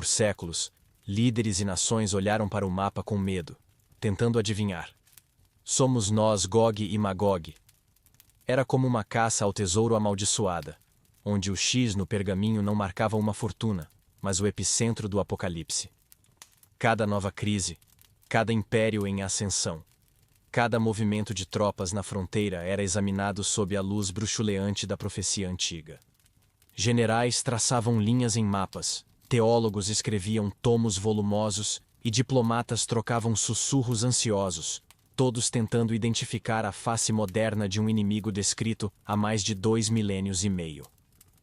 por séculos, líderes e nações olharam para o mapa com medo, tentando adivinhar. Somos nós Gog e Magog. Era como uma caça ao tesouro amaldiçoada, onde o X no pergaminho não marcava uma fortuna, mas o epicentro do apocalipse. Cada nova crise, cada império em ascensão, cada movimento de tropas na fronteira era examinado sob a luz bruxuleante da profecia antiga. Generais traçavam linhas em mapas, teólogos escreviam tomos volumosos e diplomatas trocavam sussurros ansiosos, todos tentando identificar a face moderna de um inimigo descrito há mais de 2 milênios e meio.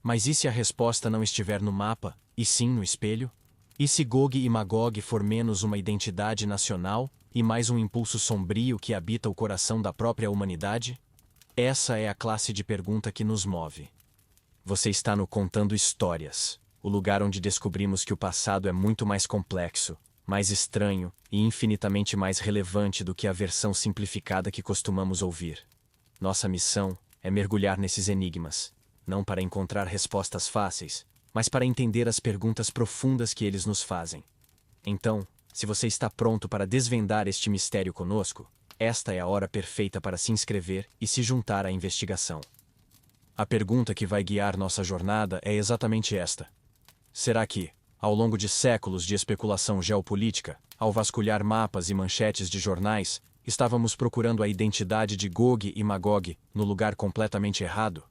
Mas e se a resposta não estiver no mapa, e sim no espelho? E se Gog e Magog for menos uma identidade nacional e mais um impulso sombrio que habita o coração da própria humanidade? Essa é a classe de pergunta que nos move. Você está no Contando Histórias, o lugar onde descobrimos que o passado é muito mais complexo, mais estranho e infinitamente mais relevante do que a versão simplificada que costumamos ouvir. Nossa missão é mergulhar nesses enigmas, não para encontrar respostas fáceis, mas para entender as perguntas profundas que eles nos fazem. Então, se você está pronto para desvendar este mistério conosco, esta é a hora perfeita para se inscrever e se juntar à investigação. A pergunta que vai guiar nossa jornada é exatamente esta. Será que, ao longo de séculos de especulação geopolítica, ao vasculhar mapas e manchetes de jornais, estávamos procurando a identidade de Gog e Magog no lugar completamente errado?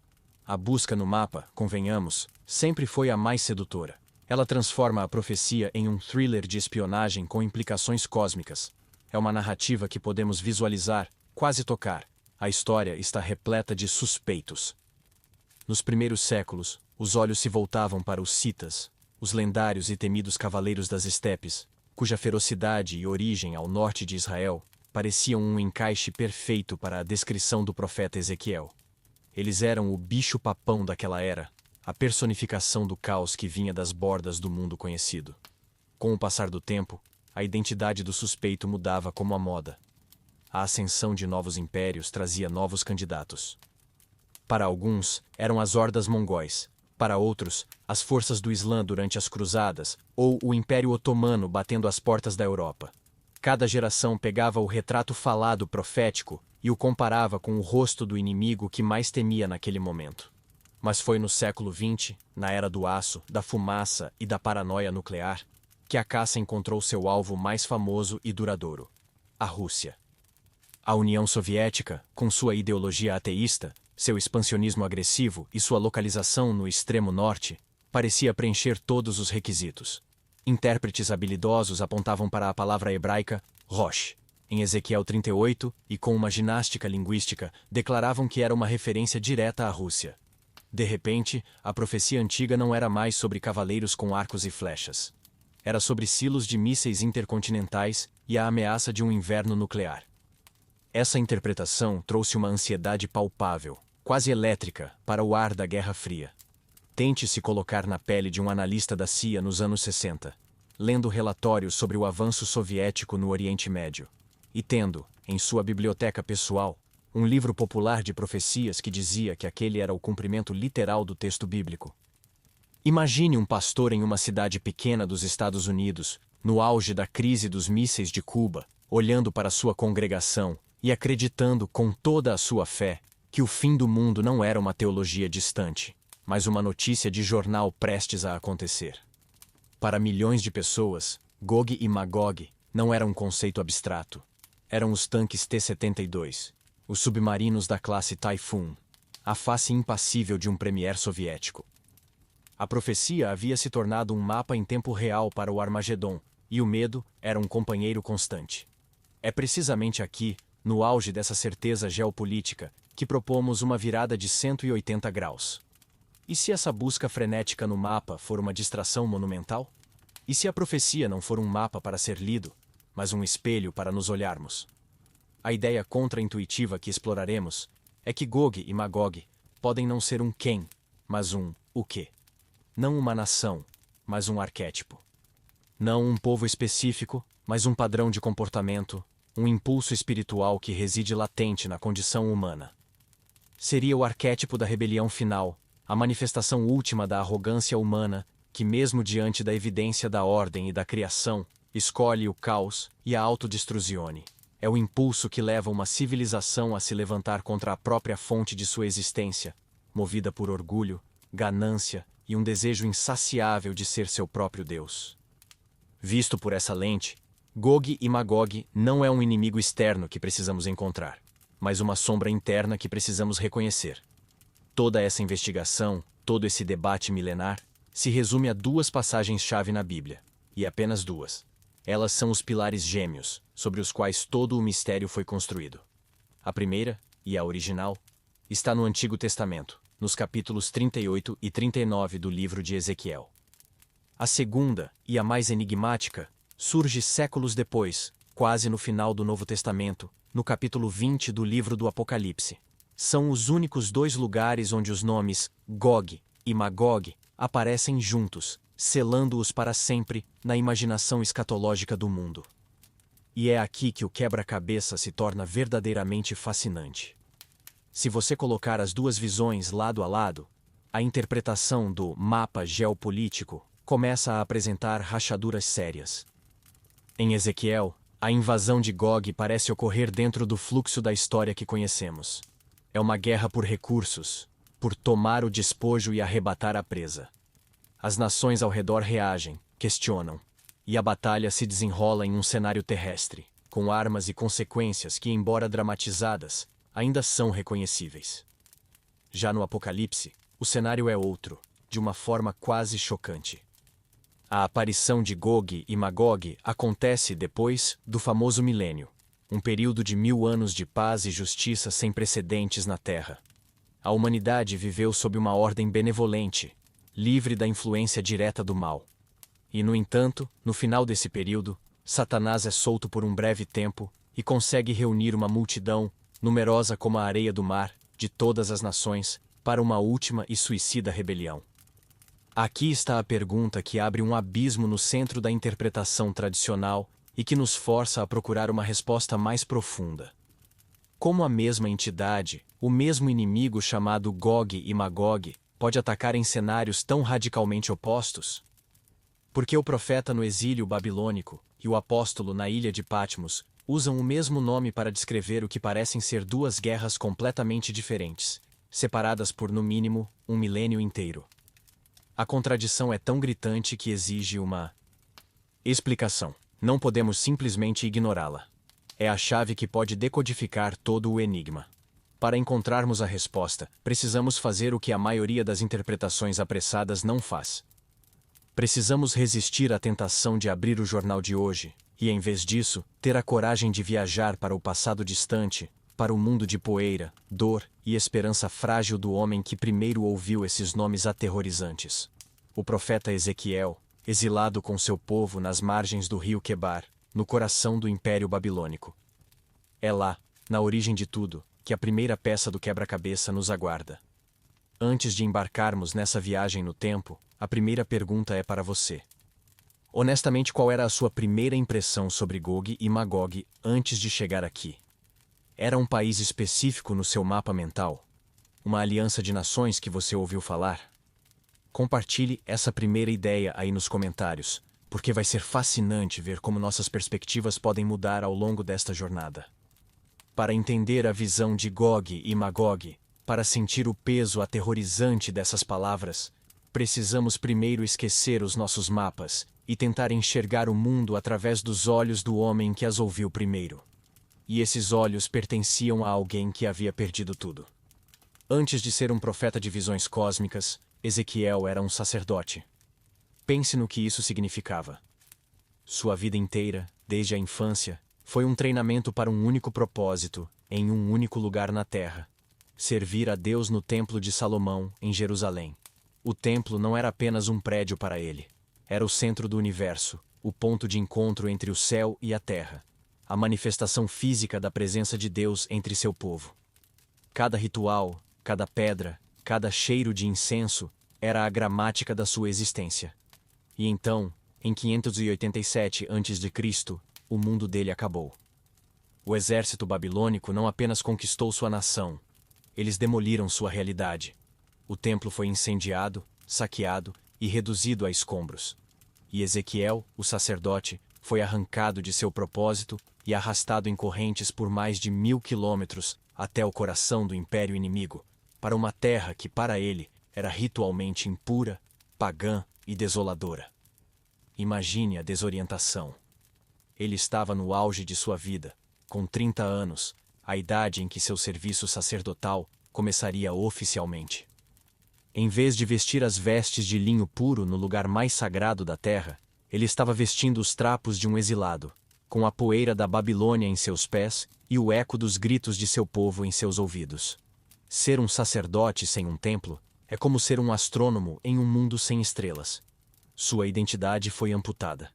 A busca no mapa, convenhamos, sempre foi a mais sedutora. Ela transforma a profecia em um thriller de espionagem com implicações cósmicas. É uma narrativa que podemos visualizar, quase tocar. A história está repleta de suspeitos. Nos primeiros séculos, os olhos se voltavam para os citas, os lendários e temidos cavaleiros das estepes, cuja ferocidade e origem ao norte de Israel pareciam um encaixe perfeito para a descrição do profeta Ezequiel. Eles eram o bicho-papão daquela era, a personificação do caos que vinha das bordas do mundo conhecido. Com o passar do tempo, a identidade do suspeito mudava como a moda. A ascensão de novos impérios trazia novos candidatos. Para alguns, eram as hordas mongóis. Para outros, as forças do Islã durante as Cruzadas, ou o Império Otomano batendo às portas da Europa. Cada geração pegava o retrato falado profético e o comparava com o rosto do inimigo que mais temia naquele momento. Mas foi no século XX, na era do aço, da fumaça e da paranoia nuclear, que a caça encontrou seu alvo mais famoso e duradouro: a Rússia. A União Soviética, com sua ideologia ateísta, seu expansionismo agressivo e sua localização no extremo norte, parecia preencher todos os requisitos. Intérpretes habilidosos apontavam para a palavra hebraica Rosh, em Ezequiel 38, e com uma ginástica linguística, declaravam que era uma referência direta à Rússia. De repente, a profecia antiga não era mais sobre cavaleiros com arcos e flechas. Era sobre silos de mísseis intercontinentais e a ameaça de um inverno nuclear. Essa interpretação trouxe uma ansiedade palpável, quase elétrica, para o ar da Guerra Fria. Tente se colocar na pele de um analista da CIA nos anos 60, lendo relatórios sobre o avanço soviético no Oriente Médio, e tendo, em sua biblioteca pessoal, um livro popular de profecias que dizia que aquele era o cumprimento literal do texto bíblico. Imagine um pastor em uma cidade pequena dos Estados Unidos, no auge da crise dos mísseis de Cuba, olhando para sua congregação e acreditando com toda a sua fé que o fim do mundo não era uma teologia distante, mas uma notícia de jornal prestes a acontecer. Para milhões de pessoas, Gog e Magog não era um conceito abstrato. Eram os tanques T-72, os submarinos da classe Typhoon, a face impassível de um premier soviético. A profecia havia se tornado um mapa em tempo real para o Armagedon, e o medo era um companheiro constante. É precisamente aqui, no auge dessa certeza geopolítica, que propomos uma virada de 180 graus. E se essa busca frenética no mapa for uma distração monumental? E se a profecia não for um mapa para ser lido, mas um espelho para nos olharmos? A ideia contra-intuitiva que exploraremos é que Gog e Magog podem não ser um quem, mas um o quê. Não uma nação, mas um arquétipo. Não um povo específico, mas um padrão de comportamento, um impulso espiritual que reside latente na condição humana. Seria o arquétipo da rebelião final, a manifestação última da arrogância humana, que mesmo diante da evidência da ordem e da criação, escolhe o caos e a autodestruzione. É o impulso que leva uma civilização a se levantar contra a própria fonte de sua existência, movida por orgulho, ganância e um desejo insaciável de ser seu próprio Deus. Visto por essa lente, Gog e Magog não é um inimigo externo que precisamos encontrar, mas uma sombra interna que precisamos reconhecer. Toda essa investigação, todo esse debate milenar, se resume a duas passagens-chave na Bíblia, e apenas duas. Elas são os pilares gêmeos, sobre os quais todo o mistério foi construído. A primeira, e a original, está no Antigo Testamento, nos capítulos 38 e 39 do livro de Ezequiel. A segunda, e a mais enigmática, surge séculos depois, quase no final do Novo Testamento, no capítulo 20 do livro do Apocalipse. São os únicos dois lugares onde os nomes Gog e Magog aparecem juntos, selando-os para sempre na imaginação escatológica do mundo. E é aqui que o quebra-cabeça se torna verdadeiramente fascinante. Se você colocar as duas visões lado a lado, a interpretação do mapa geopolítico começa a apresentar rachaduras sérias. Em Ezequiel, a invasão de Gog parece ocorrer dentro do fluxo da história que conhecemos. É uma guerra por recursos, por tomar o despojo e arrebatar a presa. As nações ao redor reagem, questionam, e a batalha se desenrola em um cenário terrestre, com armas e consequências que, embora dramatizadas, ainda são reconhecíveis. Já no Apocalipse, o cenário é outro, de uma forma quase chocante. A aparição de Gog e Magog acontece depois do famoso milênio, um período de 1000 anos de paz e justiça sem precedentes na Terra. A humanidade viveu sob uma ordem benevolente, livre da influência direta do mal. E, no entanto, no final desse período, Satanás é solto por um breve tempo e consegue reunir uma multidão, numerosa como a areia do mar, de todas as nações, para uma última e suicida rebelião. Aqui está a pergunta que abre um abismo no centro da interpretação tradicional e que nos força a procurar uma resposta mais profunda. Como a mesma entidade, o mesmo inimigo chamado Gog e Magog, pode atacar em cenários tão radicalmente opostos? Porque o profeta no exílio babilônico e o apóstolo na ilha de Patmos usam o mesmo nome para descrever o que parecem ser duas guerras completamente diferentes, separadas por no mínimo um milênio inteiro. A contradição é tão gritante que exige uma explicação. Não podemos simplesmente ignorá-la. É a chave que pode decodificar todo o enigma. Para encontrarmos a resposta, precisamos fazer o que a maioria das interpretações apressadas não faz. Precisamos resistir à tentação de abrir o jornal de hoje, e em vez disso, ter a coragem de viajar para o passado distante, para o mundo de poeira, dor e esperança frágil do homem que primeiro ouviu esses nomes aterrorizantes. O profeta Ezequiel, exilado com seu povo nas margens do rio Quebar, no coração do Império Babilônico. É lá, na origem de tudo, que a primeira peça do quebra-cabeça nos aguarda. Antes de embarcarmos nessa viagem no tempo, a primeira pergunta é para você. Honestamente, qual era a sua primeira impressão sobre Gog e Magog antes de chegar aqui? Era um país específico no seu mapa mental? Uma aliança de nações que você ouviu falar? Compartilhe essa primeira ideia aí nos comentários, porque vai ser fascinante ver como nossas perspectivas podem mudar ao longo desta jornada. Para entender a visão de Gog e Magog, para sentir o peso aterrorizante dessas palavras, precisamos primeiro esquecer os nossos mapas e tentar enxergar o mundo através dos olhos do homem que as ouviu primeiro. E esses olhos pertenciam a alguém que havia perdido tudo. Antes de ser um profeta de visões cósmicas, Ezequiel era um sacerdote. Pense no que isso significava. Sua vida inteira, desde a infância, foi um treinamento para um único propósito, em um único lugar na terra: servir a Deus no Templo de Salomão, em Jerusalém. O templo não era apenas um prédio para ele. Era o centro do universo, o ponto de encontro entre o céu e a terra, a manifestação física da presença de Deus entre seu povo. Cada ritual, cada pedra, cada cheiro de incenso era a gramática da sua existência. E então, em 587 a.C., o mundo dele acabou. O exército babilônico não apenas conquistou sua nação, eles demoliram sua realidade. O templo foi incendiado, saqueado e reduzido a escombros. E Ezequiel, o sacerdote, foi arrancado de seu propósito e arrastado em correntes por mais de 1000 quilômetros até o coração do império inimigo, para uma terra que para ele era ritualmente impura, pagã e desoladora. Imagine a desorientação. Ele estava no auge de sua vida, com 30 anos, a idade em que seu serviço sacerdotal começaria oficialmente. Em vez de vestir as vestes de linho puro no lugar mais sagrado da terra, ele estava vestindo os trapos de um exilado, com a poeira da Babilônia em seus pés e o eco dos gritos de seu povo em seus ouvidos. Ser um sacerdote sem um templo é como ser um astrônomo em um mundo sem estrelas. Sua identidade foi amputada.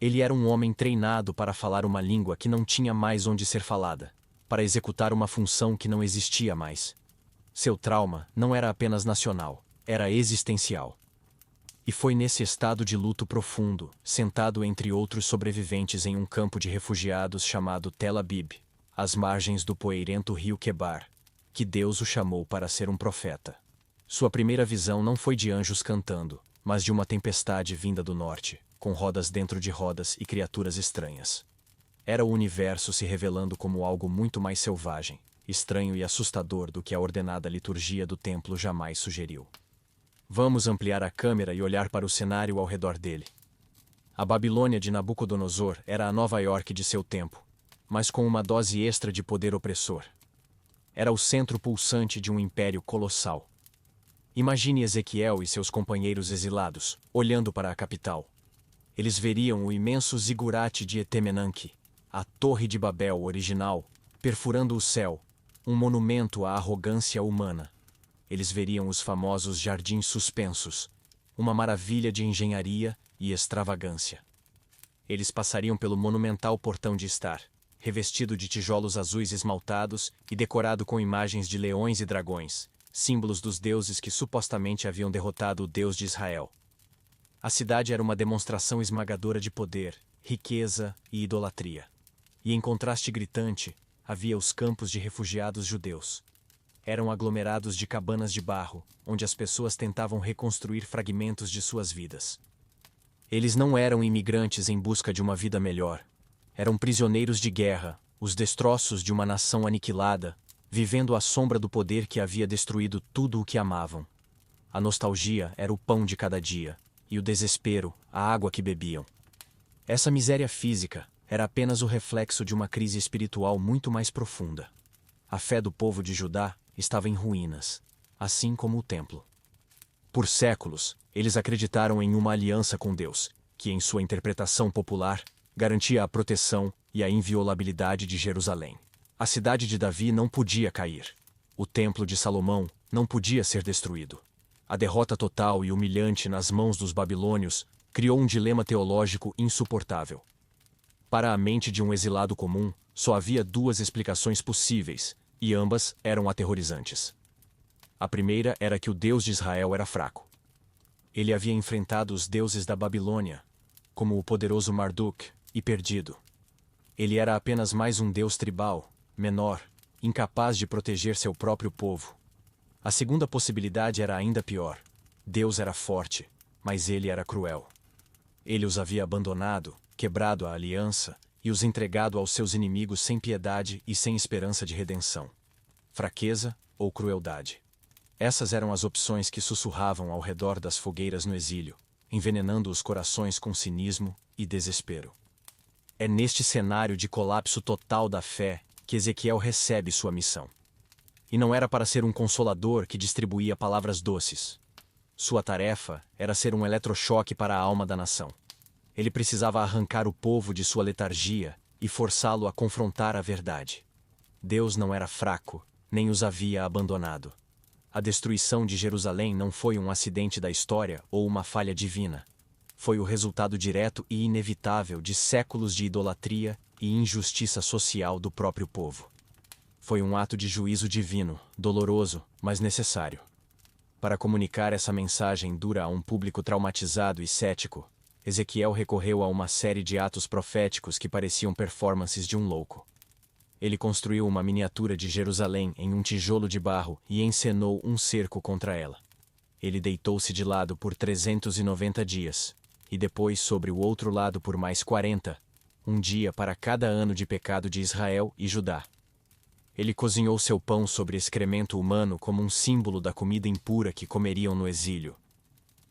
Ele era um homem treinado para falar uma língua que não tinha mais onde ser falada, para executar uma função que não existia mais. Seu trauma não era apenas nacional, era existencial. E foi nesse estado de luto profundo, sentado entre outros sobreviventes em um campo de refugiados chamado Tel Abib, às margens do poeirento rio Quebar, que Deus o chamou para ser um profeta. Sua primeira visão não foi de anjos cantando, mas de uma tempestade vinda do norte, com rodas dentro de rodas e criaturas estranhas. Era o universo se revelando como algo muito mais selvagem, estranho e assustador do que a ordenada liturgia do templo jamais sugeriu. Vamos ampliar a câmera e olhar para o cenário ao redor dele. A Babilônia de Nabucodonosor era a Nova York de seu tempo, mas com uma dose extra de poder opressor. Era o centro pulsante de um império colossal. Imagine Ezequiel e seus companheiros exilados, olhando para a capital. Eles veriam o imenso zigurate de Etemenanque, a Torre de Babel original, perfurando o céu, um monumento à arrogância humana. Eles veriam os famosos jardins suspensos, uma maravilha de engenharia e extravagância. Eles passariam pelo monumental portão de estar, revestido de tijolos azuis esmaltados e decorado com imagens de leões e dragões, símbolos dos deuses que supostamente haviam derrotado o Deus de Israel. A cidade era uma demonstração esmagadora de poder, riqueza e idolatria. E em contraste gritante, havia os campos de refugiados judeus. Eram aglomerados de cabanas de barro, onde as pessoas tentavam reconstruir fragmentos de suas vidas. Eles não eram imigrantes em busca de uma vida melhor. Eram prisioneiros de guerra, os destroços de uma nação aniquilada, vivendo à sombra do poder que havia destruído tudo o que amavam. A nostalgia era o pão de cada dia, e o desespero, a água que bebiam. Essa miséria física era apenas o reflexo de uma crise espiritual muito mais profunda. A fé do povo de Judá estava em ruínas, assim como o templo. Por séculos, eles acreditaram em uma aliança com Deus, que em sua interpretação popular, garantia a proteção e a inviolabilidade de Jerusalém. A cidade de Davi não podia cair. O templo de Salomão não podia ser destruído. A derrota total e humilhante nas mãos dos babilônios criou um dilema teológico insuportável. Para a mente de um exilado comum, só havia duas explicações possíveis, e ambas eram aterrorizantes. A primeira era que o Deus de Israel era fraco. Ele havia enfrentado os deuses da Babilônia, como o poderoso Marduk, e perdido. Ele era apenas mais um deus tribal, menor, incapaz de proteger seu próprio povo. A segunda possibilidade era ainda pior. Deus era forte, mas ele era cruel. Ele os havia abandonado, quebrado a aliança e os entregado aos seus inimigos sem piedade e sem esperança de redenção. Fraqueza ou crueldade? Essas eram as opções que sussurravam ao redor das fogueiras no exílio, envenenando os corações com cinismo e desespero. É neste cenário de colapso total da fé que Ezequiel recebe sua missão. E não era para ser um consolador que distribuía palavras doces. Sua tarefa era ser um eletrochoque para a alma da nação. Ele precisava arrancar o povo de sua letargia e forçá-lo a confrontar a verdade. Deus não era fraco, nem os havia abandonado. A destruição de Jerusalém não foi um acidente da história ou uma falha divina. Foi o resultado direto e inevitável de séculos de idolatria e injustiça social do próprio povo. Foi um ato de juízo divino, doloroso, mas necessário. Para comunicar essa mensagem dura a um público traumatizado e cético, Ezequiel recorreu a uma série de atos proféticos que pareciam performances de um louco. Ele construiu uma miniatura de Jerusalém em um tijolo de barro e encenou um cerco contra ela. Ele deitou-se de lado por 390 dias, e depois sobre o outro lado por mais 40, um dia para cada ano de pecado de Israel e Judá. Ele cozinhou seu pão sobre excremento humano como um símbolo da comida impura que comeriam no exílio.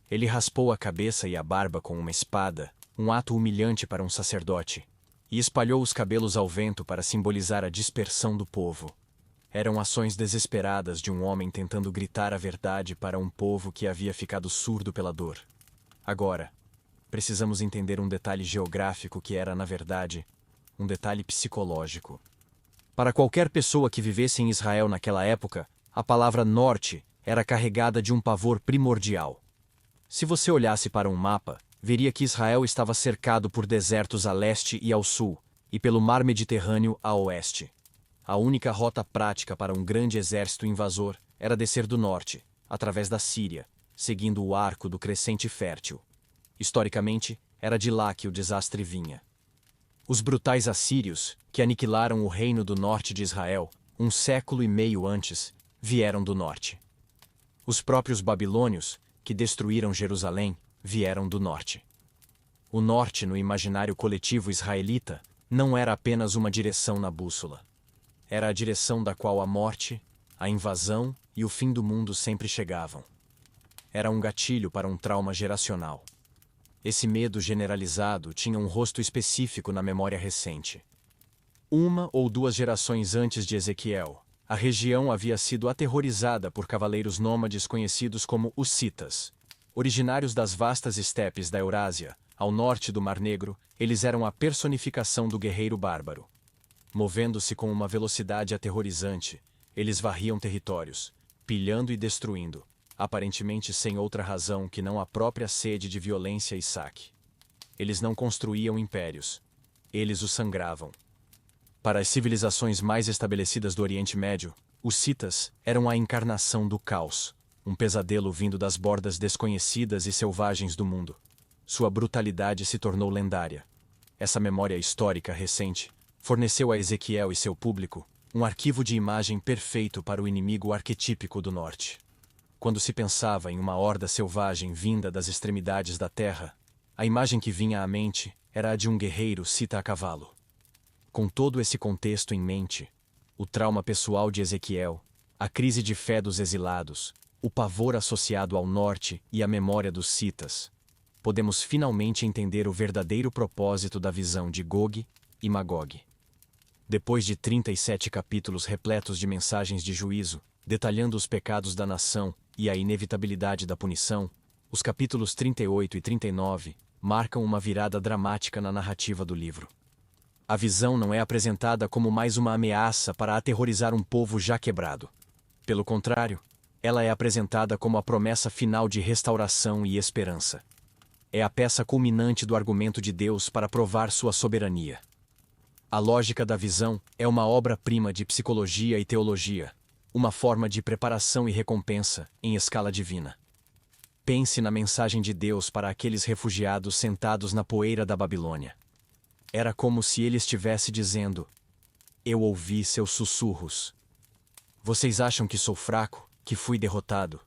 Ele raspou a cabeça e a barba com uma espada, um ato humilhante para um sacerdote, e espalhou os cabelos ao vento para simbolizar a dispersão do povo. Eram ações desesperadas de um homem tentando gritar a verdade para um povo que havia ficado surdo pela dor. Agora, precisamos entender um detalhe geográfico que era, na verdade, um detalhe psicológico. Para qualquer pessoa que vivesse em Israel naquela época, a palavra norte era carregada de um pavor primordial. Se você olhasse para um mapa, veria que Israel estava cercado por desertos a leste e ao sul, e pelo mar Mediterrâneo a oeste. A única rota prática para um grande exército invasor era descer do norte, através da Síria, seguindo o arco do crescente fértil. Historicamente, era de lá que o desastre vinha. Os brutais assírios, que aniquilaram o reino do norte de Israel, 1,5 século antes, vieram do norte. Os próprios babilônios, que destruíram Jerusalém, vieram do norte. O norte, no imaginário coletivo israelita, não era apenas uma direção na bússola. Era a direção da qual a morte, a invasão e o fim do mundo sempre chegavam. Era um gatilho para um trauma geracional. Esse medo generalizado tinha um rosto específico na memória recente. 1 ou 2 gerações antes de Ezequiel, a região havia sido aterrorizada por cavaleiros nômades conhecidos como hussitas. Originários das vastas estepes da Eurásia, ao norte do Mar Negro, eles eram a personificação do guerreiro bárbaro. Movendo-se com uma velocidade aterrorizante, eles varriam territórios, pilhando e destruindo, aparentemente sem outra razão que não a própria sede de violência e saque. Eles não construíam impérios. Eles os sangravam. Para as civilizações mais estabelecidas do Oriente Médio, os hussitas eram a encarnação do caos, um pesadelo vindo das bordas desconhecidas e selvagens do mundo. Sua brutalidade se tornou lendária. Essa memória histórica recente forneceu a Ezequiel e seu público um arquivo de imagem perfeito para o inimigo arquetípico do norte. Quando se pensava em uma horda selvagem vinda das extremidades da terra, a imagem que vinha à mente era a de um guerreiro hussita a cavalo. Com todo esse contexto em mente, o trauma pessoal de Ezequiel, a crise de fé dos exilados, o pavor associado ao norte e a memória dos hussitas, podemos finalmente entender o verdadeiro propósito da visão de Gog e Magog. Depois de 37 capítulos repletos de mensagens de juízo, detalhando os pecados da nação e a inevitabilidade da punição, os capítulos 38 e 39 marcam uma virada dramática na narrativa do livro. A visão não é apresentada como mais uma ameaça para aterrorizar um povo já quebrado. Pelo contrário, ela é apresentada como a promessa final de restauração e esperança. É a peça culminante do argumento de Deus para provar sua soberania. A lógica da visão é uma obra-prima de psicologia e teologia, uma forma de preparação e recompensa em escala divina. Pense na mensagem de Deus para aqueles refugiados sentados na poeira da Babilônia. Era como se ele estivesse dizendo: eu ouvi seus sussurros. Vocês acham que sou fraco, que fui derrotado?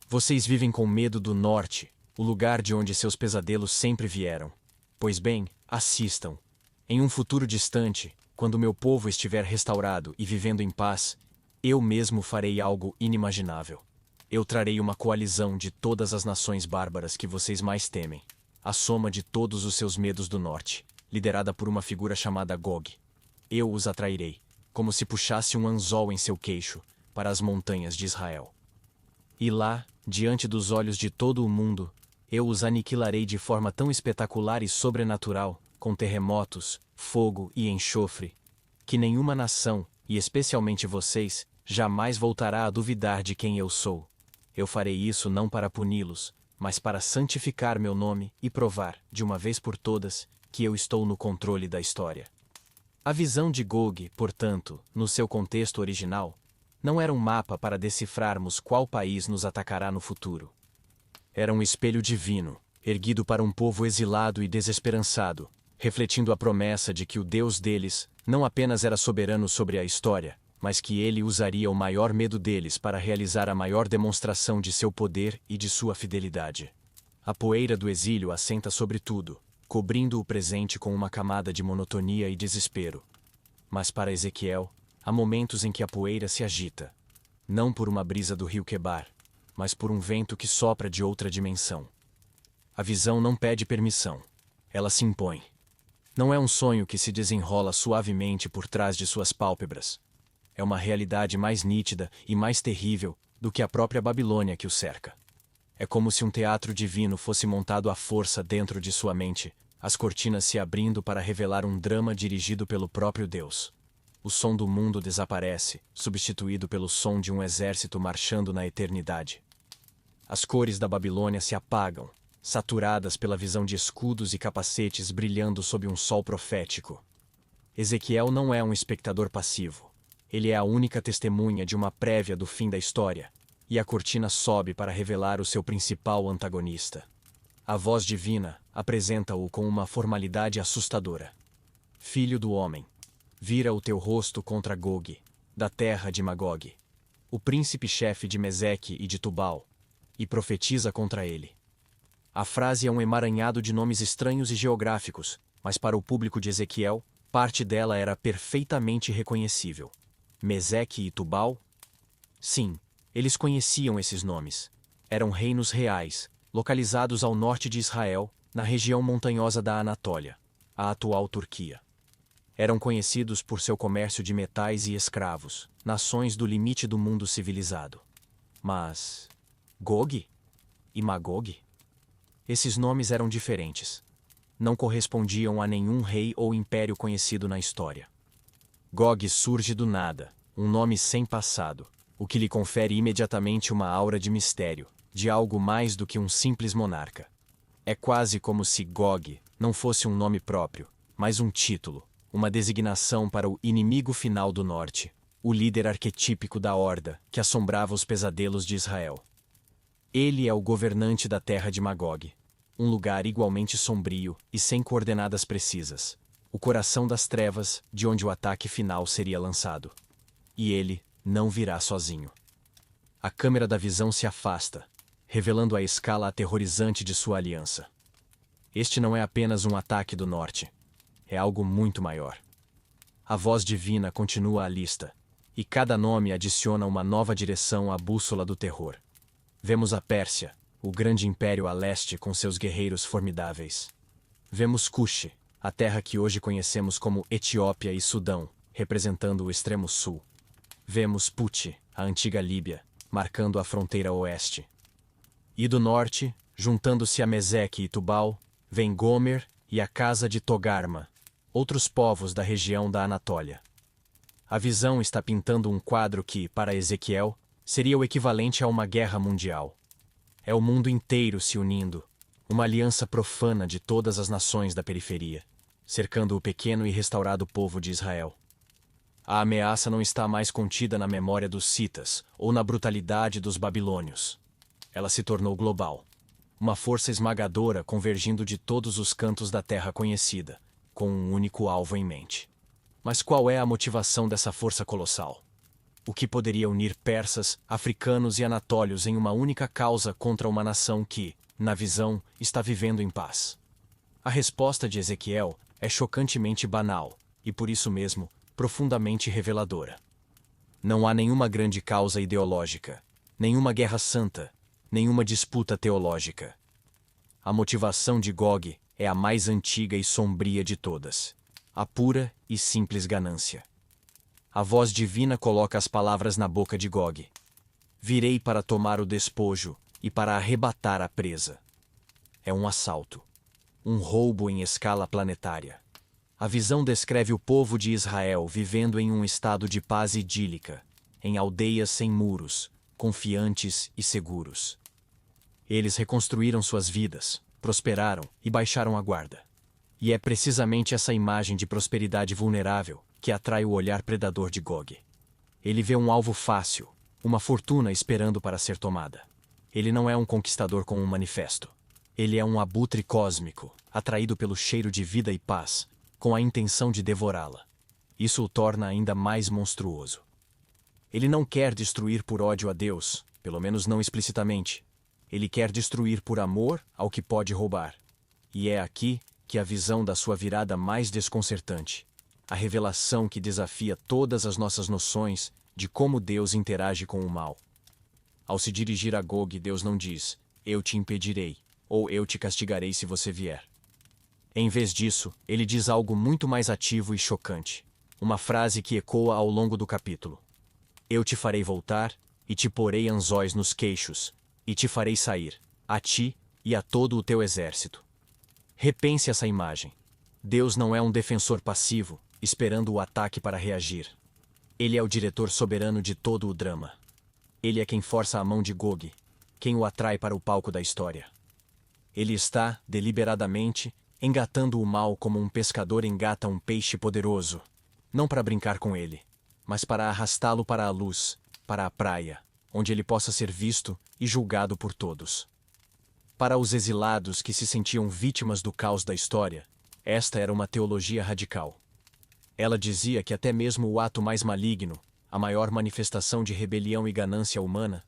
Vocês vivem com medo do norte, o lugar de onde seus pesadelos sempre vieram. Pois bem, assistam. Em um futuro distante, quando meu povo estiver restaurado e vivendo em paz, eu mesmo farei algo inimaginável. Eu trarei uma coalizão de todas as nações bárbaras que vocês mais temem, a soma de todos os seus medos do norte, liderada por uma figura chamada Gog. Eu os atrairei, como se puxasse um anzol em seu queixo, para as montanhas de Israel. E lá, diante dos olhos de todo o mundo, eu os aniquilarei de forma tão espetacular e sobrenatural, com terremotos, fogo e enxofre, que nenhuma nação, e especialmente vocês, jamais voltará a duvidar de quem eu sou. Eu farei isso não para puni-los, mas para santificar meu nome e provar, de uma vez por todas, que eu estou no controle da história. A visão de Gog, portanto, no seu contexto original, não era um mapa para decifrarmos qual país nos atacará no futuro. Era um espelho divino, erguido para um povo exilado e desesperançado, refletindo a promessa de que o Deus deles não apenas era soberano sobre a história, mas que ele usaria o maior medo deles para realizar a maior demonstração de seu poder e de sua fidelidade. A poeira do exílio assenta sobre tudo, cobrindo o presente com uma camada de monotonia e desespero. Mas para Ezequiel, há momentos em que a poeira se agita, não por uma brisa do rio Quebar, mas por um vento que sopra de outra dimensão. A visão não pede permissão, ela se impõe. Não é um sonho que se desenrola suavemente por trás de suas pálpebras. É uma realidade mais nítida e mais terrível do que a própria Babilônia que o cerca. É como se um teatro divino fosse montado à força dentro de sua mente, as cortinas se abrindo para revelar um drama dirigido pelo próprio Deus. O som do mundo desaparece, substituído pelo som de um exército marchando na eternidade. As cores da Babilônia se apagam, saturadas pela visão de escudos e capacetes brilhando sob um sol profético. Ezequiel não é um espectador passivo. Ele é a única testemunha de uma prévia do fim da história, e a cortina sobe para revelar o seu principal antagonista. A voz divina apresenta-o com uma formalidade assustadora. Filho do homem, vira o teu rosto contra Gog, da terra de Magog, o príncipe-chefe de Meseque e de Tubal, e profetiza contra ele. A frase é um emaranhado de nomes estranhos e geográficos, mas para o público de Ezequiel, parte dela era perfeitamente reconhecível. Meseque e Tubal? Sim, eles conheciam esses nomes. Eram reinos reais, localizados ao norte de Israel, na região montanhosa da Anatólia, a atual Turquia. Eram conhecidos por seu comércio de metais e escravos, nações do limite do mundo civilizado. Mas Gog e Magog? Esses nomes eram diferentes. Não correspondiam a nenhum rei ou império conhecido na história. Gog surge do nada, um nome sem passado, o que lhe confere imediatamente uma aura de mistério, de algo mais do que um simples monarca. É quase como se Gog não fosse um nome próprio, mas um título, uma designação para o inimigo final do norte, o líder arquetípico da horda que assombrava os pesadelos de Israel. Ele é o governante da terra de Magog, um lugar igualmente sombrio e sem coordenadas precisas, o coração das trevas de onde o ataque final seria lançado. E ele não virá sozinho. A câmera da visão se afasta, revelando a escala aterrorizante de sua aliança. Este não é apenas um ataque do norte, é algo muito maior. A voz divina continua a lista, e cada nome adiciona uma nova direção à bússola do terror. Vemos a Pérsia, o grande império a leste com seus guerreiros formidáveis. Vemos Cush, a terra que hoje conhecemos como Etiópia e Sudão, representando o extremo sul. Vemos Puti, a antiga Líbia, marcando a fronteira oeste. E do norte, juntando-se a Meseque e Tubal, vem Gomer e a casa de Togarma, outros povos da região da Anatólia. A visão está pintando um quadro que, para Ezequiel, seria o equivalente a uma guerra mundial. É o mundo inteiro se unindo, uma aliança profana de todas as nações da periferia, cercando o pequeno e restaurado povo de Israel. A ameaça não está mais contida na memória dos citas ou na brutalidade dos babilônios. Ela se tornou global. Uma força esmagadora convergindo de todos os cantos da terra conhecida, com um único alvo em mente. Mas qual é a motivação dessa força colossal? O que poderia unir persas, africanos e anatólios em uma única causa contra uma nação que, na visão, está vivendo em paz? A resposta de Ezequiel é chocantemente banal, e por isso mesmo, profundamente reveladora. Não há nenhuma grande causa ideológica, nenhuma guerra santa, nenhuma disputa teológica. A motivação de Gog é a mais antiga e sombria de todas, a pura e simples ganância. A voz divina coloca as palavras na boca de Gog. Virei para tomar o despojo e para arrebatar a presa. É um assalto, um roubo em escala planetária. A visão descreve o povo de Israel vivendo em um estado de paz idílica, em aldeias sem muros, confiantes e seguros. Eles reconstruíram suas vidas, prosperaram e baixaram a guarda. E é precisamente essa imagem de prosperidade vulnerável que atrai o olhar predador de Gog. Ele vê um alvo fácil, uma fortuna esperando para ser tomada. Ele não é um conquistador com um manifesto. Ele é um abutre cósmico, atraído pelo cheiro de vida e paz, com a intenção de devorá-la. Isso o torna ainda mais monstruoso. Ele não quer destruir por ódio a Deus, pelo menos não explicitamente. Ele quer destruir por amor ao que pode roubar. E é aqui que a visão da sua virada mais desconcertante. A revelação que desafia todas as nossas noções de como Deus interage com o mal. Ao se dirigir a Gog, Deus não diz, eu te impedirei, ou eu te castigarei se você vier. Em vez disso, ele diz algo muito mais ativo e chocante. Uma frase que ecoa ao longo do capítulo. Eu te farei voltar, e te porei anzóis nos queixos, e te farei sair, a ti e a todo o teu exército. Repense essa imagem. Deus não é um defensor passivo, esperando o ataque para reagir. Ele é o diretor soberano de todo o drama. Ele é quem força a mão de Gog, quem o atrai para o palco da história. Ele está, deliberadamente, engatando o mal como um pescador engata um peixe poderoso, não para brincar com ele, mas para arrastá-lo para a luz, para a praia, onde ele possa ser visto e julgado por todos. Para os exilados que se sentiam vítimas do caos da história, esta era uma teologia radical. Ela dizia que até mesmo o ato mais maligno, a maior manifestação de rebelião e ganância humana,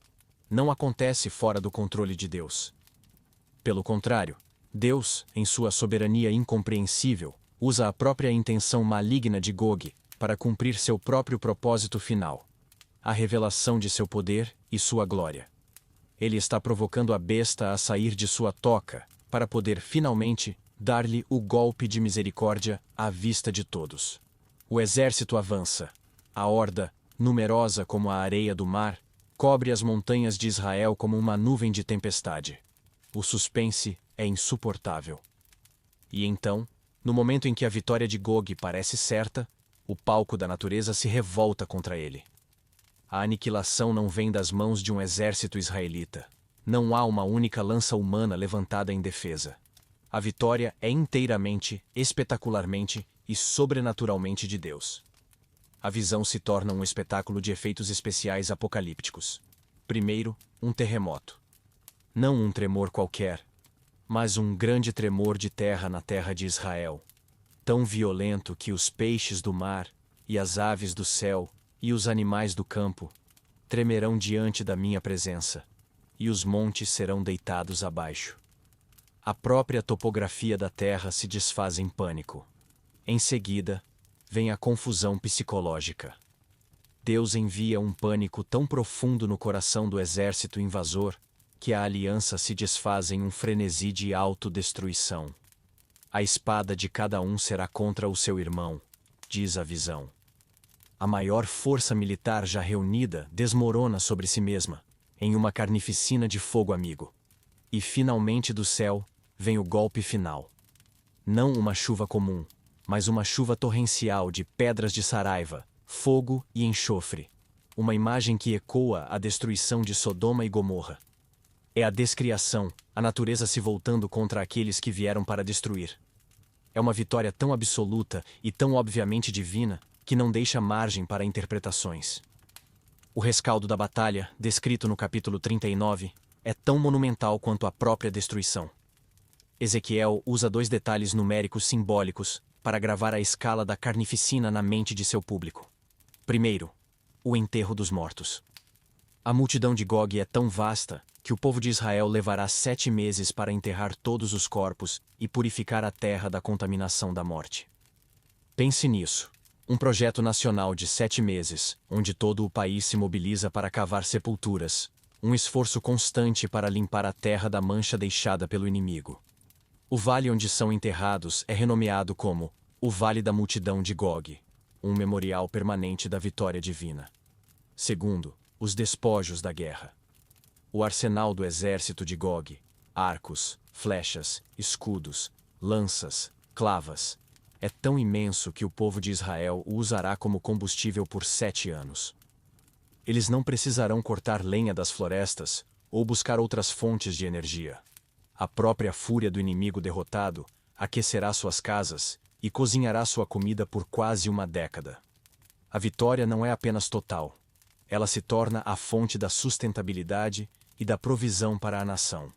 não acontece fora do controle de Deus. Pelo contrário, Deus, em sua soberania incompreensível, usa a própria intenção maligna de Gog para cumprir seu próprio propósito final, a revelação de seu poder e sua glória. Ele está provocando a besta a sair de sua toca, para poder finalmente dar-lhe o golpe de misericórdia à vista de todos. O exército avança. A horda, numerosa como a areia do mar, cobre as montanhas de Israel como uma nuvem de tempestade. O suspense é insuportável. E então, no momento em que a vitória de Gog parece certa, o palco da natureza se revolta contra ele. A aniquilação não vem das mãos de um exército israelita. Não há uma única lança humana levantada em defesa. A vitória é inteiramente, espetacularmente e sobrenaturalmente de Deus. A visão se torna um espetáculo de efeitos especiais apocalípticos. Primeiro, um terremoto. Não um tremor qualquer, mas um grande tremor de terra na terra de Israel. Tão violento que os peixes do mar, e as aves do céu, e os animais do campo, tremerão diante da minha presença, e os montes serão deitados abaixo. A própria topografia da terra se desfaz em pânico. Em seguida, vem a confusão psicológica. Deus envia um pânico tão profundo no coração do exército invasor, que a aliança se desfaz em um frenesi de autodestruição. A espada de cada um será contra o seu irmão, diz a visão. A maior força militar já reunida desmorona sobre si mesma, em uma carnificina de fogo amigo. E finalmente do céu, vem o golpe final. Não uma chuva comum, mas uma chuva torrencial de pedras de saraiva, fogo e enxofre. Uma imagem que ecoa a destruição de Sodoma e Gomorra. É a descriação, a natureza se voltando contra aqueles que vieram para destruir. É uma vitória tão absoluta e tão obviamente divina, que não deixa margem para interpretações. O rescaldo da batalha, descrito no capítulo 39, é tão monumental quanto a própria destruição. Ezequiel usa 2 detalhes numéricos simbólicos para gravar a escala da carnificina na mente de seu público. Primeiro, o enterro dos mortos. A multidão de Gog é tão vasta que o povo de Israel levará 7 meses para enterrar todos os corpos e purificar a terra da contaminação da morte. Pense nisso. Um projeto nacional de 7 meses, onde todo o país se mobiliza para cavar sepulturas, um esforço constante para limpar a terra da mancha deixada pelo inimigo. O vale onde são enterrados é renomeado como o Vale da Multidão de Gog, um memorial permanente da vitória divina. Segundo, os despojos da guerra. O arsenal do exército de Gog, arcos, flechas, escudos, lanças, clavas, é tão imenso que o povo de Israel o usará como combustível por 7 anos. Eles não precisarão cortar lenha das florestas ou buscar outras fontes de energia. A própria fúria do inimigo derrotado aquecerá suas casas e cozinhará sua comida por quase uma década. A vitória não é apenas total. Ela se torna a fonte da sustentabilidade e da provisão para a nação.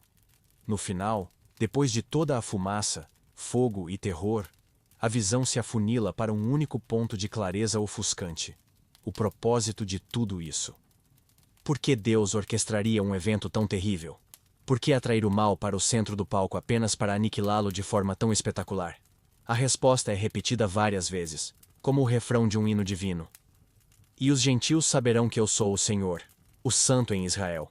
No final, depois de toda a fumaça, fogo e terror, a visão se afunila para um único ponto de clareza ofuscante. o propósito de tudo isso. Por que Deus orquestraria um evento tão terrível? Por que atrair o mal para o centro do palco apenas para aniquilá-lo de forma tão espetacular? A resposta é repetida várias vezes, como o refrão de um hino divino. E os gentios saberão que eu sou o Senhor, o Santo em Israel.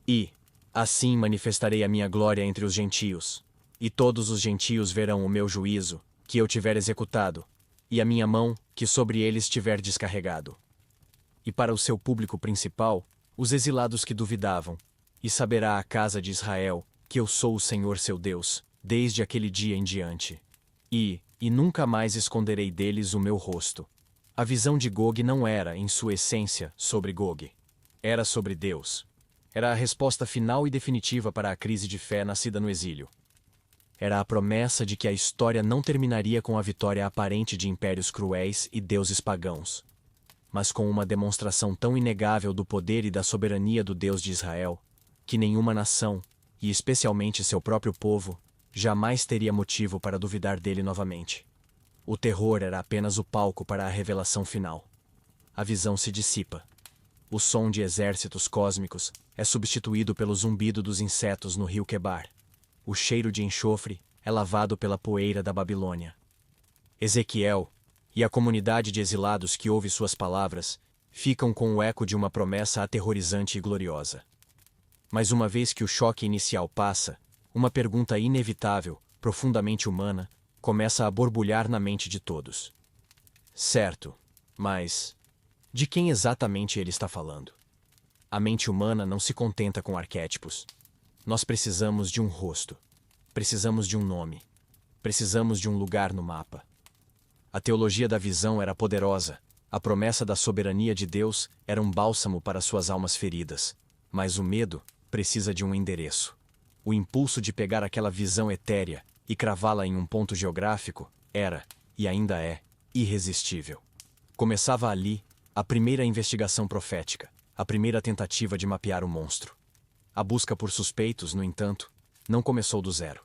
E, assim manifestarei a minha glória entre os gentios, e todos os gentios verão o meu juízo, que eu tiver executado, e a minha mão, que sobre eles tiver descarregado. E para o seu público principal, os exilados que duvidavam, e saberá a casa de Israel, que eu sou o Senhor seu Deus, desde aquele dia em diante. E nunca mais esconderei deles o meu rosto. A visão de Gog não era, em sua essência, sobre Gog. Era sobre Deus. Era a resposta final e definitiva para a crise de fé nascida no exílio. Era a promessa de que a história não terminaria com a vitória aparente de impérios cruéis e deuses pagãos, mas com uma demonstração tão inegável do poder e da soberania do Deus de Israel, que nenhuma nação, e especialmente seu próprio povo, jamais teria motivo para duvidar dele novamente. O terror era apenas o palco para a revelação final. A visão se dissipa. O som de exércitos cósmicos é substituído pelo zumbido dos insetos no rio Quebar. O cheiro de enxofre é lavado pela poeira da Babilônia. Ezequiel e a comunidade de exilados que ouve suas palavras ficam com o eco de uma promessa aterrorizante e gloriosa. Mas uma vez que o choque inicial passa, uma pergunta inevitável, profundamente humana, começa a borbulhar na mente de todos. Certo, mas de quem exatamente ele está falando? A mente humana não se contenta com arquétipos. Nós precisamos de um rosto. Precisamos de um nome. Precisamos de um lugar no mapa. A teologia da visão era poderosa. A promessa da soberania de Deus era um bálsamo para suas almas feridas. Mas o medo precisa de um endereço. O impulso de pegar aquela visão etérea e cravá-la em um ponto geográfico era, e ainda é, irresistível. Começava ali a primeira investigação profética, a primeira tentativa de mapear o monstro. A busca por suspeitos, no entanto, não começou do zero.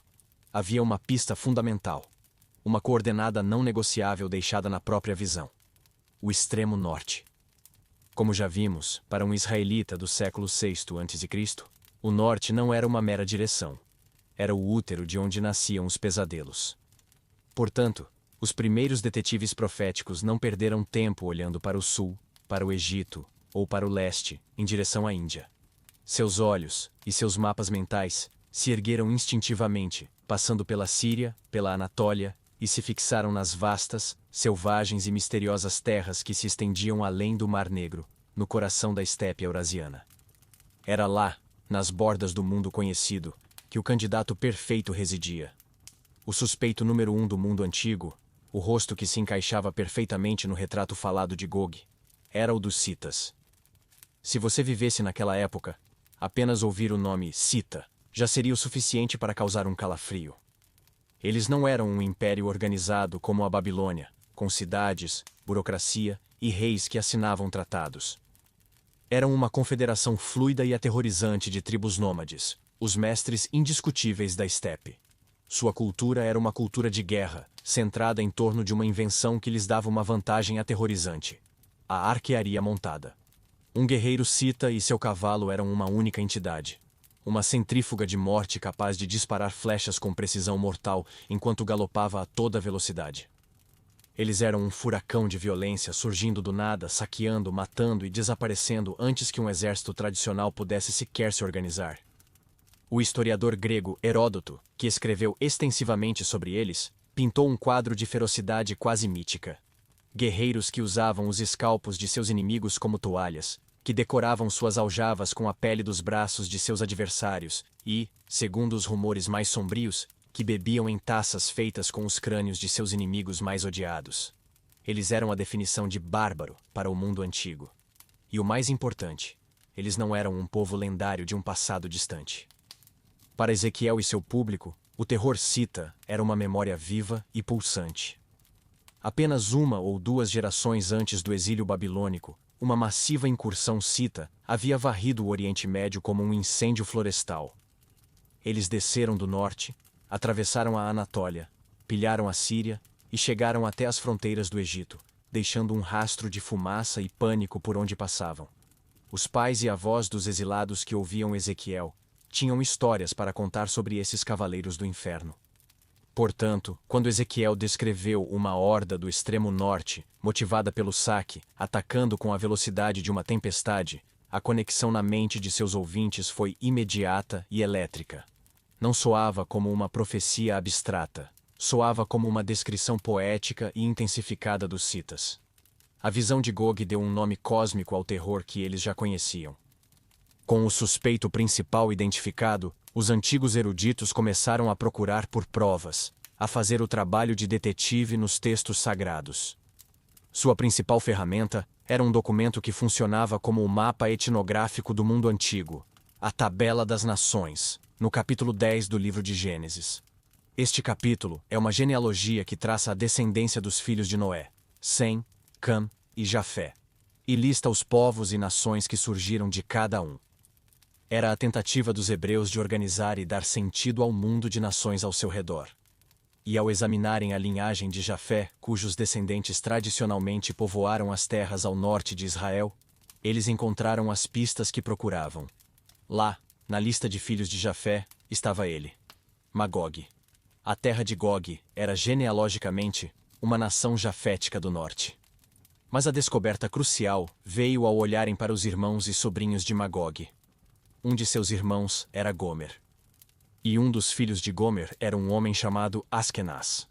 Havia uma pista fundamental, uma coordenada não negociável deixada na própria visão: o extremo norte. Como já vimos, para um israelita do século VI a.C., o norte não era uma mera direção. Era o útero de onde nasciam os pesadelos. Portanto, os primeiros detetives proféticos não perderam tempo olhando para o sul, para o Egito ou para o leste, em direção à Índia. Seus olhos e seus mapas mentais se ergueram instintivamente, passando pela Síria, pela Anatólia, e se fixaram nas vastas, selvagens e misteriosas terras que se estendiam além do Mar Negro, no coração da estepe eurasiana. Era lá, nas bordas do mundo conhecido, que o candidato perfeito residia. O suspeito número 1 do mundo antigo, o rosto que se encaixava perfeitamente no retrato falado de Gog, era o dos Citas. Se você vivesse naquela época, apenas ouvir o nome Cita já seria o suficiente para causar um calafrio. Eles não eram um império organizado como a Babilônia, com cidades, burocracia e reis que assinavam tratados. Eram uma confederação fluida e aterrorizante de tribos nômades, os mestres indiscutíveis da estepe. Sua cultura era uma cultura de guerra, centrada em torno de uma invenção que lhes dava uma vantagem aterrorizante: a arquearia montada. Um guerreiro cita e seu cavalo eram uma única entidade. Uma centrífuga de morte capaz de disparar flechas com precisão mortal enquanto galopava a toda velocidade. Eles eram um furacão de violência surgindo do nada, saqueando, matando e desaparecendo antes que um exército tradicional pudesse sequer se organizar. O historiador grego Heródoto, que escreveu extensivamente sobre eles, pintou um quadro de ferocidade quase mítica. Guerreiros que usavam os escalpos de seus inimigos como toalhas, que decoravam suas aljavas com a pele dos braços de seus adversários e, segundo os rumores mais sombrios, que bebiam em taças feitas com os crânios de seus inimigos mais odiados. Eles eram a definição de bárbaro para o mundo antigo. E o mais importante, eles não eram um povo lendário de um passado distante. Para Ezequiel e seu público, o terror cita era uma memória viva e pulsante. Apenas uma ou duas gerações antes do exílio babilônico, uma massiva incursão cita havia varrido o Oriente Médio como um incêndio florestal. Eles desceram do norte, atravessaram a Anatólia, pilharam a Síria e chegaram até as fronteiras do Egito, deixando um rastro de fumaça e pânico por onde passavam. Os pais e avós dos exilados que ouviam Ezequiel tinham histórias para contar sobre esses cavaleiros do inferno. Portanto, quando Ezequiel descreveu uma horda do extremo norte, motivada pelo saque, atacando com a velocidade de uma tempestade, a conexão na mente de seus ouvintes foi imediata e elétrica. Não soava como uma profecia abstrata, soava como uma descrição poética e intensificada dos citas. A visão de Gog deu um nome cósmico ao terror que eles já conheciam. Com o suspeito principal identificado, os antigos eruditos começaram a procurar por provas, a fazer o trabalho de detetive nos textos sagrados. Sua principal ferramenta era um documento que funcionava como o mapa etnográfico do mundo antigo, a Tabela das Nações, no capítulo 10 do livro de Gênesis. Este capítulo é uma genealogia que traça a descendência dos filhos de Noé, Sem, Cam e Jafé, e lista os povos e nações que surgiram de cada um. Era a tentativa dos hebreus de organizar e dar sentido ao mundo de nações ao seu redor. E ao examinarem a linhagem de Jafé, cujos descendentes tradicionalmente povoaram as terras ao norte de Israel, eles encontraram as pistas que procuravam. Lá, na lista de filhos de Jafé, estava ele, Magog. A terra de Gog era genealogicamente uma nação jafética do norte. Mas a descoberta crucial veio ao olharem para os irmãos e sobrinhos de Magog. Um de seus irmãos era Gomer. E um dos filhos de Gomer era um homem chamado Askenaz.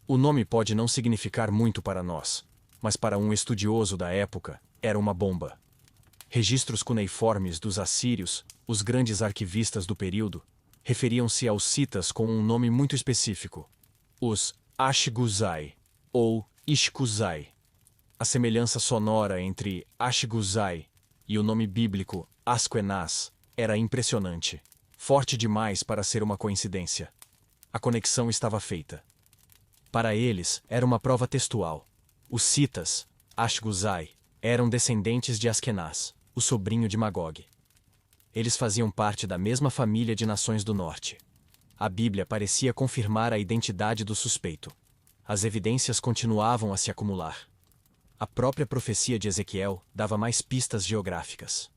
O nome pode não significar muito para nós, mas para um estudioso da época, era uma bomba. Registros cuneiformes dos assírios, os grandes arquivistas do período, referiam-se aos citas com um nome muito específico, os Ashguzai, ou Ishkuzai. A semelhança sonora entre Ashguzai e o nome bíblico Askenaz era impressionante, forte demais para ser uma coincidência. A conexão estava feita. Para eles, era uma prova textual. Os citas, Ashguzai, eram descendentes de Askenaz, o sobrinho de Magog. Eles faziam parte da mesma família de nações do norte. A Bíblia parecia confirmar a identidade do suspeito. As evidências continuavam a se acumular. A própria profecia de Ezequiel dava mais pistas geográficas.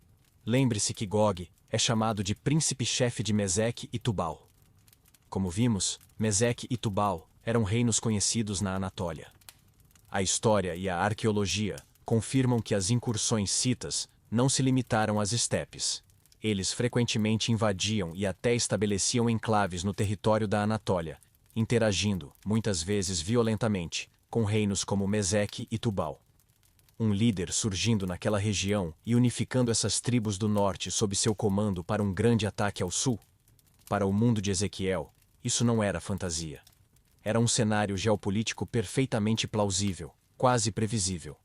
Lembre-se que Gog é chamado de príncipe-chefe de Meseque e Tubal. Como vimos, Meseque e Tubal eram reinos conhecidos na Anatólia. A história e a arqueologia confirmam que as incursões citas não se limitaram às estepes. Eles frequentemente invadiam e até estabeleciam enclaves no território da Anatólia, interagindo, muitas vezes violentamente, com reinos como Meseque e Tubal. Um líder surgindo naquela região e unificando essas tribos do norte sob seu comando para um grande ataque ao sul? Para o mundo de Ezequiel, isso não era fantasia. Era um cenário geopolítico perfeitamente plausível, quase previsível.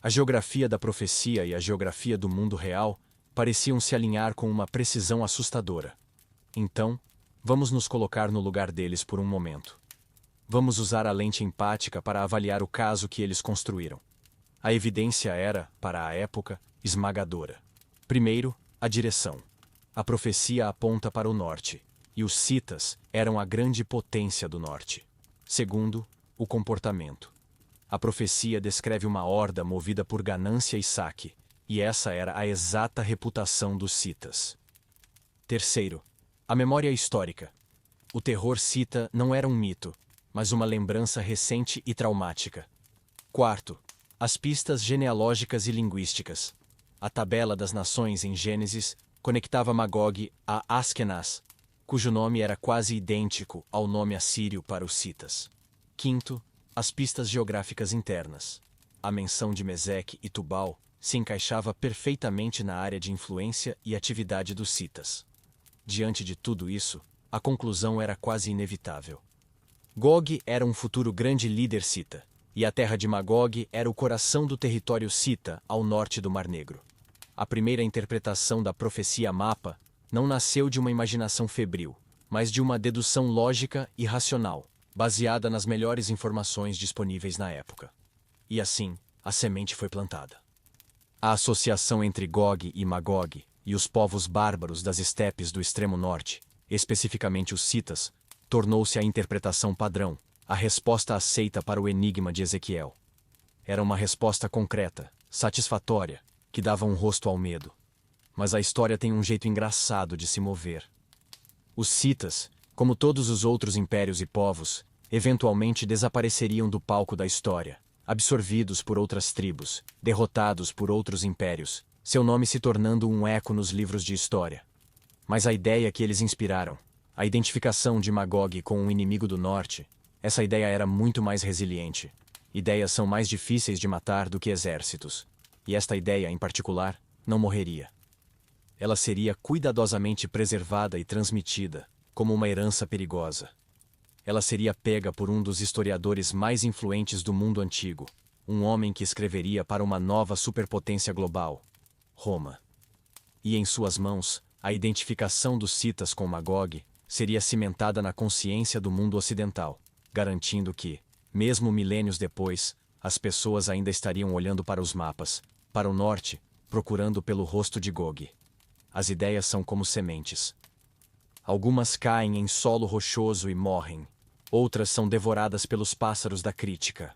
A geografia da profecia e a geografia do mundo real pareciam se alinhar com uma precisão assustadora. Então, vamos nos colocar no lugar deles por um momento. Vamos usar a lente empática para avaliar o caso que eles construíram. A evidência era, para a época, esmagadora. Primeiro, a direção. A profecia aponta para o norte, e os citas eram a grande potência do norte. Segundo, o comportamento. A profecia descreve uma horda movida por ganância e saque, e essa era a exata reputação dos citas. Terceiro, a memória histórica. O terror cita não era um mito, mas uma lembrança recente e traumática. Quarto, as pistas genealógicas e linguísticas. A tabela das nações em Gênesis conectava Magog a Askenaz, cujo nome era quase idêntico ao nome assírio para os citas. Quinto, as pistas geográficas internas. A menção de Meseque e Tubal se encaixava perfeitamente na área de influência e atividade dos citas. Diante de tudo isso, a conclusão era quase inevitável. Gog era um futuro grande líder cita, e a terra de Magog era o coração do território cita ao norte do Mar Negro. A primeira interpretação da profecia mapa não nasceu de uma imaginação febril, mas de uma dedução lógica e racional, baseada nas melhores informações disponíveis na época. E assim, a semente foi plantada. A associação entre Gog e Magog e os povos bárbaros das estepes do extremo norte, especificamente os citas, tornou-se a interpretação padrão, a resposta aceita para o enigma de Ezequiel. Era uma resposta concreta, satisfatória, que dava um rosto ao medo. Mas a história tem um jeito engraçado de se mover. Os citas, como todos os outros impérios e povos, eventualmente desapareceriam do palco da história, absorvidos por outras tribos, derrotados por outros impérios, seu nome se tornando um eco nos livros de história. Mas a ideia que eles inspiraram, a identificação de Magog com um inimigo do norte, essa ideia era muito mais resiliente. Ideias são mais difíceis de matar do que exércitos. E esta ideia, em particular, não morreria. Ela seria cuidadosamente preservada e transmitida, como uma herança perigosa. Ela seria pega por um dos historiadores mais influentes do mundo antigo, um homem que escreveria para uma nova superpotência global, Roma. E em suas mãos, a identificação dos citas com Magog seria cimentada na consciência do mundo ocidental, garantindo que, mesmo milênios depois, as pessoas ainda estariam olhando para os mapas, para o norte, procurando pelo rosto de Gog. As ideias são como sementes. Algumas caem em solo rochoso e morrem, outras são devoradas pelos pássaros da crítica.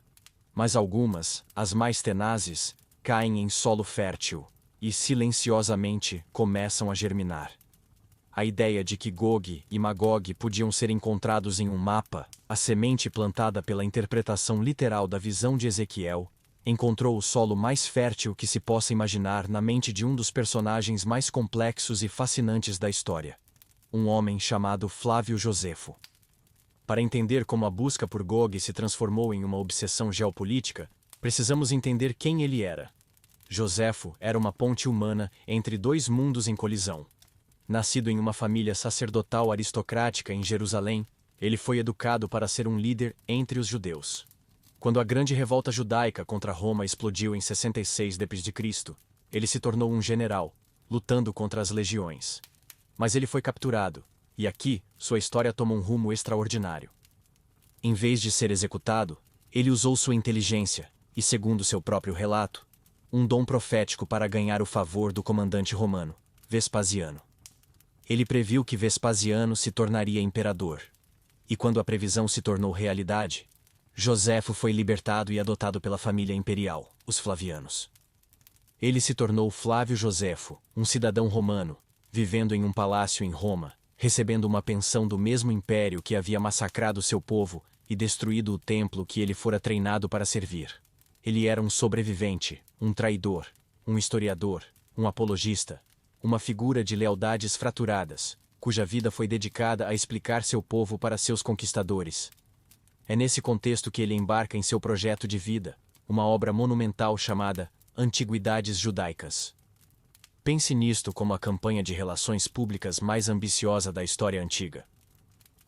Mas algumas, as mais tenazes, caem em solo fértil e silenciosamente começam a germinar. A ideia de que Gog e Magog podiam ser encontrados em um mapa, a semente plantada pela interpretação literal da visão de Ezequiel, encontrou o solo mais fértil que se possa imaginar na mente de um dos personagens mais complexos e fascinantes da história. Um homem chamado Flávio Josefo. Para entender como a busca por Gog se transformou em uma obsessão geopolítica, precisamos entender quem ele era. Josefo era uma ponte humana entre dois mundos em colisão. Nascido em uma família sacerdotal aristocrática em Jerusalém, ele foi educado para ser um líder entre os judeus. Quando a grande revolta judaica contra Roma explodiu em 66 d.C., ele se tornou um general, lutando contra as legiões. Mas ele foi capturado, e aqui, sua história toma um rumo extraordinário. Em vez de ser executado, ele usou sua inteligência, e segundo seu próprio relato, um dom profético para ganhar o favor do comandante romano, Vespasiano. Ele previu que Vespasiano se tornaria imperador. E quando a previsão se tornou realidade, Josefo foi libertado e adotado pela família imperial, os Flavianos. Ele se tornou Flávio Josefo, um cidadão romano, vivendo em um palácio em Roma, recebendo uma pensão do mesmo império que havia massacrado seu povo e destruído o templo que ele fora treinado para servir. Ele era um sobrevivente, um traidor, um historiador, um apologista, uma figura de lealdades fraturadas, cuja vida foi dedicada a explicar seu povo para seus conquistadores. É nesse contexto que ele embarca em seu projeto de vida, uma obra monumental chamada Antiguidades Judaicas. Pense nisto como a campanha de relações públicas mais ambiciosa da história antiga.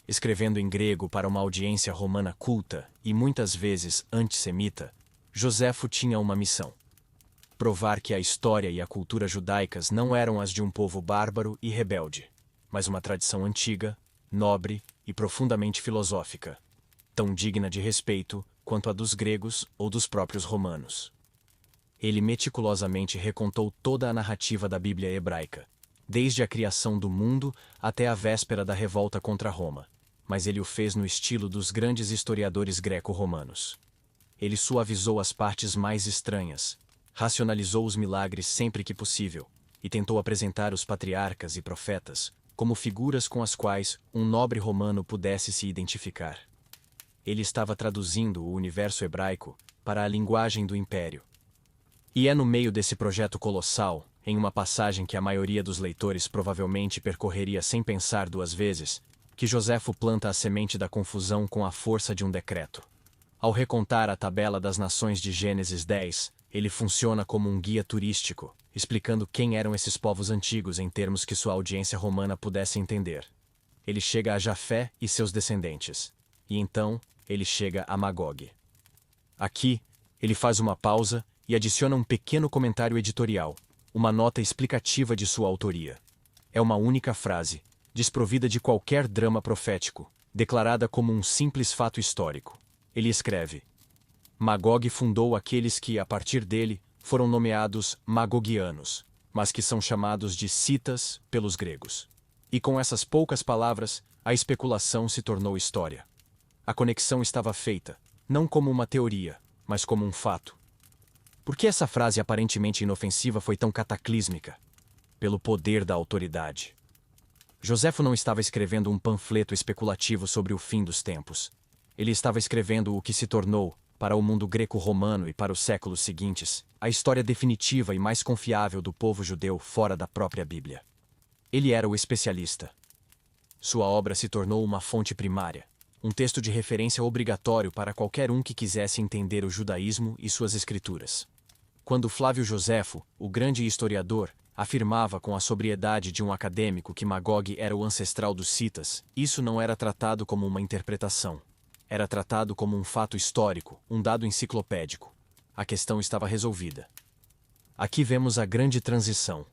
Escrevendo em grego para uma audiência romana culta e muitas vezes antissemita, Josefo tinha uma missão: provar que a história e a cultura judaicas não eram as de um povo bárbaro e rebelde, mas uma tradição antiga, nobre e profundamente filosófica, tão digna de respeito quanto a dos gregos ou dos próprios romanos. Ele meticulosamente recontou toda a narrativa da Bíblia hebraica, desde a criação do mundo até a véspera da revolta contra Roma, mas ele o fez no estilo dos grandes historiadores greco-romanos. Ele suavizou as partes mais estranhas, racionalizou os milagres sempre que possível, e tentou apresentar os patriarcas e profetas como figuras com as quais um nobre romano pudesse se identificar. Ele estava traduzindo o universo hebraico para a linguagem do império. E é no meio desse projeto colossal, em uma passagem que a maioria dos leitores provavelmente percorreria sem pensar duas vezes, que Josefo planta a semente da confusão com a força de um decreto. Ao recontar a tabela das nações de Gênesis 10, ele funciona como um guia turístico, explicando quem eram esses povos antigos em termos que sua audiência romana pudesse entender. Ele chega a Jafé e seus descendentes. E então, ele chega a Magog. Aqui, ele faz uma pausa e adiciona um pequeno comentário editorial, uma nota explicativa de sua autoria. É uma única frase, desprovida de qualquer drama profético, declarada como um simples fato histórico. Ele escreve: Magog fundou aqueles que, a partir dele, foram nomeados Magogianos, mas que são chamados de citas pelos gregos. E com essas poucas palavras, a especulação se tornou história. A conexão estava feita, não como uma teoria, mas como um fato. Por que essa frase aparentemente inofensiva foi tão cataclísmica? Pelo poder da autoridade. Joséfo não estava escrevendo um panfleto especulativo sobre o fim dos tempos. Ele estava escrevendo o que se tornou, para o mundo greco-romano e para os séculos seguintes, a história definitiva e mais confiável do povo judeu fora da própria Bíblia. Ele era o especialista. Sua obra se tornou uma fonte primária, um texto de referência obrigatório para qualquer um que quisesse entender o judaísmo e suas escrituras. Quando Flávio Joséfo, o grande historiador, afirmava com a sobriedade de um acadêmico que Magog era o ancestral dos citas, isso não era tratado como uma interpretação. Era tratado como um fato histórico, um dado enciclopédico. A questão estava resolvida. Aqui vemos a grande transição.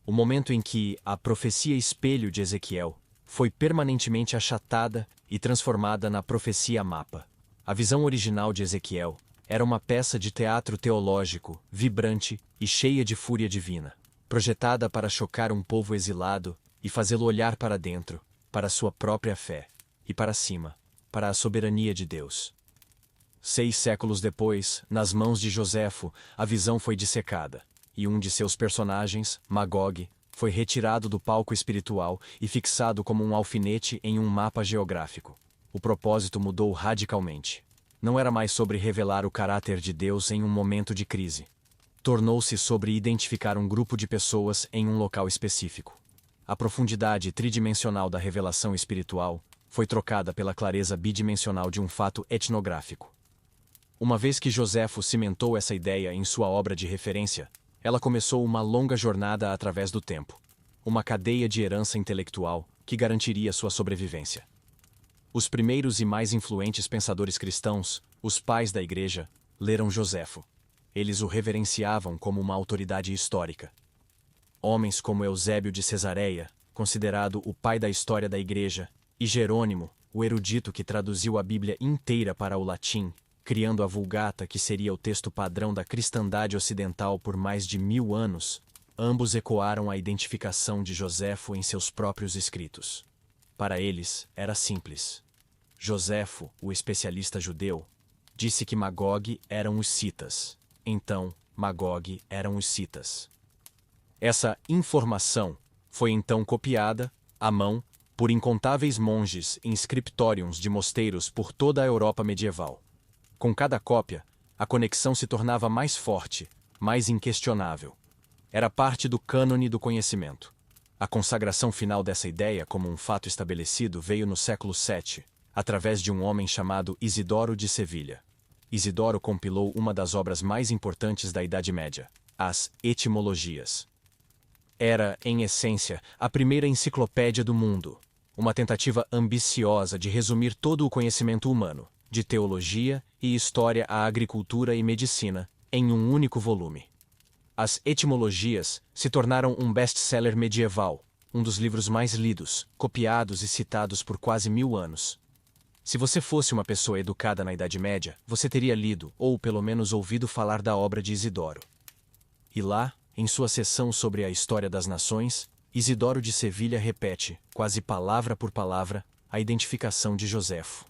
O momento em que a profecia espelho de Ezequiel foi permanentemente achatada e transformada na profecia mapa. A visão original de Ezequiel era uma peça de teatro teológico, vibrante e cheia de fúria divina, projetada para chocar um povo exilado e fazê-lo olhar para dentro, para sua própria fé, e para cima, para a soberania de Deus. 6 séculos depois, nas mãos de Joséfo, a visão foi dissecada, e um de seus personagens, Magog, foi retirado do palco espiritual e fixado como um alfinete em um mapa geográfico. O propósito mudou radicalmente. Não era mais sobre revelar o caráter de Deus em um momento de crise. Tornou-se sobre identificar um grupo de pessoas em um local específico. A profundidade tridimensional da revelação espiritual foi trocada pela clareza bidimensional de um fato etnográfico. Uma vez que Joséfo cimentou essa ideia em sua obra de referência, ela começou uma longa jornada através do tempo, uma cadeia de herança intelectual que garantiria sua sobrevivência. Os primeiros e mais influentes pensadores cristãos, os pais da Igreja, leram Joséfo. Eles o reverenciavam como uma autoridade histórica. Homens como Eusébio de Cesareia, considerado o pai da história da Igreja, e Jerônimo, o erudito que traduziu a Bíblia inteira para o latim, criando a Vulgata, que seria o texto padrão da cristandade ocidental por mais de 1000 anos, ambos ecoaram a identificação de Joséfo em seus próprios escritos. Para eles, era simples. Joséfo, o especialista judeu, disse que Magog eram os citas. Então, Magog eram os citas. Essa informação foi então copiada, à mão, por incontáveis monges em scriptoriums de mosteiros por toda a Europa medieval. Com cada cópia, a conexão se tornava mais forte, mais inquestionável. Era parte do cânone do conhecimento. A consagração final dessa ideia como um fato estabelecido veio no século VII, através de um homem chamado Isidoro de Sevilha. Isidoro compilou uma das obras mais importantes da Idade Média, as Etimologias. Era, em essência, a primeira enciclopédia do mundo, uma tentativa ambiciosa de resumir todo o conhecimento humano, de teologia e história à agricultura e medicina, em um único volume. As Etimologias se tornaram um best-seller medieval, um dos livros mais lidos, copiados e citados por quase 1000 anos. Se você fosse uma pessoa educada na Idade Média, você teria lido, ou pelo menos ouvido falar da obra de Isidoro. E lá, em sua seção sobre a história das nações, Isidoro de Sevilha repete, quase palavra por palavra, a identificação de Joséfo.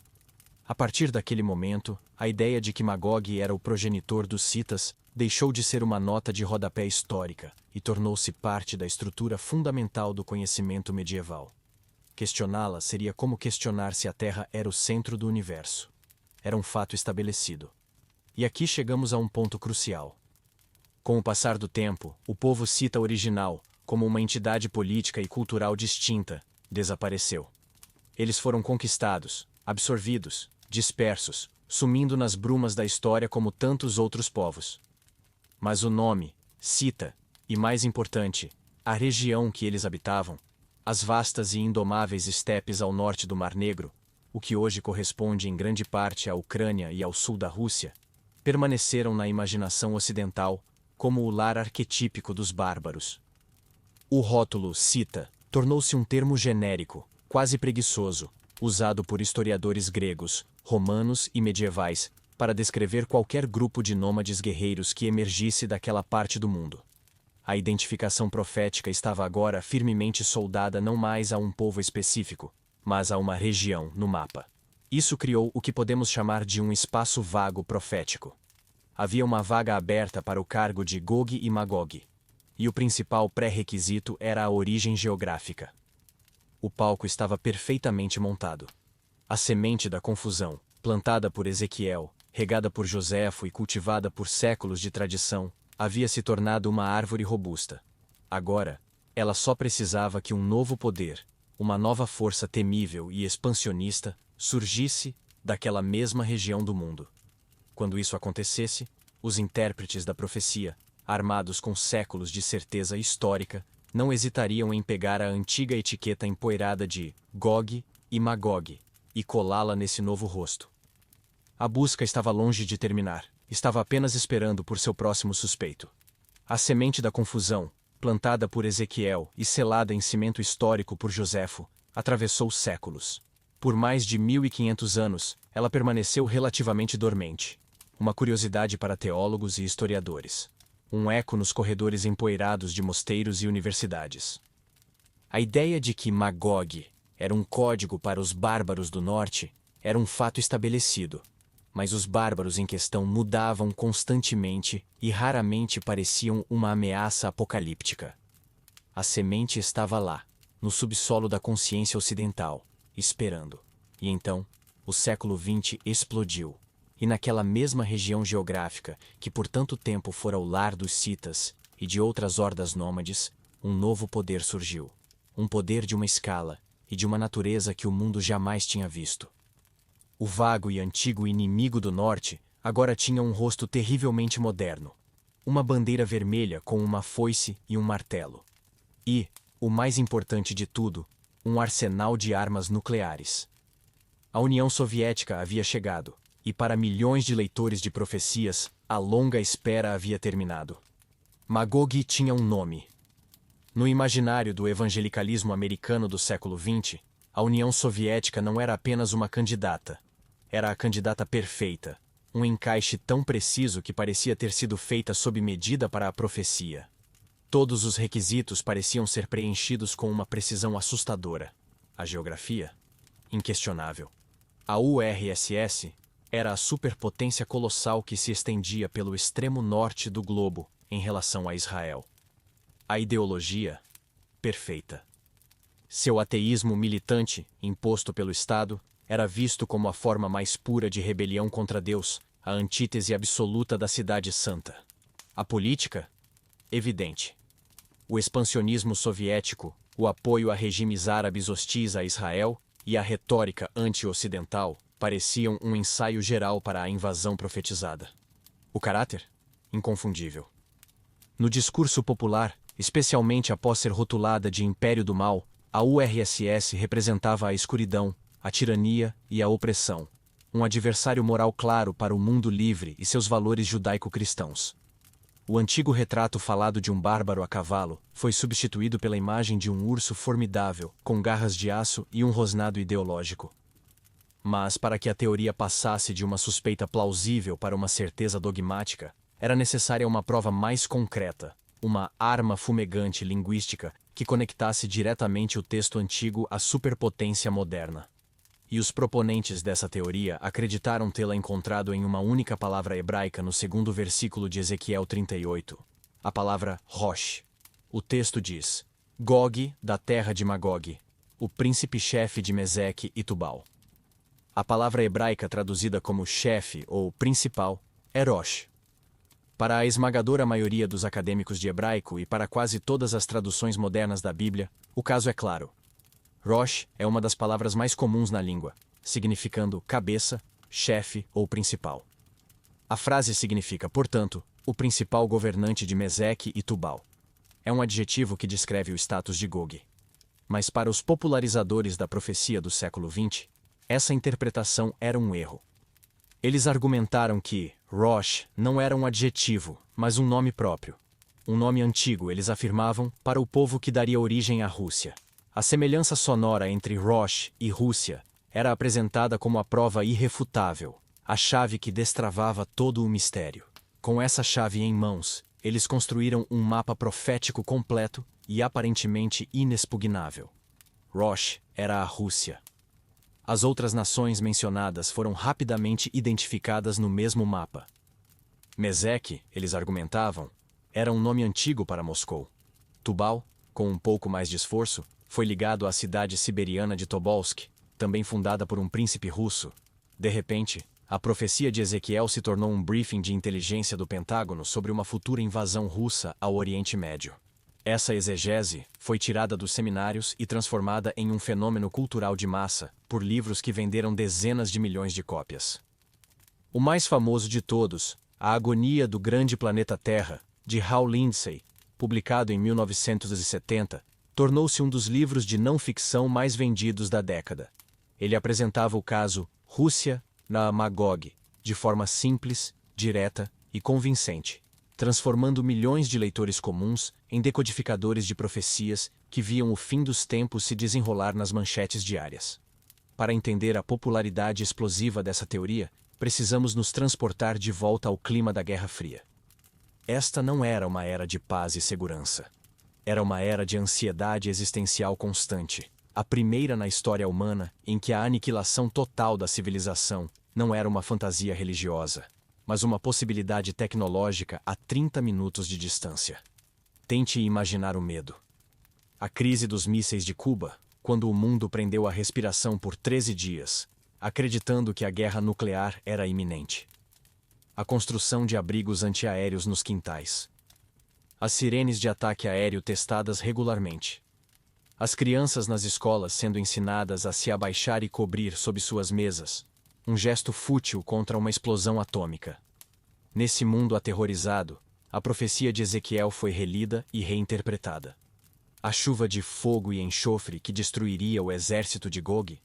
A partir daquele momento, a ideia de que Magog era o progenitor dos citas deixou de ser uma nota de rodapé histórica e tornou-se parte da estrutura fundamental do conhecimento medieval. Questioná-la seria como questionar se a Terra era o centro do universo. Era um fato estabelecido. E aqui chegamos a um ponto crucial. Com o passar do tempo, o povo cita original, como uma entidade política e cultural distinta, desapareceu. Eles foram conquistados, absorvidos, dispersos, sumindo nas brumas da história como tantos outros povos. Mas o nome, cita, e mais importante, a região que eles habitavam, as vastas e indomáveis estepes ao norte do Mar Negro, o que hoje corresponde em grande parte à Ucrânia e ao sul da Rússia, permaneceram na imaginação ocidental como o lar arquetípico dos bárbaros. O rótulo cita tornou-se um termo genérico, quase preguiçoso, usado por historiadores gregos, romanos e medievais para descrever qualquer grupo de nômades guerreiros que emergisse daquela parte do mundo. A identificação profética estava agora firmemente soldada não mais a um povo específico, mas a uma região no mapa. Isso criou o que podemos chamar de um espaço vago profético. havia uma vaga aberta para o cargo de Gog e Magog. E o principal pré-requisito era a origem geográfica. O palco estava perfeitamente montado. A semente da confusão, plantada por Ezequiel, regada por Joséfo e cultivada por séculos de tradição, havia se tornado uma árvore robusta. Agora, ela só precisava que um novo poder, uma nova força temível e expansionista, surgisse daquela mesma região do mundo. Quando isso acontecesse, os intérpretes da profecia, armados com séculos de certeza histórica, não hesitariam em pegar a antiga etiqueta empoeirada de Gog e Magog e colá-la nesse novo rosto. A busca estava longe de terminar, estava apenas esperando por seu próximo suspeito. A semente da confusão, plantada por Ezequiel e selada em cimento histórico por Joséfo, atravessou séculos. Por mais de 1500 anos, ela permaneceu relativamente dormente. Uma curiosidade para teólogos e historiadores. Um eco nos corredores empoeirados de mosteiros e universidades. A ideia de que Magog era um código para os bárbaros do norte era um fato estabelecido, mas os bárbaros em questão mudavam constantemente e raramente pareciam uma ameaça apocalíptica. A semente estava lá, no subsolo da consciência ocidental, esperando. E então, o século XX explodiu. E naquela mesma região geográfica, que por tanto tempo fora o lar dos citas e de outras hordas nômades, um novo poder surgiu. Um poder de uma escala e de uma natureza que o mundo jamais tinha visto. O vago e antigo inimigo do norte agora tinha um rosto terrivelmente moderno. Uma bandeira vermelha com uma foice e um martelo. E, o mais importante de tudo, um arsenal de armas nucleares. A União Soviética havia chegado. E para milhões de leitores de profecias, a longa espera havia terminado. Magog tinha um nome. No imaginário do evangelicalismo americano do século XX, a União Soviética não era apenas uma candidata. Era a candidata perfeita, um encaixe tão preciso que parecia ter sido feita sob medida para a profecia. Todos os requisitos pareciam ser preenchidos com uma precisão assustadora. A geografia? Inquestionável. A URSS era a superpotência colossal que se estendia pelo extremo norte do globo em relação a Israel. A ideologia? Perfeita. Seu ateísmo militante, imposto pelo Estado, era visto como a forma mais pura de rebelião contra Deus, a antítese absoluta da Cidade Santa. A política? Evidente. O expansionismo soviético, o apoio a regimes árabes hostis a Israel e a retórica anti-ocidental pareciam um ensaio geral para a invasão profetizada. O caráter? Inconfundível. No discurso popular, especialmente após ser rotulada de Império do Mal, a URSS representava a escuridão, a tirania e a opressão, um adversário moral claro para o mundo livre e seus valores judaico-cristãos. O antigo retrato falado de um bárbaro a cavalo foi substituído pela imagem de um urso formidável, com garras de aço e um rosnado ideológico. Mas para que a teoria passasse de uma suspeita plausível para uma certeza dogmática, era necessária uma prova mais concreta, uma arma fumegante linguística que conectasse diretamente o texto antigo à superpotência moderna. E os proponentes dessa teoria acreditaram tê-la encontrado em uma única palavra hebraica no segundo versículo de Ezequiel 38, a palavra Rosh. O texto diz: Gog, da terra de Magog, o príncipe-chefe de Meseque e Tubal. A palavra hebraica traduzida como chefe ou principal é Rosh. Para a esmagadora maioria dos acadêmicos de hebraico e para quase todas as traduções modernas da Bíblia, o caso é claro. Rosh é uma das palavras mais comuns na língua, significando cabeça, chefe ou principal. A frase significa, portanto, o principal governante de Meseque e Tubal. É um adjetivo que descreve o status de Gog. Mas para os popularizadores da profecia do século XX, essa interpretação era um erro. Eles argumentaram que Rosh não era um adjetivo, mas um nome próprio. Um nome antigo, eles afirmavam, para o povo que daria origem à Rússia. A semelhança sonora entre Rosh e Rússia era apresentada como a prova irrefutável, a chave que destravava todo o mistério. Com essa chave em mãos, eles construíram um mapa profético completo e aparentemente inexpugnável. Rosh era a Rússia. As outras nações mencionadas foram rapidamente identificadas no mesmo mapa. Mesek, eles argumentavam, era um nome antigo para Moscou. Tubal, com um pouco mais de esforço, foi ligado à cidade siberiana de Tobolsk, também fundada por um príncipe russo. De repente, a profecia de Ezequiel se tornou um briefing de inteligência do Pentágono sobre uma futura invasão russa ao Oriente Médio. Essa exegese foi tirada dos seminários e transformada em um fenômeno cultural de massa, por livros que venderam dezenas de milhões de cópias. O mais famoso de todos, A Agonia do Grande Planeta Terra, de Hal Lindsey, publicado em 1970, tornou-se um dos livros de não-ficção mais vendidos da década. Ele apresentava o caso Rússia na Magog, de forma simples, direta e convincente, transformando milhões de leitores comuns em decodificadores de profecias que viam o fim dos tempos se desenrolar nas manchetes diárias. Para entender a popularidade explosiva dessa teoria, precisamos nos transportar de volta ao clima da Guerra Fria. Esta não era uma era de paz e segurança. Era uma era de ansiedade existencial constante, a primeira na história humana em que a aniquilação total da civilização não era uma fantasia religiosa, mas uma possibilidade tecnológica a 30 minutos de distância. Tente imaginar o medo. A crise dos mísseis de Cuba, quando o mundo prendeu a respiração por 13 dias, acreditando que a guerra nuclear era iminente. A construção de abrigos antiaéreos nos quintais. As sirenes de ataque aéreo testadas regularmente. As crianças nas escolas sendo ensinadas a se abaixar e cobrir sob suas mesas, um gesto fútil contra uma explosão atômica. Nesse mundo aterrorizado, a profecia de Ezequiel foi relida e reinterpretada. A chuva de fogo e enxofre que destruiria o exército de Gog.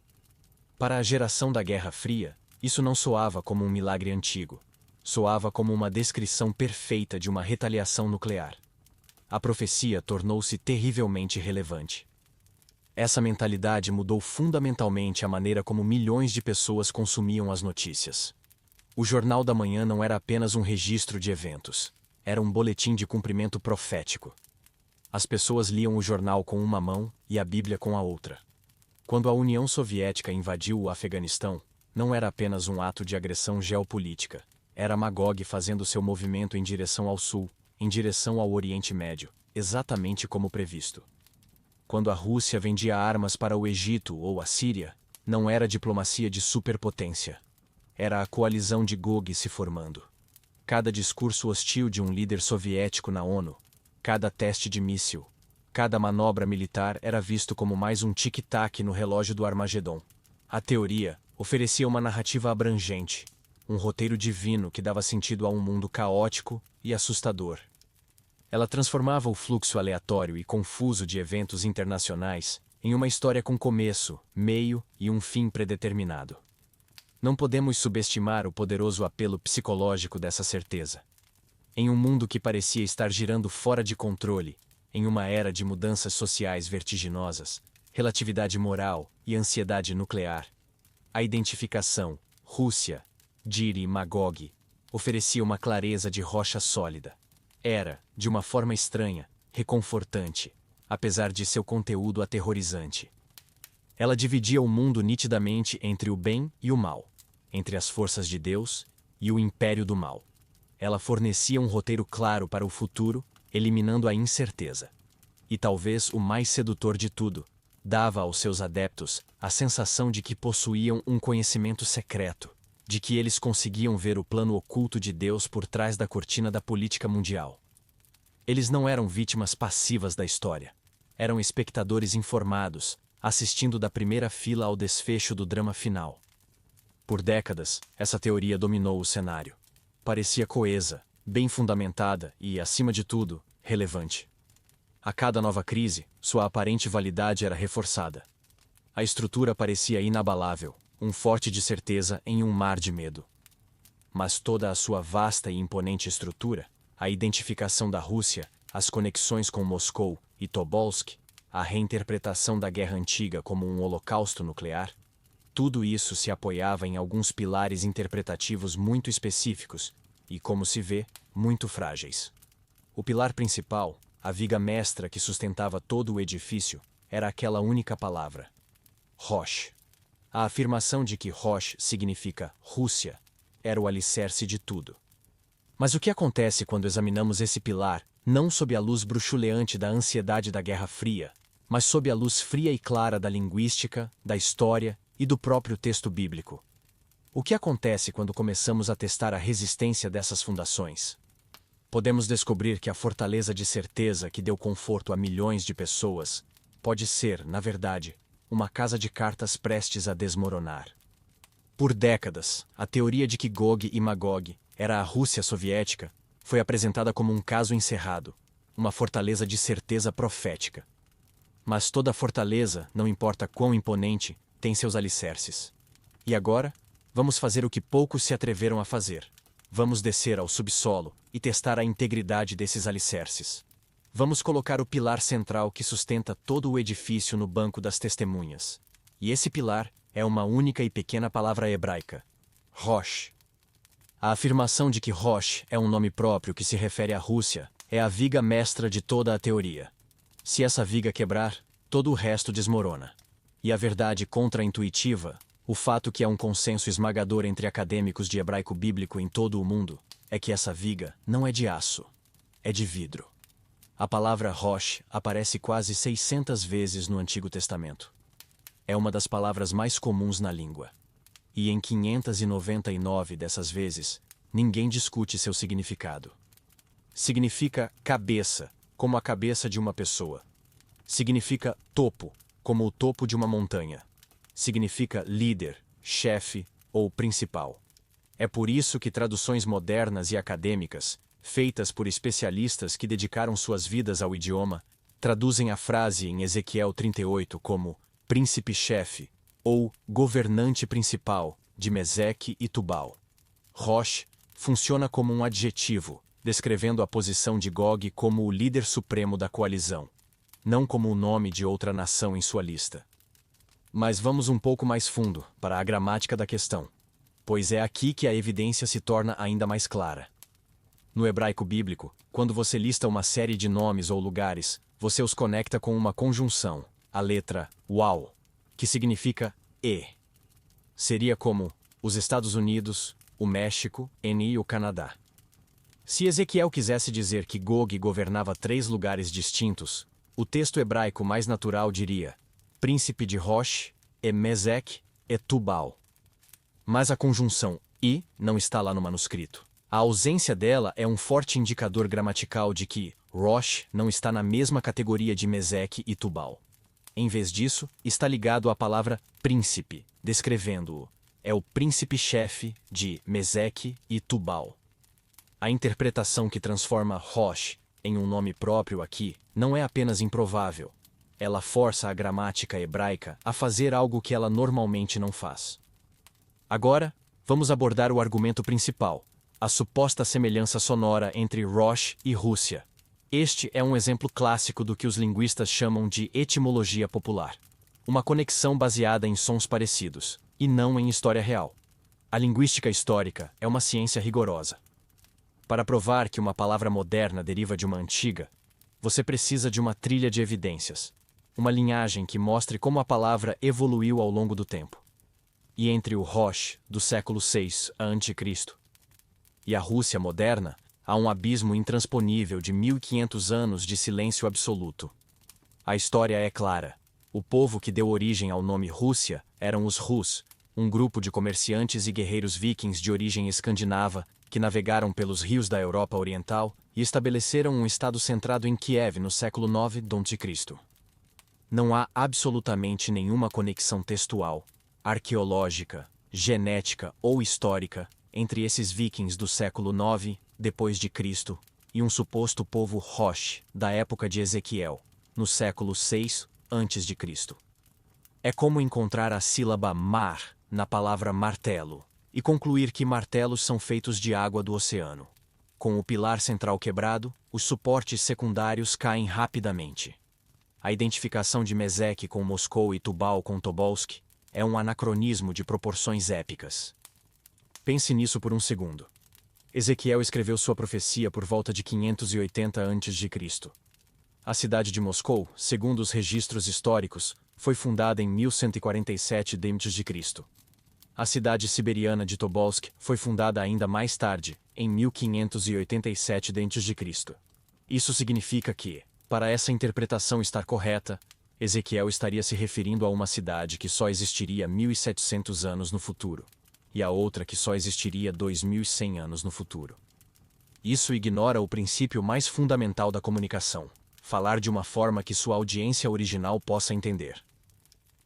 Para a geração da Guerra Fria, isso não soava como um milagre antigo. Soava como uma descrição perfeita de uma retaliação nuclear. A profecia tornou-se terrivelmente relevante. Essa mentalidade mudou fundamentalmente a maneira como milhões de pessoas consumiam as notícias. O Jornal da Manhã não era apenas um registro de eventos. Era um boletim de cumprimento profético. As pessoas liam o jornal com uma mão e a Bíblia com a outra. Quando a União Soviética invadiu o Afeganistão, não era apenas um ato de agressão geopolítica. Era Magog fazendo seu movimento em direção ao sul, em direção ao Oriente Médio, exatamente como previsto. Quando a Rússia vendia armas para o Egito ou a Síria, não era diplomacia de superpotência. Era a coalizão de Gog se formando. Cada discurso hostil de um líder soviético na ONU, cada teste de míssil, cada manobra militar era visto como mais um tic-tac no relógio do Armagedon. A teoria oferecia uma narrativa abrangente, um roteiro divino que dava sentido a um mundo caótico e assustador. Ela transformava o fluxo aleatório e confuso de eventos internacionais em uma história com começo, meio e um fim predeterminado. Não podemos subestimar o poderoso apelo psicológico dessa certeza. Em um mundo que parecia estar girando fora de controle, em uma era de mudanças sociais vertiginosas, relatividade moral e ansiedade nuclear, a identificação Rússia, Diri Magog, oferecia uma clareza de rocha sólida. Era, de uma forma estranha, reconfortante, apesar de seu conteúdo aterrorizante. Ela dividia o mundo nitidamente entre o bem e o mal, entre as forças de Deus e o império do mal. Ela fornecia um roteiro claro para o futuro, eliminando a incerteza. E talvez o mais sedutor de tudo, dava aos seus adeptos a sensação de que possuíam um conhecimento secreto, de que eles conseguiam ver o plano oculto de Deus por trás da cortina da política mundial. Eles não eram vítimas passivas da história. Eram espectadores informados, assistindo da primeira fila ao desfecho do drama final. Por décadas, essa teoria dominou o cenário. Parecia coesa, bem fundamentada e, acima de tudo, relevante. A cada nova crise, sua aparente validade era reforçada. A estrutura parecia inabalável, um forte de certeza em um mar de medo. Mas toda a sua vasta e imponente estrutura, a identificação da Rússia, as conexões com Moscou e Tobolsk, a reinterpretação da Guerra Antiga como um holocausto nuclear, tudo isso se apoiava em alguns pilares interpretativos muito específicos e, como se vê, muito frágeis. O pilar principal, a viga mestra que sustentava todo o edifício, era aquela única palavra: Rosh. A afirmação de que Rosh significa Rússia era o alicerce de tudo. Mas o que acontece quando examinamos esse pilar, não sob a luz bruxuleante da ansiedade da Guerra Fria, mas sob a luz fria e clara da linguística, da história e do próprio texto bíblico? O que acontece quando começamos a testar a resistência dessas fundações? Podemos descobrir que a fortaleza de certeza que deu conforto a milhões de pessoas pode ser, na verdade, uma casa de cartas prestes a desmoronar. Por décadas, a teoria de que Gog e Magog era a Rússia soviética foi apresentada como um caso encerrado, uma fortaleza de certeza profética. Mas toda fortaleza, não importa quão imponente, tem seus alicerces. E agora, vamos fazer o que poucos se atreveram a fazer. Vamos descer ao subsolo e testar a integridade desses alicerces. Vamos colocar o pilar central que sustenta todo o edifício no banco das testemunhas. E esse pilar é uma única e pequena palavra hebraica: Rosh. A afirmação de que Rosh é um nome próprio que se refere à Rússia é a viga mestra de toda a teoria. Se essa viga quebrar, todo o resto desmorona. E a verdade contra-intuitiva, o fato que é um consenso esmagador entre acadêmicos de hebraico bíblico em todo o mundo, é que essa viga não é de aço, é de vidro. A palavra Rosh aparece quase 600 vezes no Antigo Testamento. É uma das palavras mais comuns na língua. E em 599 dessas vezes, ninguém discute seu significado. Significa cabeça, como a cabeça de uma pessoa. Significa topo, como o topo de uma montanha. Significa líder, chefe ou principal. É por isso que traduções modernas e acadêmicas, feitas por especialistas que dedicaram suas vidas ao idioma, traduzem a frase em Ezequiel 38 como príncipe-chefe ou governante principal de Meseque e Tubal. Rosh funciona como um adjetivo, descrevendo a posição de Gog como o líder supremo da coalizão, não como o nome de outra nação em sua lista. Mas vamos um pouco mais fundo, para a gramática da questão, pois é aqui que a evidência se torna ainda mais clara. No hebraico bíblico, quando você lista uma série de nomes ou lugares, você os conecta com uma conjunção, a letra Waw, que significa E. Seria como os Estados Unidos, o México e o Canadá. Se Ezequiel quisesse dizer que Gog governava 3 lugares distintos, o texto hebraico mais natural diria príncipe de Rosh, e Mesec e Tubal. Mas a conjunção I não está lá no manuscrito. A ausência dela é um forte indicador gramatical de que Rosh não está na mesma categoria de Mesec e Tubal. Em vez disso, está ligado à palavra príncipe, descrevendo-o. É o príncipe-chefe de Meseque e Tubal. A interpretação que transforma Rosh em um nome próprio aqui não é apenas improvável. Ela força a gramática hebraica a fazer algo que ela normalmente não faz. Agora, vamos abordar o argumento principal, a suposta semelhança sonora entre Rosh e Rússia. Este é um exemplo clássico do que os linguistas chamam de etimologia popular. Uma conexão baseada em sons parecidos, e não em história real. A linguística histórica é uma ciência rigorosa. Para provar que uma palavra moderna deriva de uma antiga, você precisa de uma trilha de evidências, uma linhagem que mostre como a palavra evoluiu ao longo do tempo. E entre o Rosh, do século VI a.C., e a Rússia moderna, há um abismo intransponível de 1500 anos de silêncio absoluto. A história é clara. O povo que deu origem ao nome Rússia eram os Rus, um grupo de comerciantes e guerreiros vikings de origem escandinava que navegaram pelos rios da Europa Oriental e estabeleceram um estado centrado em Kiev no século IX d.C. Não há absolutamente nenhuma conexão textual, arqueológica, genética ou histórica entre esses vikings do século IX d.C. e um suposto povo Rosh da época de Ezequiel, no século VI a.C. É como encontrar a sílaba mar na palavra martelo e concluir que martelos são feitos de água do oceano. Com o pilar central quebrado, os suportes secundários caem rapidamente. A identificação de Meseque com Moscou e Tubal com Tobolsk é um anacronismo de proporções épicas. Pense nisso por um segundo. Ezequiel escreveu sua profecia por volta de 580 a.C. A cidade de Moscou, segundo os registros históricos, foi fundada em 1147 d.C. A cidade siberiana de Tobolsk foi fundada ainda mais tarde, em 1587 d.C. Isso significa que, para essa interpretação estar correta, Ezequiel estaria se referindo a uma cidade que só existiria 1.700 anos no futuro, e a outra que só existiria 2.100 anos no futuro. Isso ignora o princípio mais fundamental da comunicação: falar de uma forma que sua audiência original possa entender.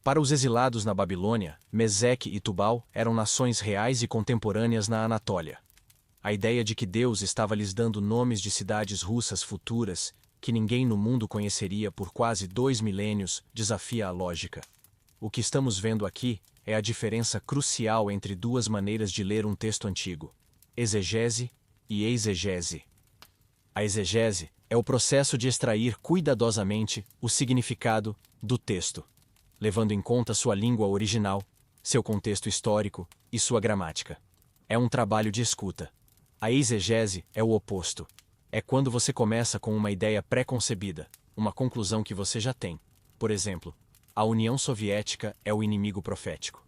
Para os exilados na Babilônia, Meseque e Tubal eram nações reais e contemporâneas na Anatólia. A ideia de que Deus estava lhes dando nomes de cidades russas futuras, que ninguém no mundo conheceria por quase 2 milênios, desafia a lógica. O que estamos vendo aqui é a diferença crucial entre duas maneiras de ler um texto antigo: exegese e eisegese. A exegese é o processo de extrair cuidadosamente o significado do texto, levando em conta sua língua original, seu contexto histórico e sua gramática. É um trabalho de escuta. A eisegese é o oposto. É quando você começa com uma ideia pré-concebida, uma conclusão que você já tem. Por exemplo, a União Soviética é o inimigo profético.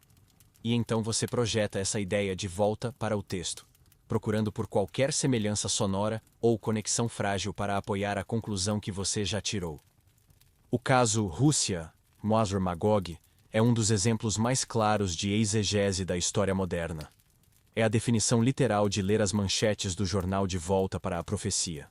E então você projeta essa ideia de volta para o texto, procurando por qualquer semelhança sonora ou conexão frágil para apoiar a conclusão que você já tirou. O caso Rússia, Moser Magog, é um dos exemplos mais claros de exegese da história moderna. É a definição literal de ler as manchetes do jornal de volta para a profecia.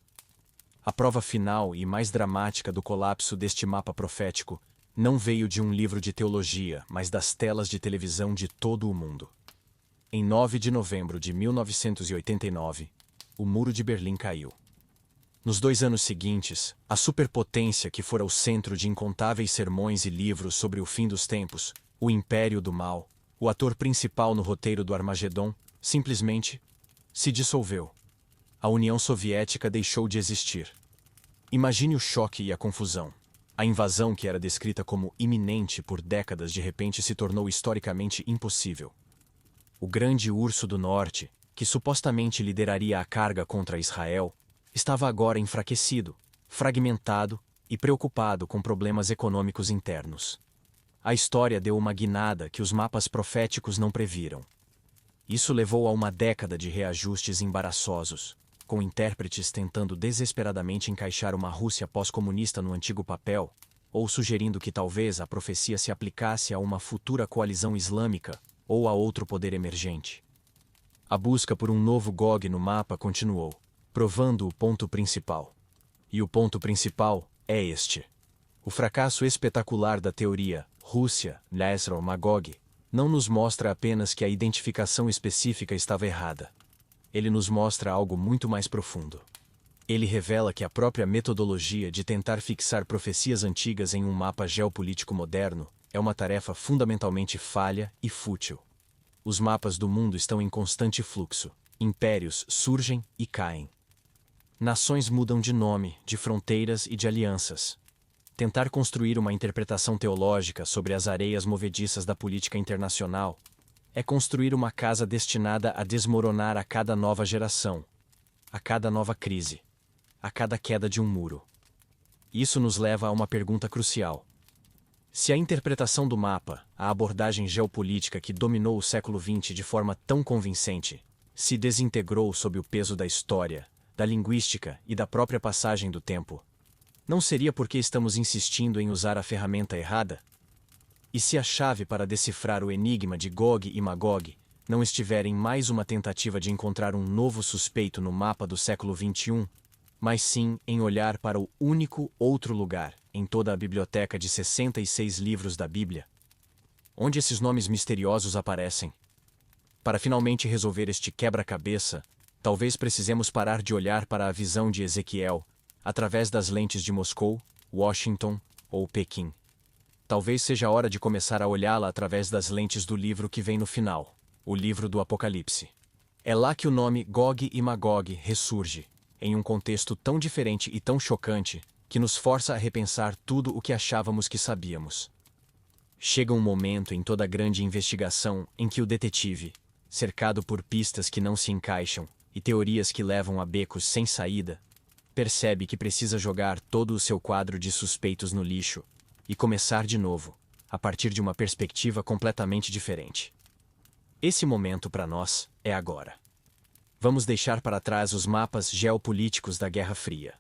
A prova final e mais dramática do colapso deste mapa profético não veio de um livro de teologia, mas das telas de televisão de todo o mundo. Em 9 de novembro de 1989, o Muro de Berlim caiu. Nos 2 anos seguintes, a superpotência que fora o centro de incontáveis sermões e livros sobre o fim dos tempos, o Império do Mal, o ator principal no roteiro do Armagedon, simplesmente se dissolveu. A União Soviética deixou de existir. Imagine o choque e a confusão. A invasão que era descrita como iminente por décadas de repente se tornou historicamente impossível. O grande urso do norte, que supostamente lideraria a carga contra Israel, estava agora enfraquecido, fragmentado e preocupado com problemas econômicos internos. A história deu uma guinada que os mapas proféticos não previram. Isso levou a uma década de reajustes embaraçosos, com intérpretes tentando desesperadamente encaixar uma Rússia pós-comunista no antigo papel, ou sugerindo que talvez a profecia se aplicasse a uma futura coalizão islâmica ou a outro poder emergente. A busca por um novo Gog no mapa continuou, provando o ponto principal. E o ponto principal é este: o fracasso espetacular da teoria Rússia, Nesro Magog, não nos mostra apenas que a identificação específica estava errada. Ele nos mostra algo muito mais profundo. Ele revela que a própria metodologia de tentar fixar profecias antigas em um mapa geopolítico moderno é uma tarefa fundamentalmente falha e fútil. Os mapas do mundo estão em constante fluxo. Impérios surgem e caem. Nações mudam de nome, de fronteiras e de alianças. Tentar construir uma interpretação teológica sobre as areias movediças da política internacional é construir uma casa destinada a desmoronar a cada nova geração, a cada nova crise, a cada queda de um muro. Isso nos leva a uma pergunta crucial. Se a interpretação do mapa, a abordagem geopolítica que dominou o século XX de forma tão convincente, se desintegrou sob o peso da história, da linguística e da própria passagem do tempo, não seria porque estamos insistindo em usar a ferramenta errada? E se a chave para decifrar o enigma de Gog e Magog não estiver em mais uma tentativa de encontrar um novo suspeito no mapa do século XXI, mas sim em olhar para o único outro lugar em toda a biblioteca de 66 livros da Bíblia, onde esses nomes misteriosos aparecem? Para finalmente resolver este quebra-cabeça, talvez precisemos parar de olhar para a visão de Ezequiel através das lentes de Moscou, Washington ou Pequim. Talvez seja a hora de começar a olhá-la através das lentes do livro que vem no final, o livro do Apocalipse. É lá que o nome Gog e Magog ressurge, em um contexto tão diferente e tão chocante, que nos força a repensar tudo o que achávamos que sabíamos. Chega um momento em toda grande investigação em que o detetive, cercado por pistas que não se encaixam e teorias que levam a becos sem saída, percebe que precisa jogar todo o seu quadro de suspeitos no lixo e começar de novo, a partir de uma perspectiva completamente diferente. Esse momento para nós é agora. Vamos deixar para trás os mapas geopolíticos da Guerra Fria.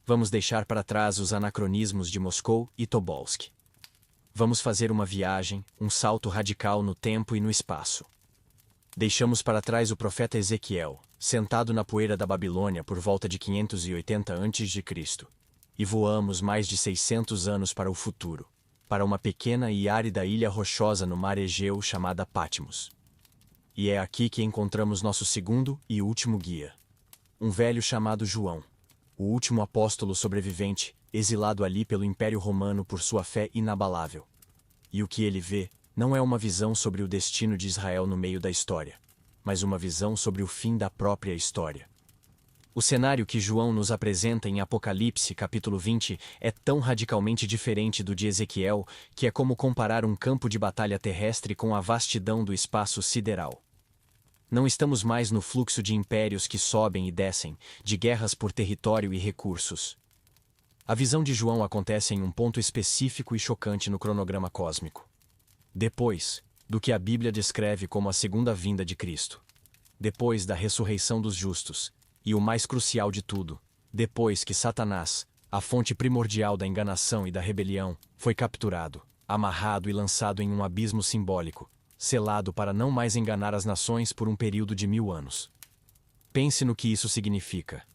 Vamos deixar para trás os anacronismos de Moscou e Tobolsk. Vamos fazer uma viagem, um salto radical no tempo e no espaço. Deixamos para trás o profeta Ezequiel, sentado na poeira da Babilônia por volta de 580 a.C., e voamos mais de 600 anos para o futuro, para uma pequena e árida ilha rochosa no mar Egeu chamada Patmos. E é aqui que encontramos nosso segundo e último guia. Um velho chamado João, o último apóstolo sobrevivente, exilado ali pelo Império Romano por sua fé inabalável. E o que ele vê não é uma visão sobre o destino de Israel no meio da história, mas uma visão sobre o fim da própria história. O cenário que João nos apresenta em Apocalipse, capítulo 20, é tão radicalmente diferente do de Ezequiel que é como comparar um campo de batalha terrestre com a vastidão do espaço sideral. Não estamos mais no fluxo de impérios que sobem e descem, de guerras por território e recursos. A visão de João acontece em um ponto específico e chocante no cronograma cósmico. Depois do que a Bíblia descreve como a segunda vinda de Cristo. Depois da ressurreição dos justos. E o mais crucial de tudo, depois que Satanás, a fonte primordial da enganação e da rebelião, foi capturado, amarrado e lançado em um abismo simbólico, selado para não mais enganar as nações por um período de 1000 anos. Pense no que isso significa.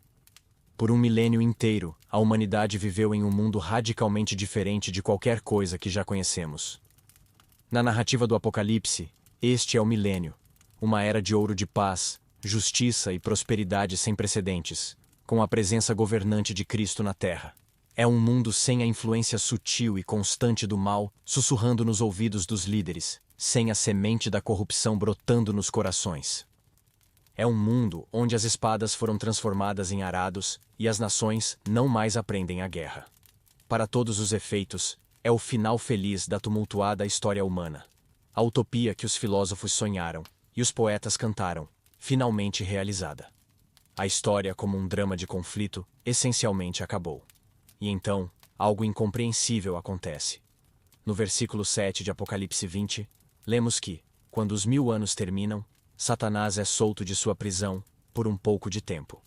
Por um milênio inteiro, a humanidade viveu em um mundo radicalmente diferente de qualquer coisa que já conhecemos. Na narrativa do Apocalipse, este é o milênio, uma era de ouro de paz, justiça e prosperidade sem precedentes, com a presença governante de Cristo na Terra. É um mundo sem a influência sutil e constante do mal sussurrando nos ouvidos dos líderes, sem a semente da corrupção brotando nos corações. É um mundo onde as espadas foram transformadas em arados e as nações não mais aprendem a guerra. Para todos os efeitos, é o final feliz da tumultuada história humana. A utopia que os filósofos sonharam e os poetas cantaram, finalmente realizada. A história, como um drama de conflito, essencialmente acabou. E então, algo incompreensível acontece. No versículo 7 de Apocalipse 20, lemos que, quando os 1000 anos terminam, Satanás é solto de sua prisão por um pouco de tempo.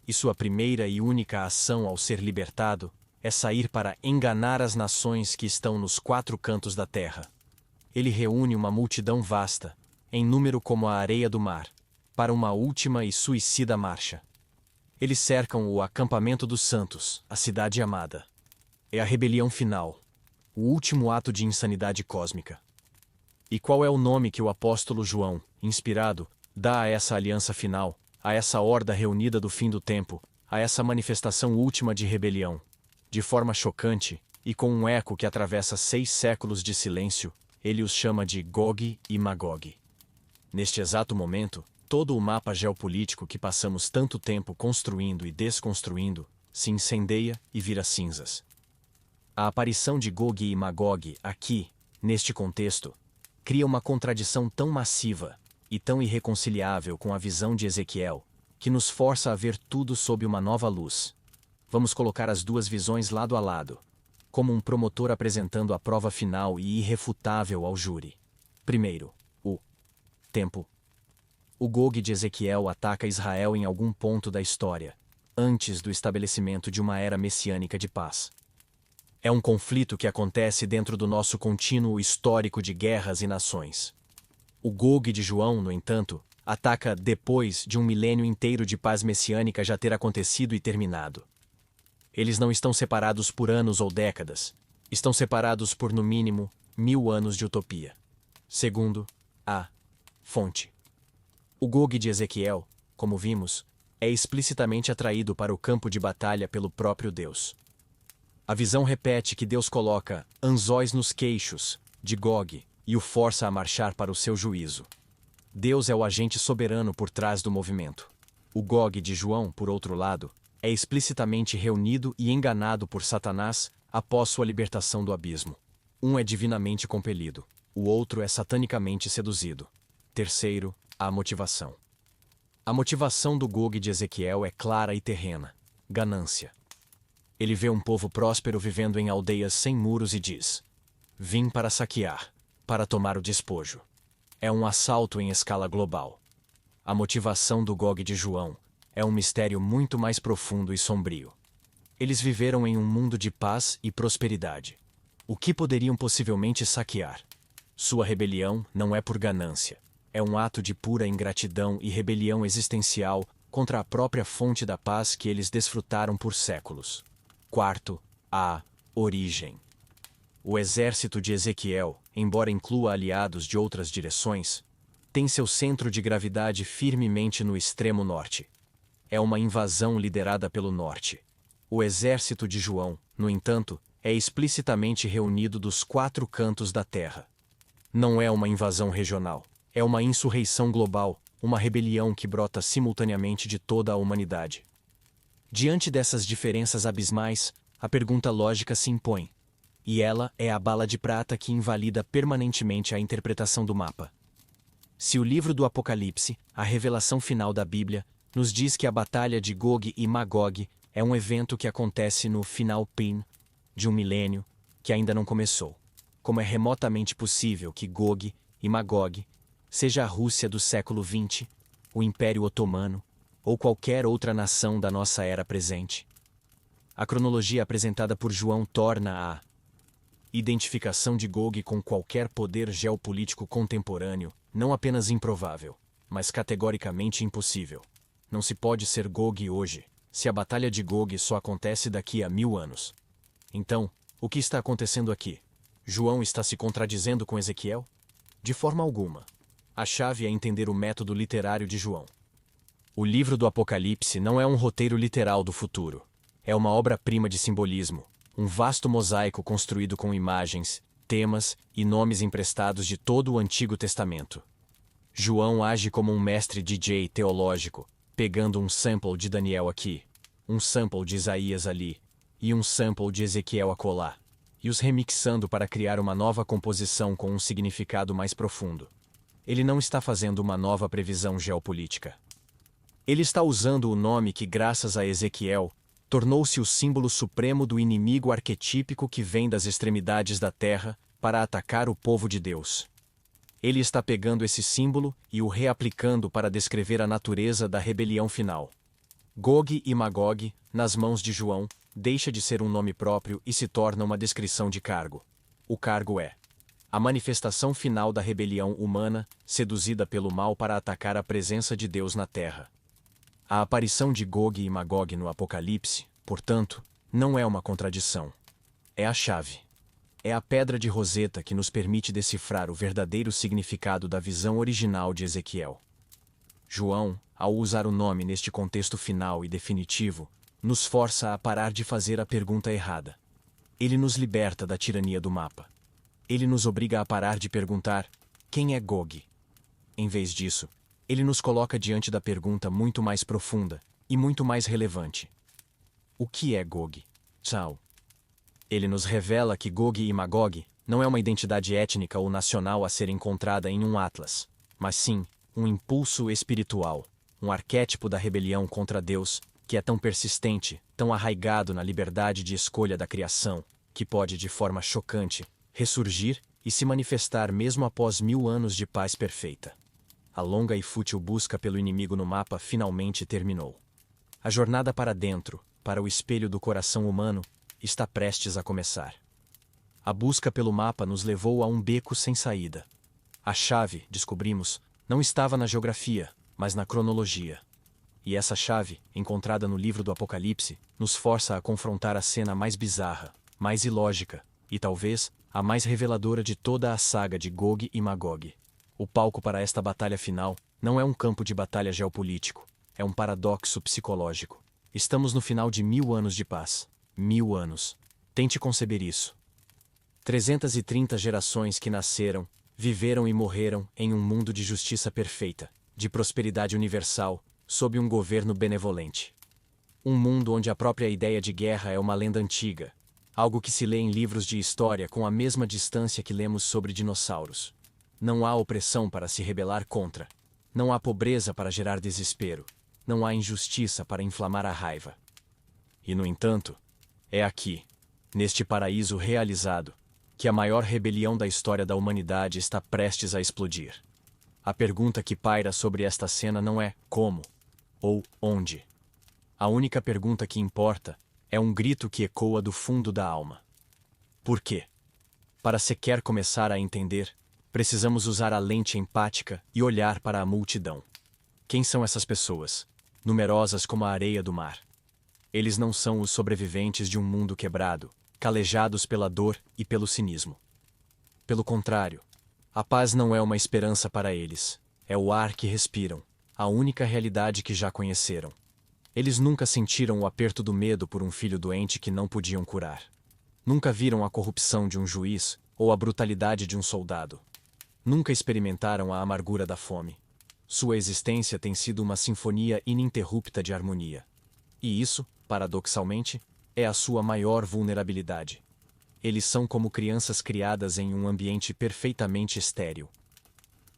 E sua primeira e única ação ao ser libertado é sair para enganar as nações que estão nos 4 cantos da terra. Ele reúne uma multidão vasta, em número como a areia do mar, para uma última e suicida marcha. Eles cercam o acampamento dos santos, a cidade amada. É a rebelião final, o último ato de insanidade cósmica. E qual é o nome que o apóstolo João, inspirado, dá a essa aliança final, a essa horda reunida do fim do tempo, a essa manifestação última de rebelião? De forma chocante, e com um eco que atravessa 6 séculos de silêncio, ele os chama de Gog e Magog. Neste exato momento, todo o mapa geopolítico que passamos tanto tempo construindo e desconstruindo se incendeia e vira cinzas. A aparição de Gog e Magog aqui, neste contexto, cria uma contradição tão massiva e tão irreconciliável com a visão de Ezequiel, que nos força a ver tudo sob uma nova luz. Vamos colocar as duas visões lado a lado, como um promotor apresentando a prova final e irrefutável ao júri. Primeiro, o tempo. O Gog de Ezequiel ataca Israel em algum ponto da história, antes do estabelecimento de uma era messiânica de paz. É um conflito que acontece dentro do nosso contínuo histórico de guerras e nações. O Gog de João, no entanto, ataca depois de um milênio inteiro de paz messiânica já ter acontecido e terminado. Eles não estão separados por anos ou décadas, estão separados por no mínimo 1000 anos de utopia. Segundo, a fonte. O Gog de Ezequiel, como vimos, é explicitamente atraído para o campo de batalha pelo próprio Deus. A visão repete que Deus coloca anzóis nos queixos de Gog e o força a marchar para o seu juízo. Deus é o agente soberano por trás do movimento. O Gog de João, por outro lado, é explicitamente reunido e enganado por Satanás após sua libertação do abismo. Um é divinamente compelido, o outro é satanicamente seduzido. Terceiro, a motivação. A motivação do Gog de Ezequiel é clara e terrena: ganância. Ele vê um povo próspero vivendo em aldeias sem muros e diz: vim para saquear, para tomar o despojo. É um assalto em escala global. A motivação do Gog de João é um mistério muito mais profundo e sombrio. Eles viveram em um mundo de paz e prosperidade. O que poderiam possivelmente saquear? Sua rebelião não é por ganância. É um ato de pura ingratidão e rebelião existencial contra a própria fonte da paz que eles desfrutaram por séculos. Quarto, a origem. O exército de Ezequiel, embora inclua aliados de outras direções, tem seu centro de gravidade firmemente no extremo norte. É uma invasão liderada pelo norte. O exército de João, no entanto, é explicitamente reunido dos 4 cantos da terra. Não é uma invasão regional, é uma insurreição global, uma rebelião que brota simultaneamente de toda a humanidade. Diante dessas diferenças abismais, a pergunta lógica se impõe. E ela é a bala de prata que invalida permanentemente a interpretação do mapa. Se o livro do Apocalipse, a revelação final da Bíblia, nos diz que a batalha de Gog e Magog é um evento que acontece no final PIN de um milênio que ainda não começou, como é remotamente possível que Gog e Magog seja a Rússia do século XX, o Império Otomano ou qualquer outra nação da nossa era presente? A cronologia apresentada por João torna a identificação de Gog com qualquer poder geopolítico contemporâneo não apenas improvável, mas categoricamente impossível. Não se pode ser Gog hoje, se a batalha de Gog só acontece daqui a 1000 anos. Então, o que está acontecendo aqui? João está se contradizendo com Ezequiel? De forma alguma. A chave é entender o método literário de João. O livro do Apocalipse não é um roteiro literal do futuro. É uma obra-prima de simbolismo, um vasto mosaico construído com imagens, temas e nomes emprestados de todo o Antigo Testamento. João age como um mestre DJ teológico, pegando um sample de Daniel aqui, um sample de Isaías ali, e um sample de Ezequiel acolá, e os remixando para criar uma nova composição com um significado mais profundo. Ele não está fazendo uma nova previsão geopolítica. Ele está usando o nome que, graças a Ezequiel, tornou-se o símbolo supremo do inimigo arquetípico que vem das extremidades da terra para atacar o povo de Deus. Ele está pegando esse símbolo e o reaplicando para descrever a natureza da rebelião final. Gog e Magog, nas mãos de João, deixa de ser um nome próprio e se torna uma descrição de cargo. O cargo é a manifestação final da rebelião humana, seduzida pelo mal para atacar a presença de Deus na terra. A aparição de Gog e Magog no Apocalipse, portanto, não é uma contradição. É a chave. É a pedra de Roseta que nos permite decifrar o verdadeiro significado da visão original de Ezequiel. João, ao usar o nome neste contexto final e definitivo, nos força a parar de fazer a pergunta errada. Ele nos liberta da tirania do mapa. Ele nos obriga a parar de perguntar: quem é Gog? Em vez disso, ele nos coloca diante da pergunta muito mais profunda e muito mais relevante. O que é Gog? Tchau. Ele nos revela que Gog e Magog não é uma identidade étnica ou nacional a ser encontrada em um atlas, mas sim um impulso espiritual, um arquétipo da rebelião contra Deus que é tão persistente, tão arraigado na liberdade de escolha da criação, que pode, de forma chocante, ressurgir e se manifestar mesmo após 1000 anos de paz perfeita. A longa e fútil busca pelo inimigo no mapa finalmente terminou. A jornada para dentro, para o espelho do coração humano, está prestes a começar. A busca pelo mapa nos levou a um beco sem saída. A chave, descobrimos, não estava na geografia, mas na cronologia. E essa chave, encontrada no livro do Apocalipse, nos força a confrontar a cena mais bizarra, mais ilógica, e talvez a mais reveladora de toda a saga de Gog e Magog. O palco para esta batalha final não é um campo de batalha geopolítico, é um paradoxo psicológico. Estamos no final de 1000 anos de paz. 1000 anos. Tente conceber isso. 330 gerações que nasceram, viveram e morreram em um mundo de justiça perfeita, de prosperidade universal, sob um governo benevolente. Um mundo onde a própria ideia de guerra é uma lenda antiga, algo que se lê em livros de história com a mesma distância que lemos sobre dinossauros. Não há opressão para se rebelar contra. Não há pobreza para gerar desespero. Não há injustiça para inflamar a raiva. E, no entanto, é aqui, neste paraíso realizado, que a maior rebelião da história da humanidade está prestes a explodir. A pergunta que paira sobre esta cena não é como ou onde. A única pergunta que importa é um grito que ecoa do fundo da alma. Por quê? Para sequer começar a entender, precisamos usar a lente empática e olhar para a multidão. Quem são essas pessoas, numerosas como a areia do mar? Eles não são os sobreviventes de um mundo quebrado, calejados pela dor e pelo cinismo. Pelo contrário, a paz não é uma esperança para eles, é o ar que respiram, a única realidade que já conheceram. Eles nunca sentiram o aperto do medo por um filho doente que não podiam curar. Nunca viram a corrupção de um juiz ou a brutalidade de um soldado. Nunca experimentaram a amargura da fome. Sua existência tem sido uma sinfonia ininterrupta de harmonia. E isso, paradoxalmente, é a sua maior vulnerabilidade. Eles são como crianças criadas em um ambiente perfeitamente estéril.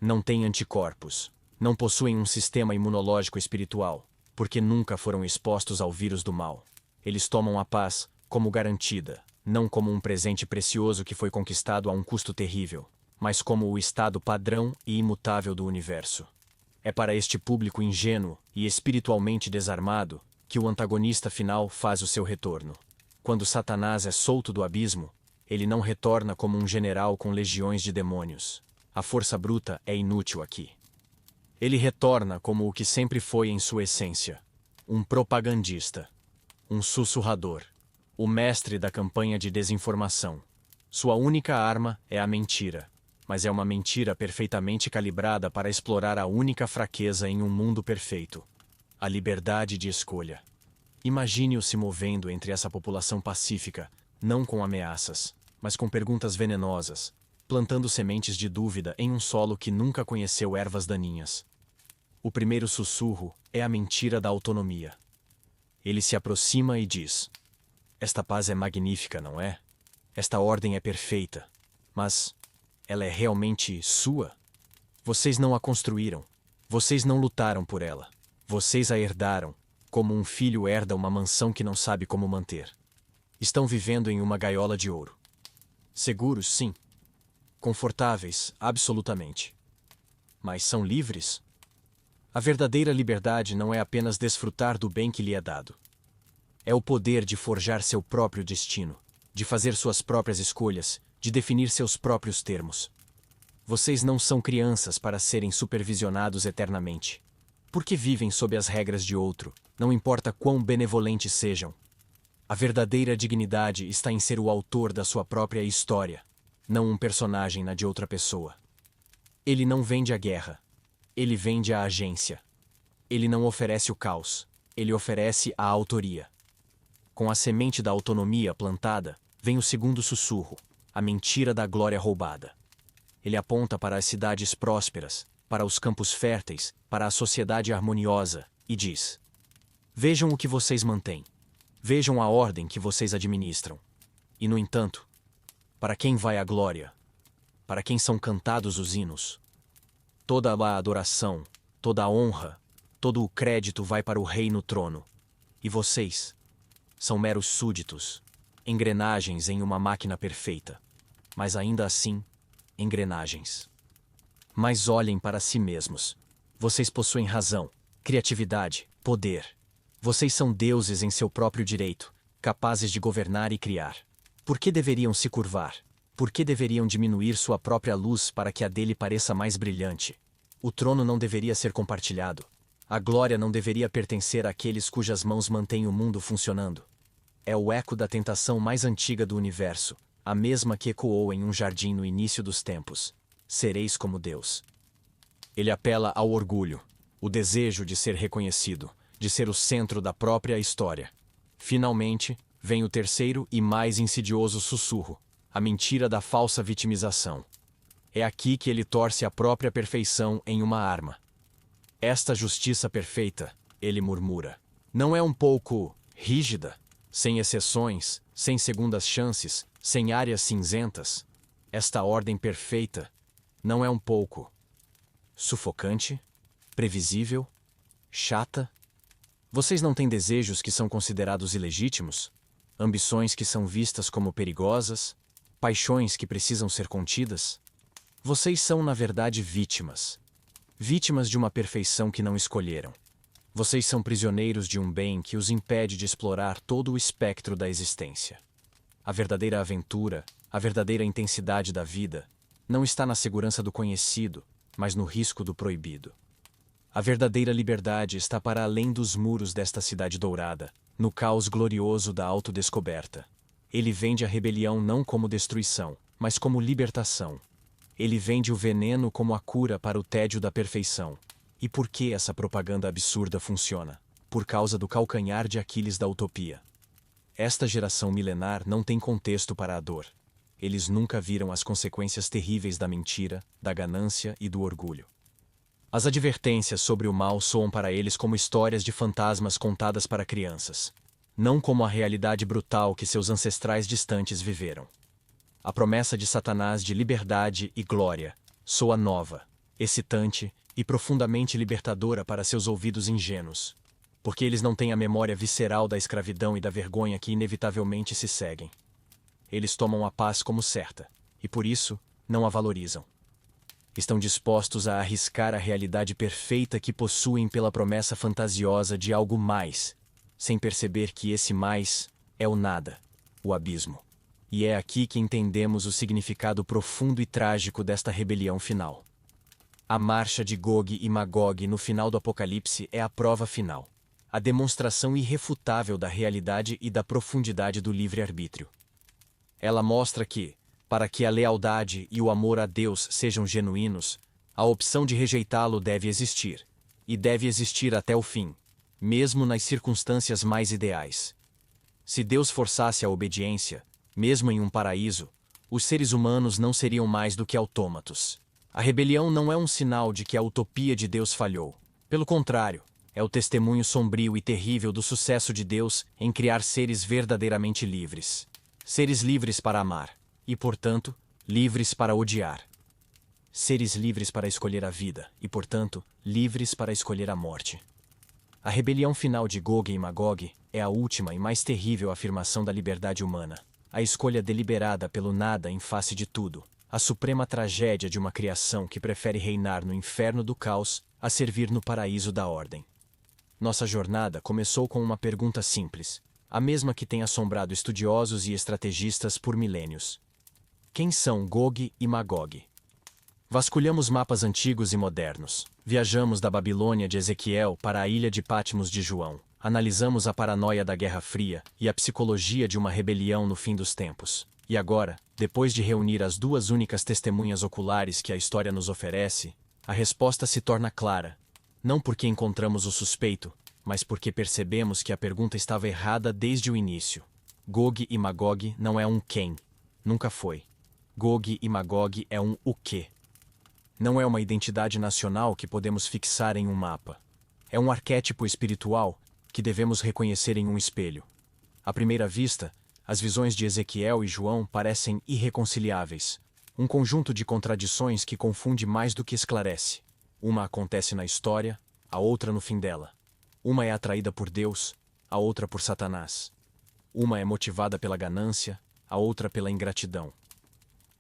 Não têm anticorpos, não possuem um sistema imunológico espiritual, porque nunca foram expostos ao vírus do mal. Eles tomam a paz como garantida, não como um presente precioso que foi conquistado a um custo terrível, mas como o estado padrão e imutável do universo. É para este público ingênuo e espiritualmente desarmado que o antagonista final faz o seu retorno. Quando Satanás é solto do abismo, ele não retorna como um general com legiões de demônios. A força bruta é inútil aqui. Ele retorna como o que sempre foi em sua essência: um propagandista, um sussurrador, o mestre da campanha de desinformação. Sua única arma é a mentira, mas é uma mentira perfeitamente calibrada para explorar a única fraqueza em um mundo perfeito: a liberdade de escolha. Imagine-o se movendo entre essa população pacífica, não com ameaças, mas com perguntas venenosas, plantando sementes de dúvida em um solo que nunca conheceu ervas daninhas. O primeiro sussurro é a mentira da autonomia. Ele se aproxima e diz: esta paz é magnífica, não é? Esta ordem é perfeita. Mas ela é realmente sua? Vocês não a construíram. Vocês não lutaram por ela. Vocês a herdaram, como um filho herda uma mansão que não sabe como manter. Estão vivendo em uma gaiola de ouro. Seguros, sim. Confortáveis, absolutamente. Mas são livres? A verdadeira liberdade não é apenas desfrutar do bem que lhe é dado. É o poder de forjar seu próprio destino, de fazer suas próprias escolhas, de definir seus próprios termos. Vocês não são crianças para serem supervisionados eternamente. Porque vivem sob as regras de outro, não importa quão benevolentes sejam. A verdadeira dignidade está em ser o autor da sua própria história, não um personagem na de outra pessoa. Ele não vende a guerra. Ele vende a agência. Ele não oferece o caos. Ele oferece a autoria. Com a semente da autonomia plantada, vem o segundo sussurro, a mentira da glória roubada. Ele aponta para as cidades prósperas, para os campos férteis, para a sociedade harmoniosa, e diz: vejam o que vocês mantêm. Vejam a ordem que vocês administram. E, no entanto, para quem vai a glória? Para quem são cantados os hinos? Toda a adoração, toda a honra, todo o crédito vai para o rei no trono. E vocês são meros súditos, engrenagens em uma máquina perfeita. Mas ainda assim, engrenagens. Mas olhem para si mesmos. Vocês possuem razão, criatividade, poder. Vocês são deuses em seu próprio direito, capazes de governar e criar. Por que deveriam se curvar? Por que deveriam diminuir sua própria luz para que a dele pareça mais brilhante? O trono não deveria ser compartilhado. A glória não deveria pertencer àqueles cujas mãos mantêm o mundo funcionando. É o eco da tentação mais antiga do universo, a mesma que ecoou em um jardim no início dos tempos. Sereis como Deus. Ele apela ao orgulho, o desejo de ser reconhecido, de ser o centro da própria história. Finalmente, vem o terceiro e mais insidioso sussurro, a mentira da falsa vitimização. É aqui que ele torce a própria perfeição em uma arma. Esta justiça perfeita, ele murmura, não é um pouco rígida, sem exceções, sem segundas chances, sem áreas cinzentas? Esta ordem perfeita não é um pouco sufocante, previsível, chata? Vocês não têm desejos que são considerados ilegítimos? Ambições que são vistas como perigosas? Paixões que precisam ser contidas? Vocês são, na verdade, vítimas. vítimas de uma perfeição que não escolheram. Vocês são prisioneiros de um bem que os impede de explorar todo o espectro da existência. A verdadeira aventura, a verdadeira intensidade da vida, não está na segurança do conhecido, mas no risco do proibido. A verdadeira liberdade está para além dos muros desta cidade dourada, no caos glorioso da autodescoberta. Ele vende a rebelião não como destruição, mas como libertação. Ele vende o veneno como a cura para o tédio da perfeição. E por que essa propaganda absurda funciona? Por causa do calcanhar de Aquiles da utopia. Esta geração milenar não tem contexto para a dor. Eles nunca viram as consequências terríveis da mentira, da ganância e do orgulho. As advertências sobre o mal soam para eles como histórias de fantasmas contadas para crianças, não como a realidade brutal que seus ancestrais distantes viveram. A promessa de Satanás de liberdade e glória soa nova, excitante e profundamente libertadora para seus ouvidos ingênuos, porque eles não têm a memória visceral da escravidão e da vergonha que inevitavelmente se seguem. Eles tomam a paz como certa, e por isso não a valorizam. Estão dispostos a arriscar a realidade perfeita que possuem pela promessa fantasiosa de algo mais, sem perceber que esse mais é o nada, o abismo. E é aqui que entendemos o significado profundo e trágico desta rebelião final. A marcha de Gog e Magog no final do Apocalipse é a prova final, a demonstração irrefutável da realidade e da profundidade do livre-arbítrio. Ela mostra que, para que a lealdade e o amor a Deus sejam genuínos, a opção de rejeitá-lo deve existir, e deve existir até o fim, mesmo nas circunstâncias mais ideais. Se Deus forçasse a obediência, mesmo em um paraíso, os seres humanos não seriam mais do que autômatos. A rebelião não é um sinal de que a utopia de Deus falhou. Pelo contrário, é o testemunho sombrio e terrível do sucesso de Deus em criar seres verdadeiramente livres. Seres livres para amar, e, portanto, livres para odiar. Seres livres para escolher a vida, e, portanto, livres para escolher a morte. A rebelião final de Gog e Magog é a última e mais terrível afirmação da liberdade humana. A escolha deliberada pelo nada em face de tudo. A suprema tragédia de uma criação que prefere reinar no inferno do caos a servir no paraíso da ordem. Nossa jornada começou com uma pergunta simples, a mesma que tem assombrado estudiosos e estrategistas por milênios. Quem são Gog e Magog? Vasculhamos mapas antigos e modernos. Viajamos da Babilônia de Ezequiel para a ilha de Patmos de João. Analisamos a paranoia da Guerra Fria e a psicologia de uma rebelião no fim dos tempos. E agora, depois de reunir as duas únicas testemunhas oculares que a história nos oferece, a resposta se torna clara. Não porque encontramos o suspeito, mas porque percebemos que a pergunta estava errada desde o início. Gog e Magog não é um quem. Nunca foi. Gog e Magog é um o quê. Não é uma identidade nacional que podemos fixar em um mapa. É um arquétipo espiritual que devemos reconhecer em um espelho. À primeira vista, as visões de Ezequiel e João parecem irreconciliáveis. Um conjunto de contradições que confunde mais do que esclarece. Uma acontece na história, a outra no fim dela. Uma é atraída por Deus, a outra por Satanás. Uma é motivada pela ganância, a outra pela ingratidão.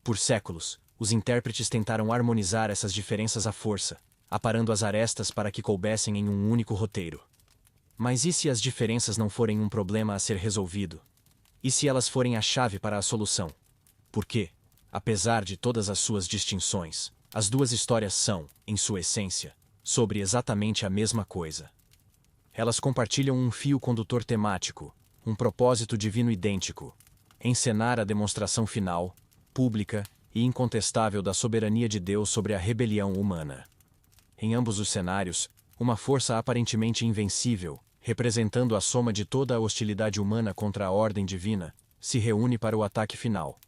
Por séculos, os intérpretes tentaram harmonizar essas diferenças à força, aparando as arestas para que coubessem em um único roteiro. Mas e se as diferenças não forem um problema a ser resolvido? E se elas forem a chave para a solução? Porque, apesar de todas as suas distinções, as duas histórias são, em sua essência, sobre exatamente a mesma coisa. Elas compartilham um fio condutor temático, um propósito divino idêntico: encenar a demonstração final, pública e incontestável da soberania de Deus sobre a rebelião humana. Em ambos os cenários, uma força aparentemente invencível, representando a soma de toda a hostilidade humana contra a ordem divina, se reúne para o ataque final.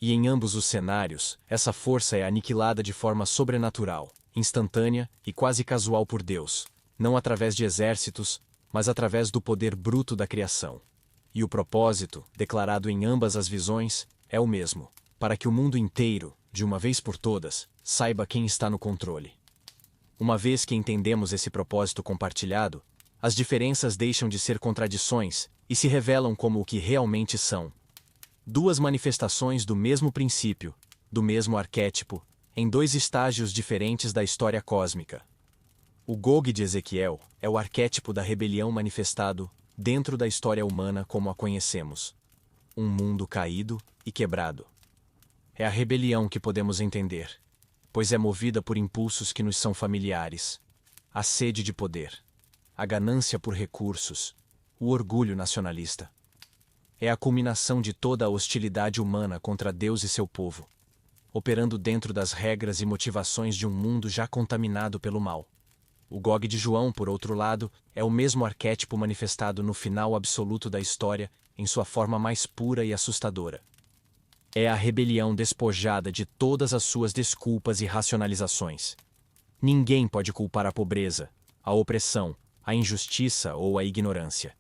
E em ambos os cenários, essa força é aniquilada de forma sobrenatural, instantânea e quase casual por Deus, não através de exércitos, mas através do poder bruto da criação. E o propósito, declarado em ambas as visões, é o mesmo: para que o mundo inteiro, de uma vez por todas, saiba quem está no controle. Uma vez que entendemos esse propósito compartilhado, as diferenças deixam de ser contradições e se revelam como o que realmente são: duas manifestações do mesmo princípio, do mesmo arquétipo, em dois estágios diferentes da história cósmica. O Gog de Ezequiel é o arquétipo da rebelião manifestado dentro da história humana como a conhecemos. Um mundo caído e quebrado. É a rebelião que podemos entender, pois é movida por impulsos que nos são familiares. A sede de poder, a ganância por recursos, o orgulho nacionalista. É a culminação de toda a hostilidade humana contra Deus e seu povo, operando dentro das regras e motivações de um mundo já contaminado pelo mal. O Gog de João, por outro lado, é o mesmo arquétipo manifestado no final absoluto da história, em sua forma mais pura e assustadora. É a rebelião despojada de todas as suas desculpas e racionalizações. Ninguém pode culpar a pobreza, a opressão, a injustiça ou a ignorância.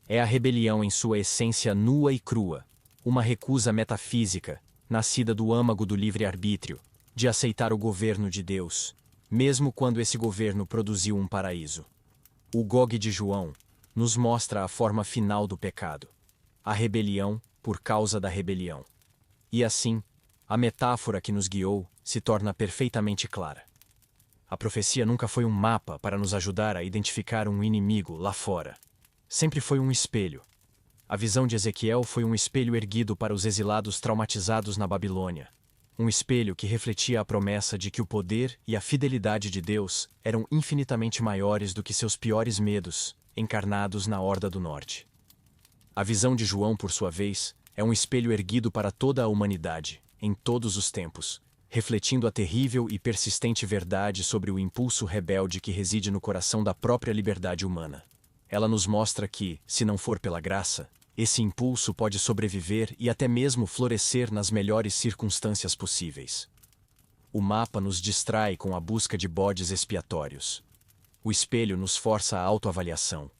É a rebelião em sua essência nua e crua, uma recusa metafísica, nascida do âmago do livre-arbítrio, de aceitar o governo de Deus, mesmo quando esse governo produziu um paraíso. O Gog de João nos mostra a forma final do pecado, a rebelião por causa da rebelião. E assim, a metáfora que nos guiou se torna perfeitamente clara. A profecia nunca foi um mapa para nos ajudar a identificar um inimigo lá fora. Sempre foi um espelho. A visão de Ezequiel foi um espelho erguido para os exilados traumatizados na Babilônia. Um espelho que refletia a promessa de que o poder e a fidelidade de Deus eram infinitamente maiores do que seus piores medos, encarnados na Horda do Norte. A visão de João, por sua vez, é um espelho erguido para toda a humanidade, em todos os tempos, refletindo a terrível e persistente verdade sobre o impulso rebelde que reside no coração da própria liberdade humana. Ela nos mostra que, se não for pela graça, esse impulso pode sobreviver e até mesmo florescer nas melhores circunstâncias possíveis. O mapa nos distrai com a busca de bodes expiatórios. O espelho nos força a autoavaliação.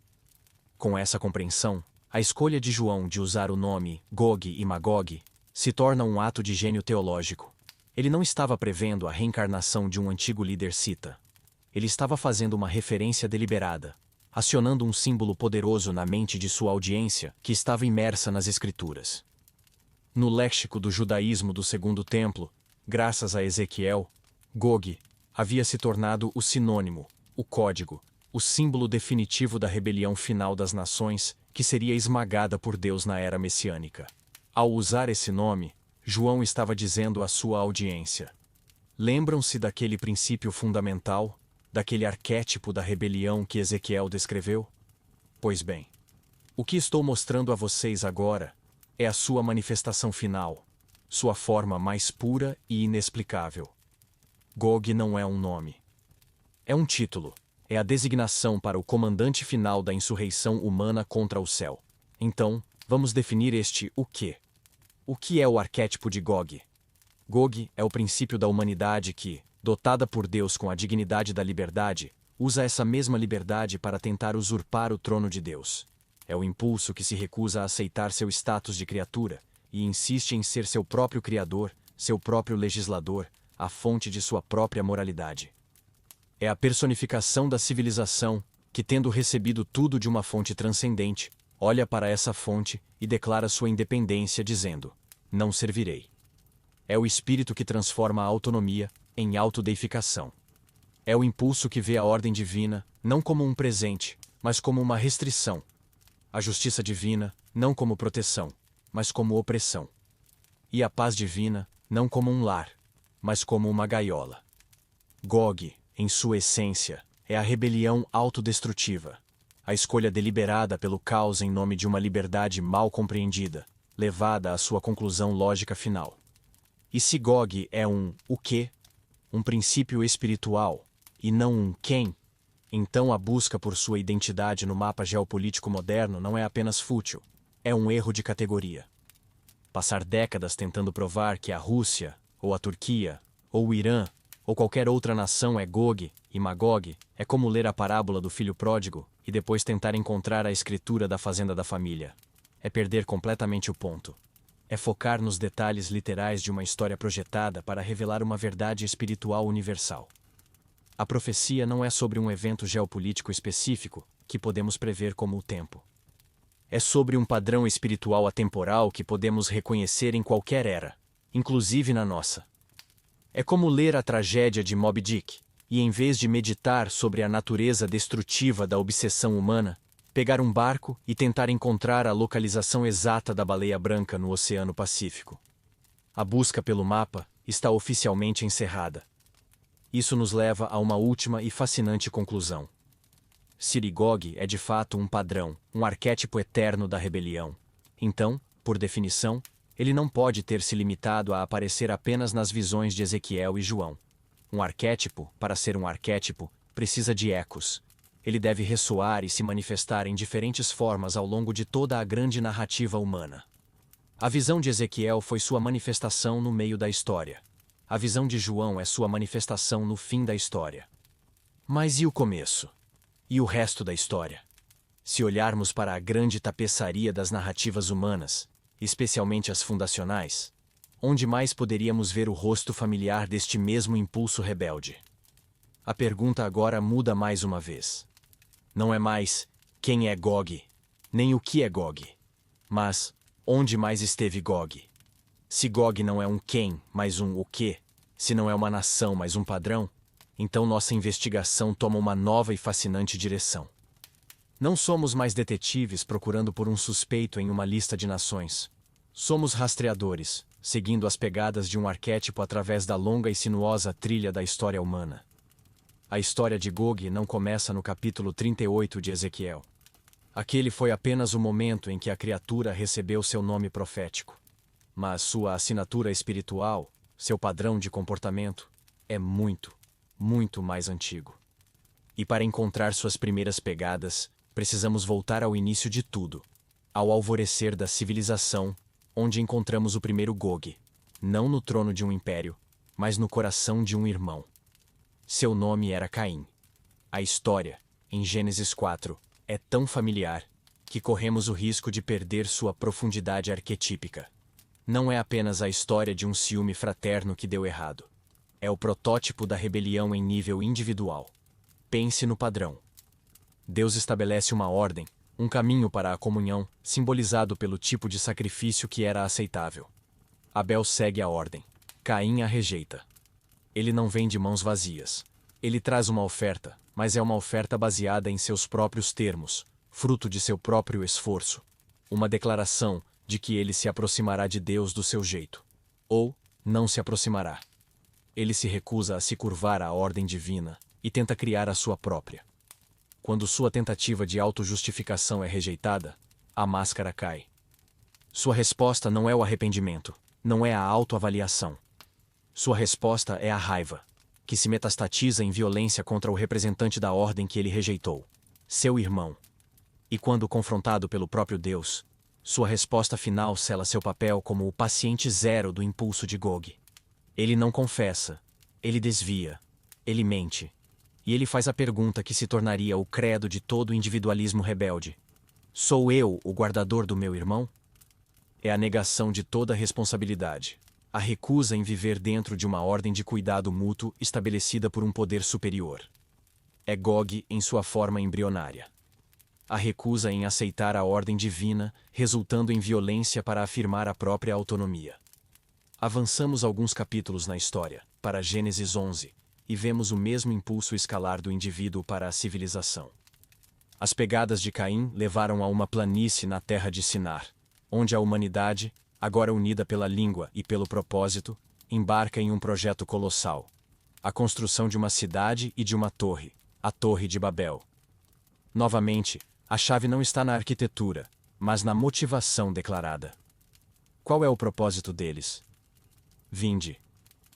Com essa compreensão, a escolha de João de usar o nome Gog e Magog se torna um ato de gênio teológico. Ele não estava prevendo a reencarnação de um antigo líder cita. Ele estava fazendo uma referência deliberada, acionando um símbolo poderoso na mente de sua audiência que estava imersa nas Escrituras. No léxico do judaísmo do Segundo Templo, graças a Ezequiel, Gog havia se tornado o sinônimo, o código, o símbolo definitivo da rebelião final das nações que seria esmagada por Deus na era messiânica. Ao usar esse nome, João estava dizendo à sua audiência: lembram-se daquele princípio fundamental, daquele arquétipo da rebelião que Ezequiel descreveu? Pois bem, o que estou mostrando a vocês agora é a sua manifestação final, sua forma mais pura e inexplicável. Gog não é um nome. É um título, é a designação para o comandante final da insurreição humana contra o céu. Então, vamos definir este o quê? O que é o arquétipo de Gog? Gog é o princípio da humanidade que, dotada por Deus com a dignidade da liberdade, usa essa mesma liberdade para tentar usurpar o trono de Deus. É o impulso que se recusa a aceitar seu status de criatura e insiste em ser seu próprio criador, seu próprio legislador, a fonte de sua própria moralidade. É a personificação da civilização que, tendo recebido tudo de uma fonte transcendente, olha para essa fonte e declara sua independência dizendo: não servirei. É o espírito que transforma a autonomia em autodeificação. É o impulso que vê a ordem divina não como um presente, mas como uma restrição. A justiça divina não como proteção, mas como opressão. E a paz divina não como um lar, mas como uma gaiola. Gog, em sua essência, é a rebelião autodestrutiva, a escolha deliberada pelo caos em nome de uma liberdade mal compreendida, levada à sua conclusão lógica final. E se Gog é o quê? Um princípio espiritual, e não um quem, então a busca por sua identidade no mapa geopolítico moderno não é apenas fútil, é um erro de categoria. Passar décadas tentando provar que a Rússia, ou a Turquia, ou o Irã, ou qualquer outra nação é Gog e Magog é como ler a parábola do filho pródigo e depois tentar encontrar a escritura da fazenda da família. É perder completamente o ponto. É focar nos detalhes literais de uma história projetada para revelar uma verdade espiritual universal. A profecia não é sobre um evento geopolítico específico que podemos prever como o tempo. É sobre um padrão espiritual atemporal que podemos reconhecer em qualquer era, inclusive na nossa. É como ler a tragédia de Moby Dick, e em vez de meditar sobre a natureza destrutiva da obsessão humana, pegar um barco e tentar encontrar a localização exata da baleia branca no Oceano Pacífico. A busca pelo mapa está oficialmente encerrada. Isso nos leva a uma última e fascinante conclusão. Sirigog é de fato um padrão, um arquétipo eterno da rebelião. Então, por definição, ele não pode ter se limitado a aparecer apenas nas visões de Ezequiel e João. Um arquétipo, para ser um arquétipo, precisa de ecos. Ele deve ressoar e se manifestar em diferentes formas ao longo de toda a grande narrativa humana. A visão de Ezequiel foi sua manifestação no meio da história. A visão de João é sua manifestação no fim da história. Mas e o começo? E o resto da história? Se olharmos para a grande tapeçaria das narrativas humanas, especialmente as fundacionais, onde mais poderíamos ver o rosto familiar deste mesmo impulso rebelde? A pergunta agora muda mais uma vez. Não é mais quem é Gog, nem o que é Gog, mas onde mais esteve Gog? Se Gog não é um quem, mas um o que, se não é uma nação, mas um padrão, então nossa investigação toma uma nova e fascinante direção. Não somos mais detetives procurando por um suspeito em uma lista de nações. Somos rastreadores, seguindo as pegadas de um arquétipo através da longa e sinuosa trilha da história humana. A história de Gog não começa no capítulo 38 de Ezequiel. Aquele foi apenas o momento em que a criatura recebeu seu nome profético. Mas sua assinatura espiritual, seu padrão de comportamento, é muito, muito mais antigo. E para encontrar suas primeiras pegadas, precisamos voltar ao início de tudo, ao alvorecer da civilização, onde encontramos o primeiro Gog, não no trono de um império, mas no coração de um irmão. Seu nome era Caim. A história, em Gênesis 4, é tão familiar que corremos o risco de perder sua profundidade arquetípica. Não é apenas a história de um ciúme fraterno que deu errado. É o protótipo da rebelião em nível individual. Pense no padrão. Deus estabelece uma ordem, um caminho para a comunhão, simbolizado pelo tipo de sacrifício que era aceitável. Abel segue a ordem. Caim a rejeita. Ele não vem de mãos vazias. Ele traz uma oferta, mas é uma oferta baseada em seus próprios termos, fruto de seu próprio esforço. Uma declaração de que ele se aproximará de Deus do seu jeito. Ou não se aproximará. Ele se recusa a se curvar à ordem divina e tenta criar a sua própria. Quando sua tentativa de autojustificação é rejeitada, a máscara cai. Sua resposta não é o arrependimento, não é a autoavaliação. Sua resposta é a raiva, que se metastatiza em violência contra o representante da ordem que ele rejeitou, seu irmão. E quando confrontado pelo próprio Deus, sua resposta final sela seu papel como o paciente zero do impulso de Gog. Ele não confessa, ele desvia, ele mente. E ele faz a pergunta que se tornaria o credo de todo individualismo rebelde. Sou eu o guardador do meu irmão? É a negação de toda responsabilidade. A recusa em viver dentro de uma ordem de cuidado mútuo estabelecida por um poder superior. É Gog em sua forma embrionária. A recusa em aceitar a ordem divina, resultando em violência para afirmar a própria autonomia. Avançamos alguns capítulos na história, para Gênesis 11, e vemos o mesmo impulso escalar do indivíduo para a civilização. As pegadas de Caim levaram a uma planície na terra de Sinar, onde a humanidade, agora unida pela língua e pelo propósito, embarca em um projeto colossal. A construção de uma cidade e de uma torre, a Torre de Babel. Novamente, a chave não está na arquitetura, mas na motivação declarada. Qual é o propósito deles? Vinde.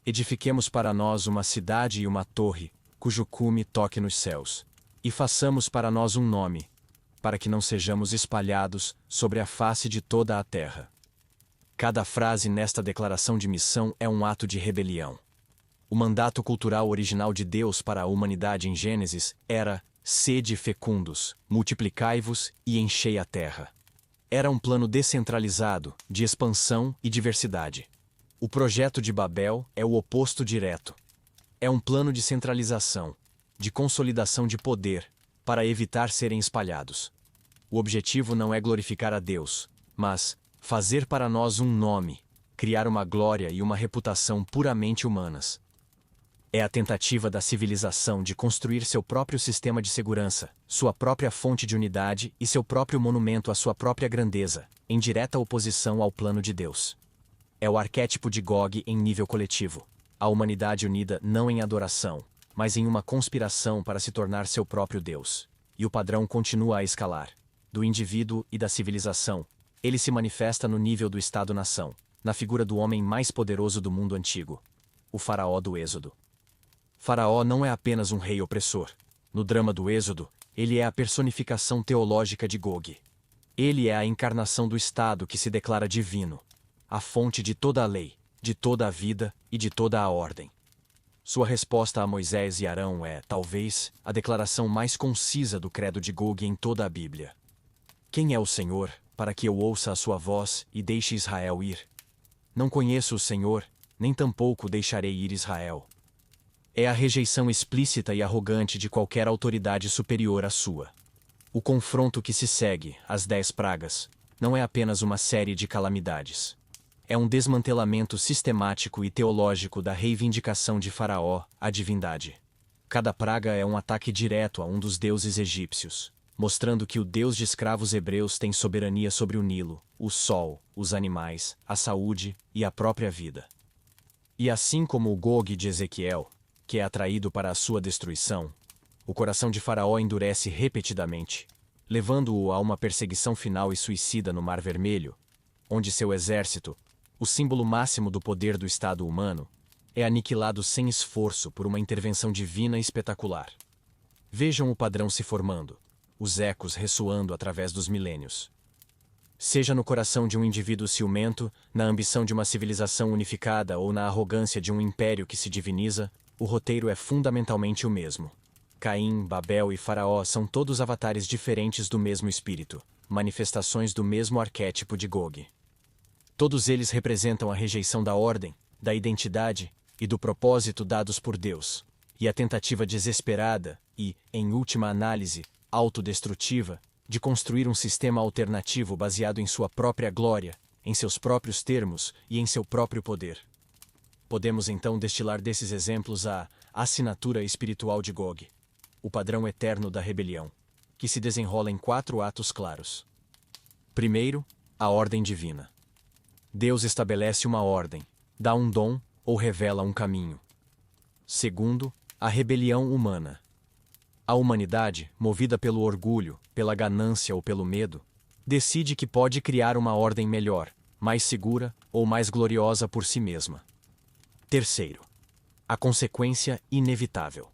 Edifiquemos para nós uma cidade e uma torre, cujo cume toque nos céus. E façamos para nós um nome, para que não sejamos espalhados sobre a face de toda a terra. Cada frase nesta declaração de missão é um ato de rebelião. O mandato cultural original de Deus para a humanidade em Gênesis era: sede fecundos, multiplicai-vos e enchei a terra. Era um plano descentralizado, de expansão e diversidade. O projeto de Babel é o oposto direto. É um plano de centralização, de consolidação de poder, para evitar serem espalhados. O objetivo não é glorificar a Deus, mas fazer para nós um nome, criar uma glória e uma reputação puramente humanas. É a tentativa da civilização de construir seu próprio sistema de segurança, sua própria fonte de unidade e seu próprio monumento à sua própria grandeza, em direta oposição ao plano de Deus. É o arquétipo de Gog em nível coletivo. A humanidade unida não em adoração, mas em uma conspiração para se tornar seu próprio Deus. E o padrão continua a escalar. Do indivíduo e da civilização, ele se manifesta no nível do Estado-nação, na figura do homem mais poderoso do mundo antigo, o faraó do Êxodo. Faraó não é apenas um rei opressor. No drama do Êxodo, ele é a personificação teológica de Gog. Ele é a encarnação do Estado que se declara divino, a fonte de toda a lei, de toda a vida e de toda a ordem. Sua resposta a Moisés e Arão é, talvez, a declaração mais concisa do credo de Gog em toda a Bíblia. Quem é o Senhor, para que eu ouça a sua voz e deixe Israel ir? Não conheço o Senhor, nem tampouco deixarei ir Israel. É a rejeição explícita e arrogante de qualquer autoridade superior à sua. O confronto que se segue, as 10 pragas, não é apenas uma série de calamidades. É um desmantelamento sistemático e teológico da reivindicação de Faraó, a divindade. Cada praga é um ataque direto a um dos deuses egípcios, mostrando que o Deus de escravos hebreus tem soberania sobre o Nilo, o sol, os animais, a saúde e a própria vida. E assim como o Gog de Ezequiel, que é atraído para a sua destruição, o coração de Faraó endurece repetidamente, levando-o a uma perseguição final e suicida no Mar Vermelho, onde seu exército, o símbolo máximo do poder do Estado humano, é aniquilado sem esforço por uma intervenção divina e espetacular. Vejam o padrão se formando, os ecos ressoando através dos milênios. Seja no coração de um indivíduo ciumento, na ambição de uma civilização unificada ou na arrogância de um império que se diviniza, o roteiro é fundamentalmente o mesmo. Caim, Babel e Faraó são todos avatares diferentes do mesmo espírito, manifestações do mesmo arquétipo de Gog. Todos eles representam a rejeição da ordem, da identidade e do propósito dados por Deus, e a tentativa desesperada e, em última análise, autodestrutiva, de construir um sistema alternativo baseado em sua própria glória, em seus próprios termos e em seu próprio poder. Podemos então destilar desses exemplos a assinatura espiritual de Gog, o padrão eterno da rebelião, que se desenrola em 4 atos claros. Primeiro, a ordem divina. Deus estabelece uma ordem, dá um dom ou revela um caminho. Segundo, a rebelião humana. A humanidade, movida pelo orgulho, pela ganância ou pelo medo, decide que pode criar uma ordem melhor, mais segura ou mais gloriosa por si mesma. Terceiro, a consequência inevitável.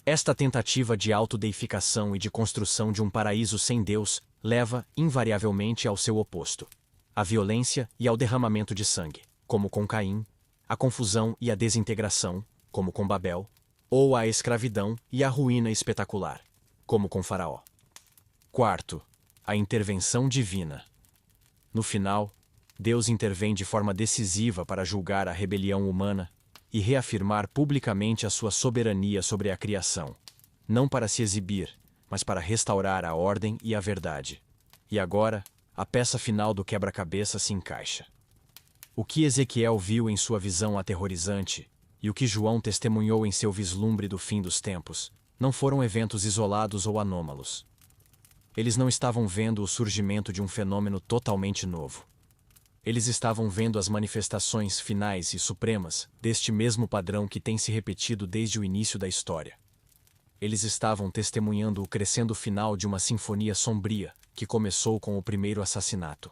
Esta tentativa de autodeificação e de construção de um paraíso sem Deus leva, invariavelmente, ao seu oposto, à violência e ao derramamento de sangue, como com Caim, à confusão e à desintegração, como com Babel, ou à escravidão e à ruína espetacular, como com Faraó. Quarto, a intervenção divina. No final, Deus intervém de forma decisiva para julgar a rebelião humana e reafirmar publicamente a sua soberania sobre a criação, não para se exibir, mas para restaurar a ordem e a verdade. E agora, a peça final do quebra-cabeça se encaixa. O que Ezequiel viu em sua visão aterrorizante e o que João testemunhou em seu vislumbre do fim dos tempos não foram eventos isolados ou anômalos. Eles não estavam vendo o surgimento de um fenômeno totalmente novo. Eles estavam vendo as manifestações finais e supremas deste mesmo padrão que tem se repetido desde o início da história. Eles estavam testemunhando o crescendo final de uma sinfonia sombria que começou com o primeiro assassinato.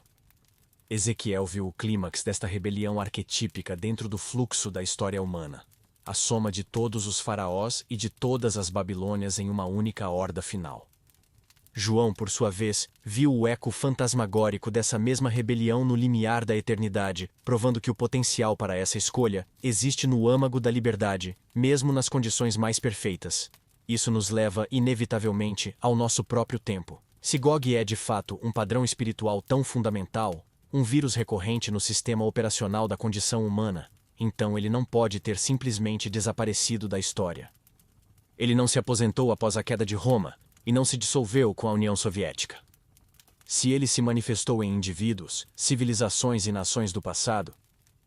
Ezequiel viu o clímax desta rebelião arquetípica dentro do fluxo da história humana, a soma de todos os faraós e de todas as Babilônias em uma única horda final. João, por sua vez, viu o eco fantasmagórico dessa mesma rebelião no limiar da eternidade, provando que o potencial para essa escolha existe no âmago da liberdade, mesmo nas condições mais perfeitas. Isso nos leva, inevitavelmente, ao nosso próprio tempo. Se Gog é de fato um padrão espiritual tão fundamental, um vírus recorrente no sistema operacional da condição humana, então ele não pode ter simplesmente desaparecido da história. Ele não se aposentou após a queda de Roma, e não se dissolveu com a União Soviética. Se ele se manifestou em indivíduos, civilizações e nações do passado,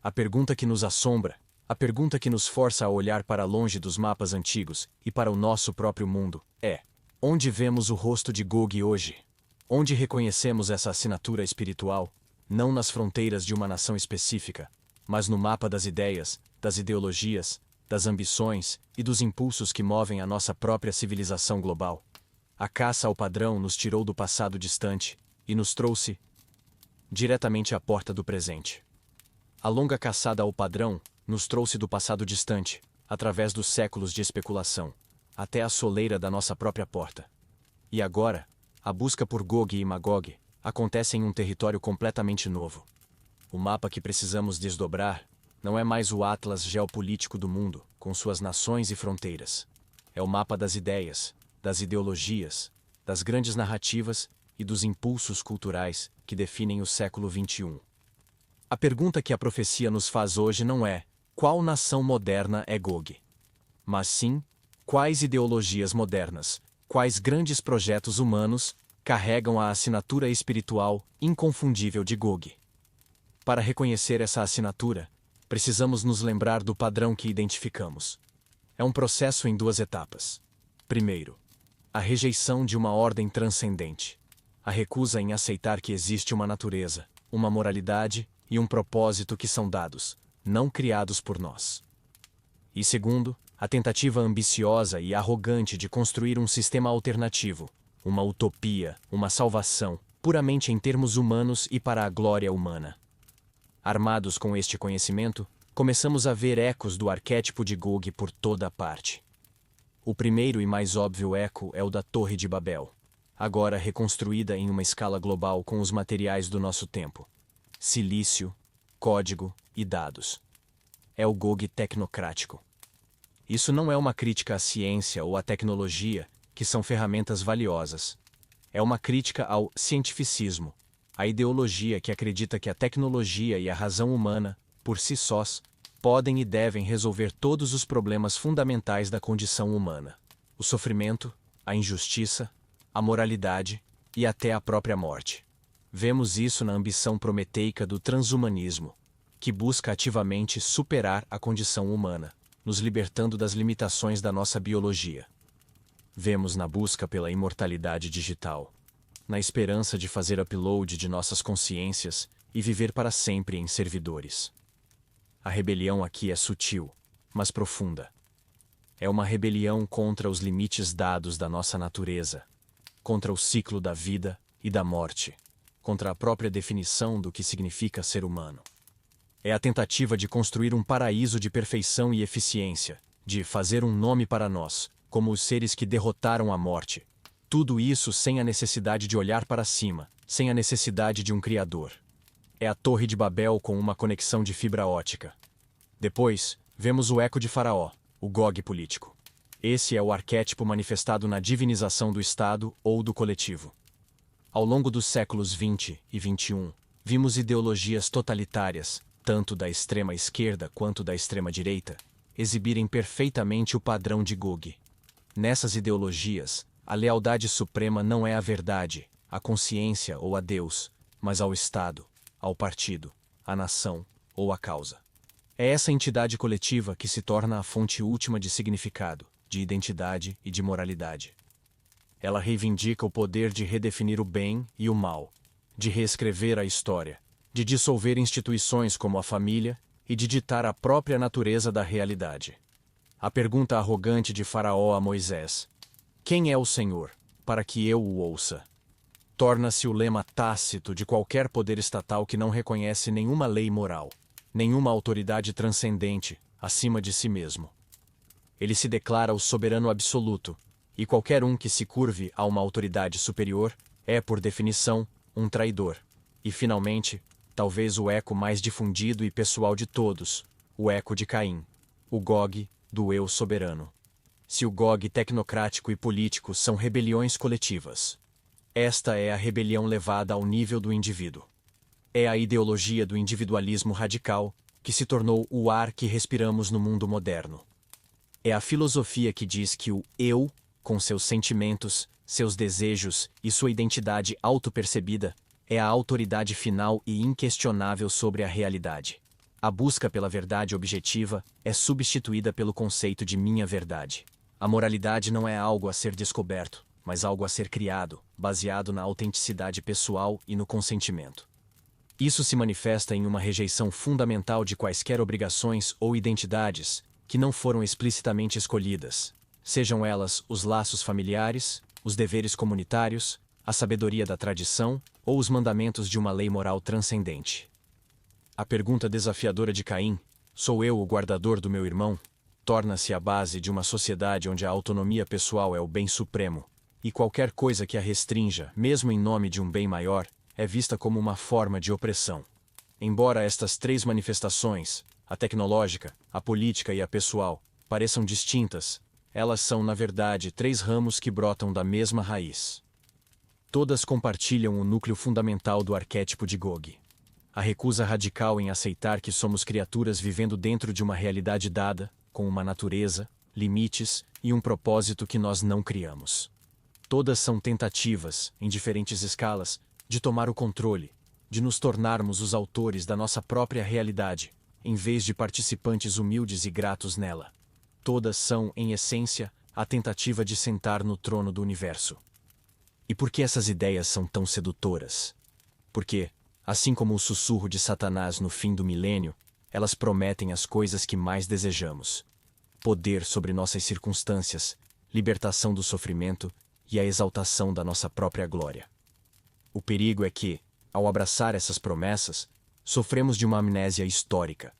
a pergunta que nos assombra, A pergunta que nos força a olhar para longe dos mapas antigos e para o nosso próprio mundo é: onde vemos o rosto de Gog hoje? Onde reconhecemos essa assinatura espiritual, não nas fronteiras de uma nação específica, mas no mapa das ideias, das ideologias, das ambições e dos impulsos que movem a nossa própria civilização global? A caça ao padrão nos tirou do passado distante e nos trouxe diretamente à porta do presente. A longa caçada ao padrão nos trouxe do passado distante, através dos séculos de especulação, até a soleira da nossa própria porta. E agora, a busca por Gog e Magog acontece em um território completamente novo. O mapa que precisamos desdobrar não é mais o atlas geopolítico do mundo, com suas nações e fronteiras. É o mapa das ideias, das ideologias, das grandes narrativas e dos impulsos culturais que definem o século XXI. A pergunta que a profecia nos faz hoje não é: qual nação moderna é Gog? Mas sim, quais ideologias modernas, quais grandes projetos humanos carregam a assinatura espiritual inconfundível de Gog? Para reconhecer essa assinatura, precisamos nos lembrar do padrão que identificamos. É um processo em duas etapas. Primeiro, a rejeição de uma ordem transcendente. A recusa em aceitar que existe uma natureza, uma moralidade e um propósito que são dados, não criados por nós. E segundo, a tentativa ambiciosa e arrogante de construir um sistema alternativo, uma utopia, uma salvação, puramente em termos humanos e para a glória humana. Armados com este conhecimento, começamos a ver ecos do arquétipo de Gog por toda a parte. O primeiro e mais óbvio eco é o da Torre de Babel, agora reconstruída em uma escala global com os materiais do nosso tempo: silício, código e dados. É o Gog tecnocrático. Isso não é uma crítica à ciência ou à tecnologia, que são ferramentas valiosas. É uma crítica ao cientificismo, a ideologia que acredita que a tecnologia e a razão humana, por si sós, podem e devem resolver todos os problemas fundamentais da condição humana: o sofrimento, a injustiça, a moralidade e até a própria morte. Vemos isso na ambição prometeica do transhumanismo, que busca ativamente superar a condição humana, nos libertando das limitações da nossa biologia. Vemos na busca pela imortalidade digital, na esperança de fazer upload de nossas consciências e viver para sempre em servidores. A rebelião aqui é sutil, mas profunda. É uma rebelião contra os limites dados da nossa natureza, contra o ciclo da vida e da morte, contra a própria definição do que significa ser humano. É a tentativa de construir um paraíso de perfeição e eficiência, de fazer um nome para nós, como os seres que derrotaram a morte. Tudo isso sem a necessidade de olhar para cima, sem a necessidade de um criador. É a Torre de Babel com uma conexão de fibra ótica. Depois, vemos o eco de Faraó, o Gog político. Esse é o arquétipo manifestado na divinização do Estado ou do coletivo. Ao longo dos séculos XX e XXI, vimos ideologias totalitárias, tanto da extrema esquerda quanto da extrema direita, exibirem perfeitamente o padrão de Gog. Nessas ideologias, a lealdade suprema não é à verdade, à consciência ou a Deus, mas ao Estado, ao partido, à nação ou à causa. É essa entidade coletiva que se torna a fonte última de significado, de identidade e de moralidade. Ela reivindica o poder de redefinir o bem e o mal, de reescrever a história, de dissolver instituições como a família e de ditar a própria natureza da realidade. A pergunta arrogante de Faraó a Moisés: quem é o Senhor, para que eu o ouça? Torna-se o lema tácito de qualquer poder estatal que não reconhece nenhuma lei moral, nenhuma autoridade transcendente acima de si mesmo. Ele se declara o soberano absoluto, e qualquer um que se curve a uma autoridade superior é, por definição, um traidor. E, finalmente, talvez o eco mais difundido e pessoal de todos, o eco de Caim, o Gog do eu soberano. Se o Gog tecnocrático e político são rebeliões coletivas, esta é a rebelião levada ao nível do indivíduo. É a ideologia do individualismo radical que se tornou o ar que respiramos no mundo moderno. É a filosofia que diz que o eu, com seus sentimentos, seus desejos e sua identidade autopercebida, é a autoridade final e inquestionável sobre a realidade. A busca pela verdade objetiva é substituída pelo conceito de minha verdade. A moralidade não é algo a ser descoberto, mas algo a ser criado, baseado na autenticidade pessoal e no consentimento. Isso se manifesta em uma rejeição fundamental de quaisquer obrigações ou identidades que não foram explicitamente escolhidas, sejam elas os laços familiares, os deveres comunitários, a sabedoria da tradição ou os mandamentos de uma lei moral transcendente. A pergunta desafiadora de Caim, sou eu o guardador do meu irmão, torna-se a base de uma sociedade onde a autonomia pessoal é o bem supremo, e qualquer coisa que a restrinja, mesmo em nome de um bem maior, é vista como uma forma de opressão. Embora estas três manifestações, a tecnológica, a política e a pessoal, pareçam distintas, elas são, na verdade, três ramos que brotam da mesma raiz. Todas compartilham o núcleo fundamental do arquétipo de Gog. A recusa radical em aceitar que somos criaturas vivendo dentro de uma realidade dada, com uma natureza, limites e um propósito que nós não criamos. Todas são tentativas, em diferentes escalas, de tomar o controle, de nos tornarmos os autores da nossa própria realidade, em vez de participantes humildes e gratos nela. Todas são, em essência, a tentativa de sentar no trono do universo. E por que essas ideias são tão sedutoras? Porque, assim como o sussurro de Satanás no fim do milênio, elas prometem as coisas que mais desejamos: poder sobre nossas circunstâncias, libertação do sofrimento e a exaltação da nossa própria glória. O perigo é que, ao abraçar essas promessas, sofremos de uma amnésia histórica.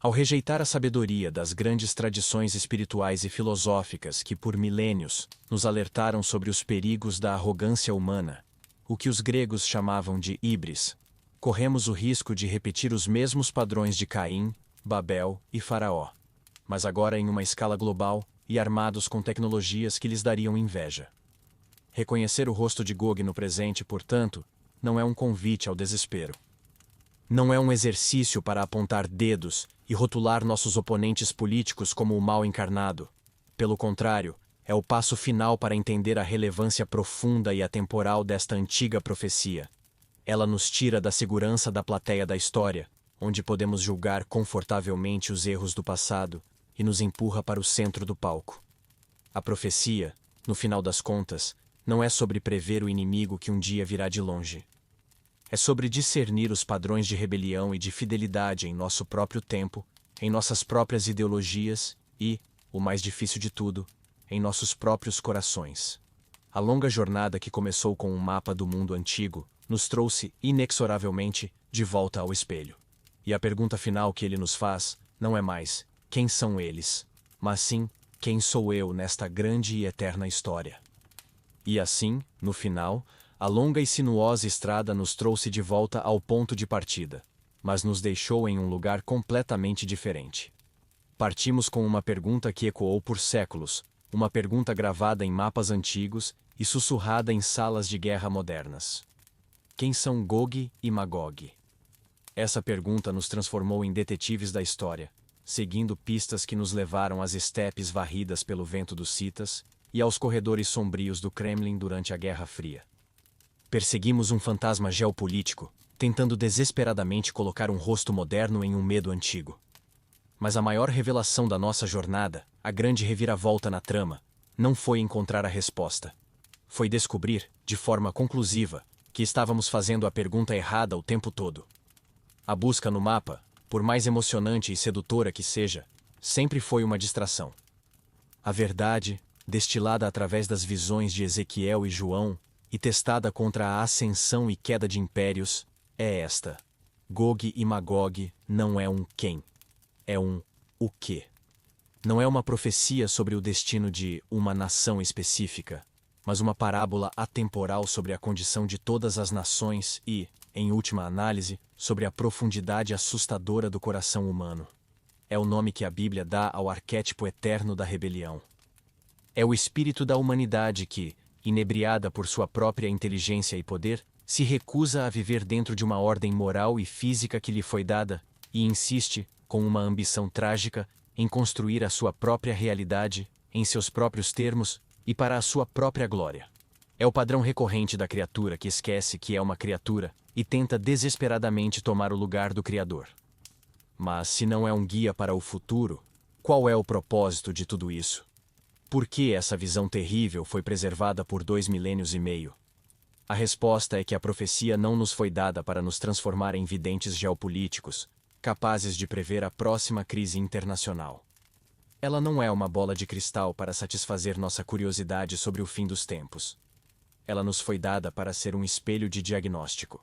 Ao rejeitar a sabedoria das grandes tradições espirituais e filosóficas que por milênios nos alertaram sobre os perigos da arrogância humana, o que os gregos chamavam de híbris, corremos o risco de repetir os mesmos padrões de Caim, Babel e Faraó, mas agora em uma escala global e armados com tecnologias que lhes dariam inveja. Reconhecer o rosto de Gog no presente, portanto, não é um convite ao desespero. Não é um exercício para apontar dedos e rotular nossos oponentes políticos como o mal encarnado. Pelo contrário, é o passo final para entender a relevância profunda e atemporal desta antiga profecia. Ela nos tira da segurança da plateia da história, onde podemos julgar confortavelmente os erros do passado, e nos empurra para o centro do palco. A profecia, no final das contas, não é sobre prever o inimigo que um dia virá de longe. É sobre discernir os padrões de rebelião e de fidelidade em nosso próprio tempo, em nossas próprias ideologias e, o mais difícil de tudo, em nossos próprios corações. A longa jornada que começou com um mapa do mundo antigo nos trouxe, inexoravelmente, de volta ao espelho. E a pergunta final que ele nos faz não é mais quem são eles, mas sim quem sou eu nesta grande e eterna história. E assim, no final, a longa e sinuosa estrada nos trouxe de volta ao ponto de partida, mas nos deixou em um lugar completamente diferente. Partimos com uma pergunta que ecoou por séculos, uma pergunta gravada em mapas antigos e sussurrada em salas de guerra modernas. Quem são Gog e Magog? Essa pergunta nos transformou em detetives da história, seguindo pistas que nos levaram às estepes varridas pelo vento dos Citas e aos corredores sombrios do Kremlin durante a Guerra Fria. Perseguimos um fantasma geopolítico, tentando desesperadamente colocar um rosto moderno em um medo antigo. Mas a maior revelação da nossa jornada, a grande reviravolta na trama, não foi encontrar a resposta. Foi descobrir, de forma conclusiva, que estávamos fazendo a pergunta errada o tempo todo. A busca no mapa, por mais emocionante e sedutora que seja, sempre foi uma distração. A verdade, destilada através das visões de Ezequiel e João, e testada contra a ascensão e queda de impérios, é esta: Gog e Magog não é um quem, é um o quê. Não é uma profecia sobre o destino de uma nação específica, mas uma parábola atemporal sobre a condição de todas as nações e, em última análise, sobre a profundidade assustadora do coração humano. É o nome que a Bíblia dá ao arquétipo eterno da rebelião. É o espírito da humanidade que, inebriada por sua própria inteligência e poder, se recusa a viver dentro de uma ordem moral e física que lhe foi dada, e insiste, com uma ambição trágica, em construir a sua própria realidade, em seus próprios termos, e para a sua própria glória. É o padrão recorrente da criatura que esquece que é uma criatura e tenta desesperadamente tomar o lugar do Criador. Mas se não é um guia para o futuro, qual é o propósito de tudo isso? Por que essa visão terrível foi preservada por 2 milênios e meio? A resposta é que a profecia não nos foi dada para nos transformar em videntes geopolíticos, capazes de prever a próxima crise internacional. Ela não é uma bola de cristal para satisfazer nossa curiosidade sobre o fim dos tempos. Ela nos foi dada para ser um espelho de diagnóstico.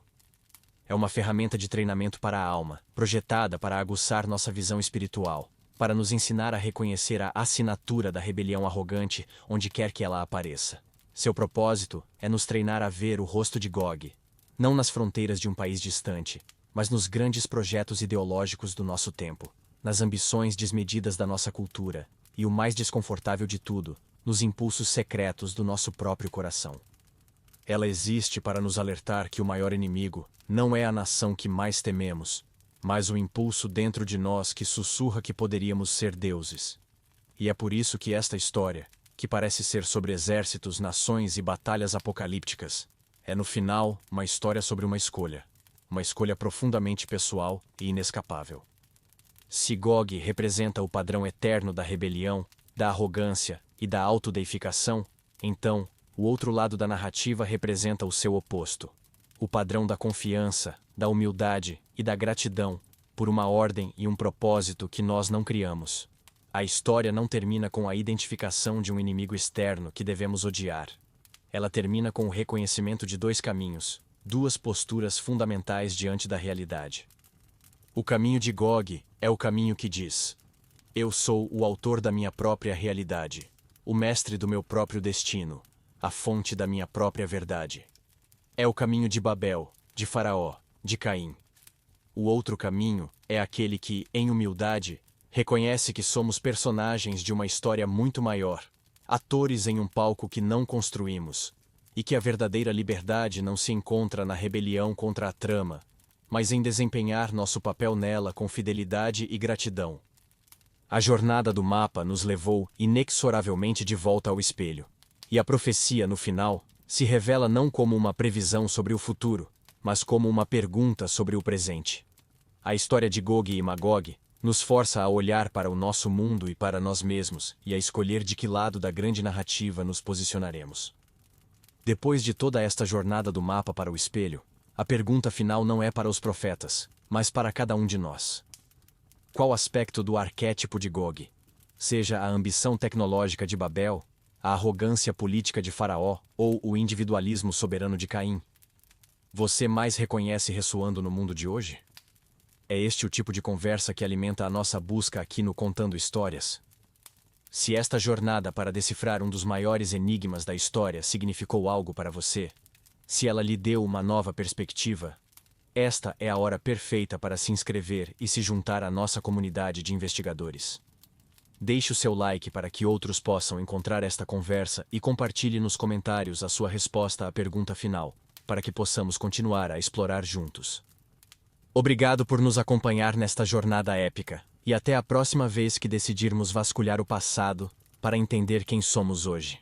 É uma ferramenta de treinamento para a alma, projetada para aguçar nossa visão espiritual, para nos ensinar a reconhecer a assinatura da rebelião arrogante onde quer que ela apareça. Seu propósito é nos treinar a ver o rosto de Gog, não nas fronteiras de um país distante, mas nos grandes projetos ideológicos do nosso tempo, nas ambições desmedidas da nossa cultura, e o mais desconfortável de tudo, nos impulsos secretos do nosso próprio coração. Ela existe para nos alertar que o maior inimigo não é a nação que mais tememos, mas o impulso dentro de nós que sussurra que poderíamos ser deuses. E é por isso que esta história, que parece ser sobre exércitos, nações e batalhas apocalípticas, é no final uma história sobre uma escolha profundamente pessoal e inescapável. Se Gog representa o padrão eterno da rebelião, da arrogância e da autodeificação, então, o outro lado da narrativa representa o seu oposto. O padrão da confiança, da humildade e da gratidão, por uma ordem e um propósito que nós não criamos. A história não termina com a identificação de um inimigo externo que devemos odiar. Ela termina com o reconhecimento de dois caminhos, duas posturas fundamentais diante da realidade. O caminho de Gog é o caminho que diz: eu sou o autor da minha própria realidade, o mestre do meu próprio destino, a fonte da minha própria verdade. É o caminho de Babel, de Faraó, de Caim. O outro caminho é aquele que, em humildade, reconhece que somos personagens de uma história muito maior, atores em um palco que não construímos, e que a verdadeira liberdade não se encontra na rebelião contra a trama, mas em desempenhar nosso papel nela com fidelidade e gratidão. A jornada do mapa nos levou inexoravelmente de volta ao espelho, e a profecia, no final, se revela não como uma previsão sobre o futuro, mas como uma pergunta sobre o presente. A história de Gog e Magog nos força a olhar para o nosso mundo e para nós mesmos e a escolher de que lado da grande narrativa nos posicionaremos. Depois de toda esta jornada do mapa para o espelho, a pergunta final não é para os profetas, mas para cada um de nós. Qual aspecto do arquétipo de Gog, seja a ambição tecnológica de Babel, a arrogância política de Faraó ou o individualismo soberano de Caim, você mais reconhece ressoando no mundo de hoje? É este o tipo de conversa que alimenta a nossa busca aqui no Contando Histórias. Se esta jornada para decifrar um dos maiores enigmas da história significou algo para você, se ela lhe deu uma nova perspectiva, esta é a hora perfeita para se inscrever e se juntar à nossa comunidade de investigadores. Deixe o seu like para que outros possam encontrar esta conversa e compartilhe nos comentários a sua resposta à pergunta final, para que possamos continuar a explorar juntos. Obrigado por nos acompanhar nesta jornada épica, e até a próxima vez que decidirmos vasculhar o passado para entender quem somos hoje.